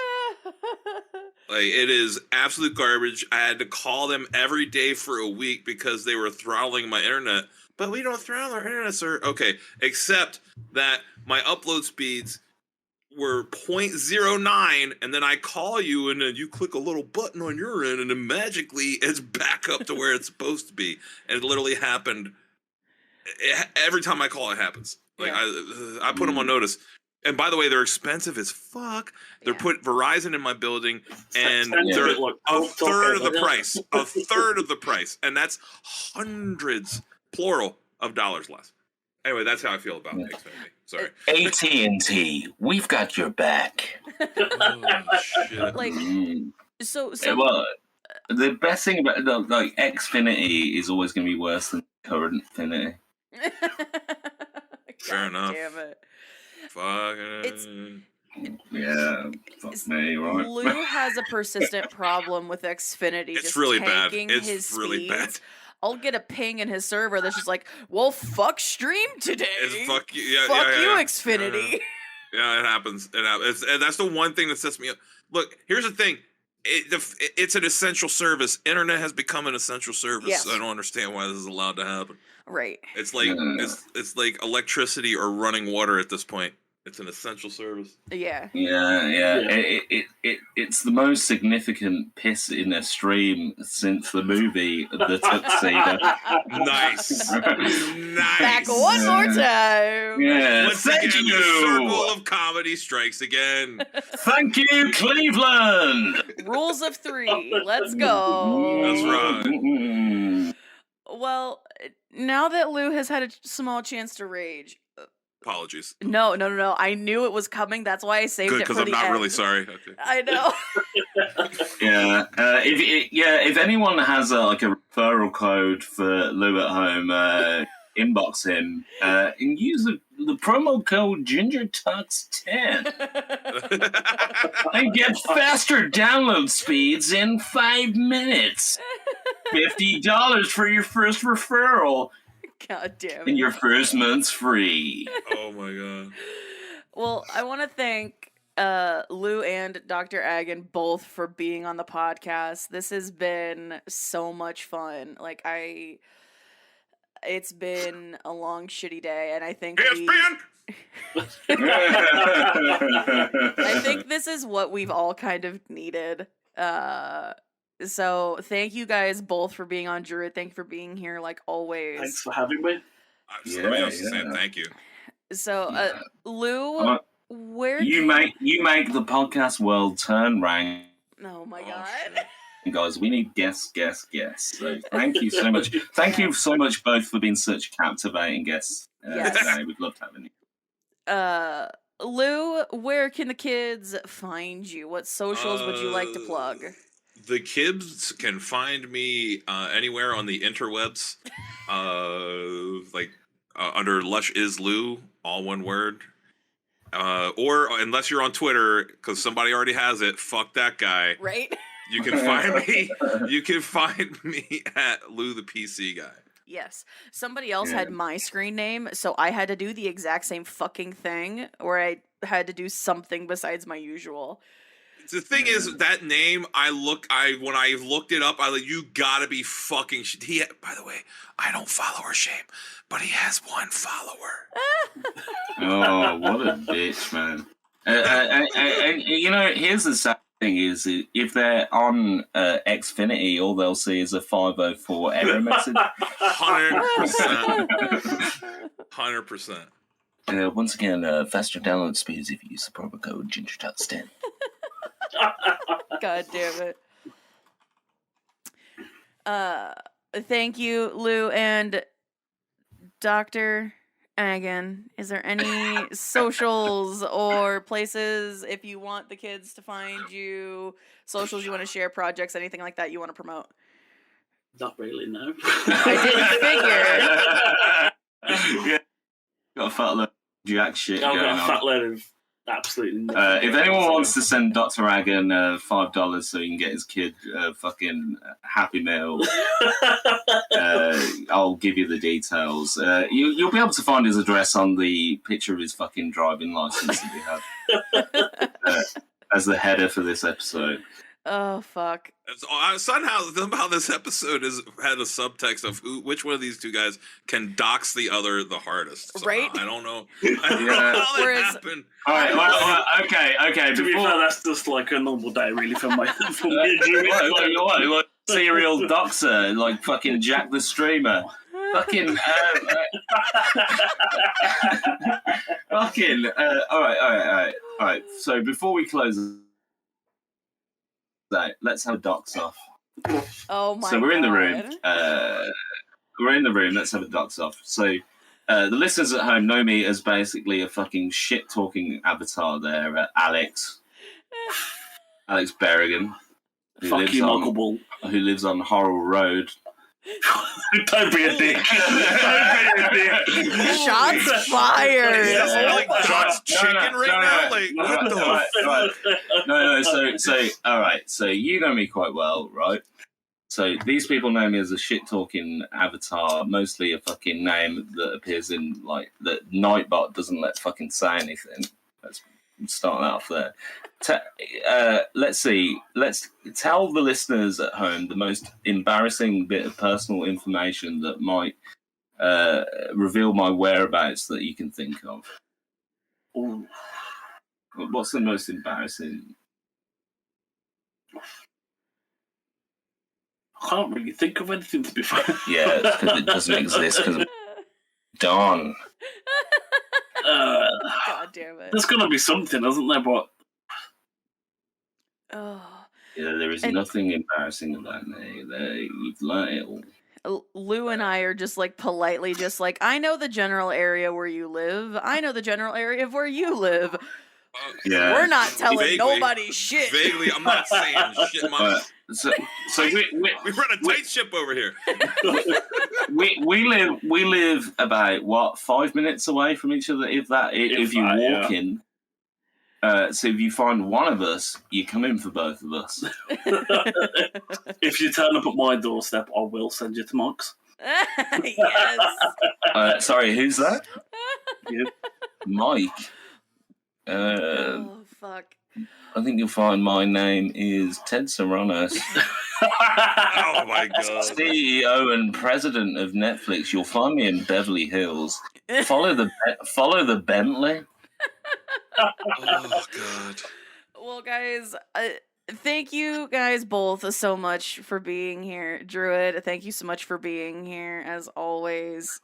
Like, it is absolute garbage. I had to call them every day for a week because they were throttling my internet. But we don't throttle our internet, sir. Okay, except that my upload speeds were 0.09, and then I call you, and then you click a little button on your end, and then magically it's back up to where it's supposed to be. And it literally happened. Every time I call, it happens. Like, yeah. I put them on notice. And by the way, they're expensive as fuck. They're put Verizon in my building, and they're a third of the price. A third of the price. And that's hundreds, plural, of dollars less. Anyway, that's how I feel about Xfinity. Sorry. AT&T, we've got your back. Oh, shit. Like, so well, the best thing about like Xfinity is always going to be worse than current Infinity. Fair enough. Damn it. Fucking. Yeah, fuck me, right? Lou has a persistent problem with Xfinity. It's just really bad. tanking It's his really bad. speeds. I'll get a ping in his server that's just like, well, fuck stream today. It's fuck you, Xfinity. Yeah, it happens. And that's the one thing that sets me up. Look, here's the thing. It's an essential service. Internet has become an essential service. Yes. So I don't understand why this is allowed to happen. Right. It's like it's like electricity or running water at this point. It's an essential service. Yeah. It's the most significant piss in a stream since the movie The Tuxedo. Nice. Nice. Back one more time. Yeah. Once Thank again, you. the circle of comedy strikes again. Thank you, Cleveland. Rules of 3. Let's go. That's right. Well, now that Lou has had a small chance to rage. Apologies. No. I knew it was coming. That's why I saved Good, it for because the I'm not end. really sorry. Okay. I know. If anyone has a referral code for Lou at home, inbox him and use the promo code GingerTalks10 and get faster download speeds in 5 minutes. $50 for your first referral. God damn it. And your first month's free. Well, Well, I want to thank Lou and Dr. Agon both for being on the podcast. This has been so much fun. Like it's been a long shitty day, and I think I think this is what we've all kind of needed. So thank you guys both for being on, Druid. Thank you for being here, like always. Thanks for having me. Somebody else is saying thank you. So, Lou, where you make the podcast world turn round. Oh my god. Guys, we need guests. So thank you so much. Thank you so much both for being such captivating guests. Today. We'd love having you. Lou, where can the kids find you? What socials would you like to plug? The kids can find me anywhere on the interwebs, under LushIsLou, all one word. Or unless you're on Twitter, because somebody already has it, fuck that guy. Right? You can find me. You can find me at Lou the PC guy. Yes. Somebody else had my screen name, so I had to do the exact same fucking thing, where I had to do something besides my usual. The thing is, that name, when I looked it up, you gotta be fucking by the way, I don't follow her, shame, but he has one follower. Oh, what a bitch, man. And you know, here's the sad thing is, if they're on Xfinity, all they'll see is a 504 error message. 100%. 100%. Once again, faster download speeds if you use the promo code GingerTalks10. God damn it. Thank you, Lou and Dr. Agon. Is there any socials or places if you want the kids to find you, socials you want to share, projects, anything like that you want to promote? Not really, no. I didn't figure. Got a fat load of jack shit going on. Got a fat load of absolutely nothing. If anyone wants to send Dr. Agon $5 so he can get his kid a fucking Happy Meal, I'll give you the details. You'll be able to find his address on the picture of his fucking driving license that we have as the header for this episode. Oh, fuck. Somehow this episode had a subtext of which one of these two guys can dox the other the hardest. Somehow. Right? I don't know. I don't know how that happened. All right, well, okay. To be fair, that's just like a normal day, really, for me. What? Serial doxer, like fucking Jack the Streamer. Fucking. All right. So before we close. Let's have a docs off. Oh my god. So we're in the room. Let's have a docs off. So the listeners at home know me as basically a fucking shit-talking avatar there, Alex Berrigan. Who lives on Horrell Road. Don't be a dick. Shots fired. John's chicken now? Like, what the No. So, all right. So you know me quite well, right? So these people know me as a shit-talking avatar, mostly a fucking name that appears in, like, that Nightbot doesn't let fucking say anything. Let's start that off there. Let's see. Let's tell the listeners at home the most embarrassing bit of personal information that might reveal my whereabouts that you can think of. Ooh. What's the most embarrassing? I can't really think of anything, to be fair. Yeah, because it doesn't exist because of Dawn. God damn it. There's going to be something, isn't there? But yeah, there is nothing embarrassing about me. You've learned it all. Lou and I are just like politely just like, I know the general area where you live. I know the general area of where you live. Yeah. We're not telling nobody shit. Vaguely, I'm not saying shit. So we run a tight ship over here. we live about 5 minutes away from each other, if that. If you walk in. So if you find one of us, you come in for both of us. If you turn up at my doorstep, I will send you to Mox. Yes. Sorry, who's that? You. Mike. Oh, fuck. I think you'll find my name is Ted Saronis, Oh my god. CEO and president of Netflix. You'll find me in Beverly Hills. Follow the Bentley. Oh god. Well, guys, thank you guys both so much for being here. Druid, thank you so much for being here, as always.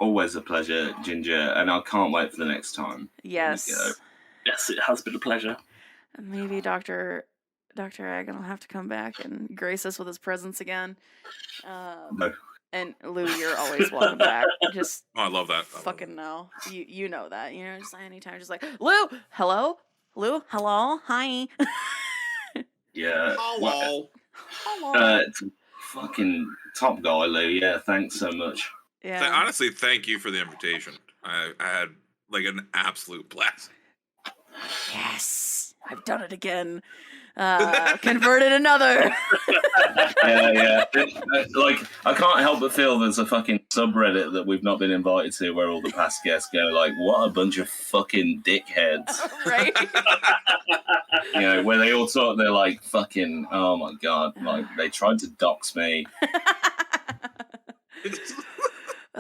Always a pleasure, Ginger, and I can't wait for the next time. Yes. Yes, it has been a pleasure. Maybe Dr. Agon will have to come back and grace us with his presence again. No. And Lou, you're always welcome back. Just Oh, I love that. fucking know. You know that. You know, just anytime, just like, Lou, hello? Lou, hello? Hi. Yeah. Hello. Hello. Fucking top guy, Lou. Yeah, thanks so much. Yeah. Honestly, thank you for the invitation. I had like an absolute blast. Yes. I've done it again. Converted another. Yeah. Like, I can't help but feel there's a fucking subreddit that we've not been invited to where all the past guests go like, what a bunch of fucking dickheads. Right? You know, where they all talk, they're like, fucking, oh my god, like, they tried to dox me.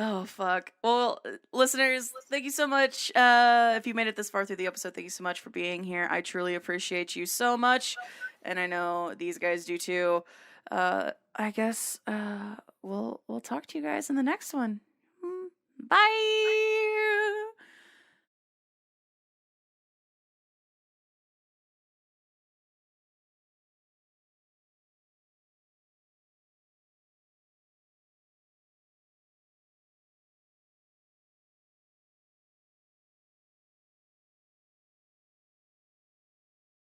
Oh, fuck. Well, listeners, thank you so much. If you made it this far through the episode, thank you so much for being here. I truly appreciate you so much. And I know these guys do too. I guess we'll talk to you guys in the next one. Bye.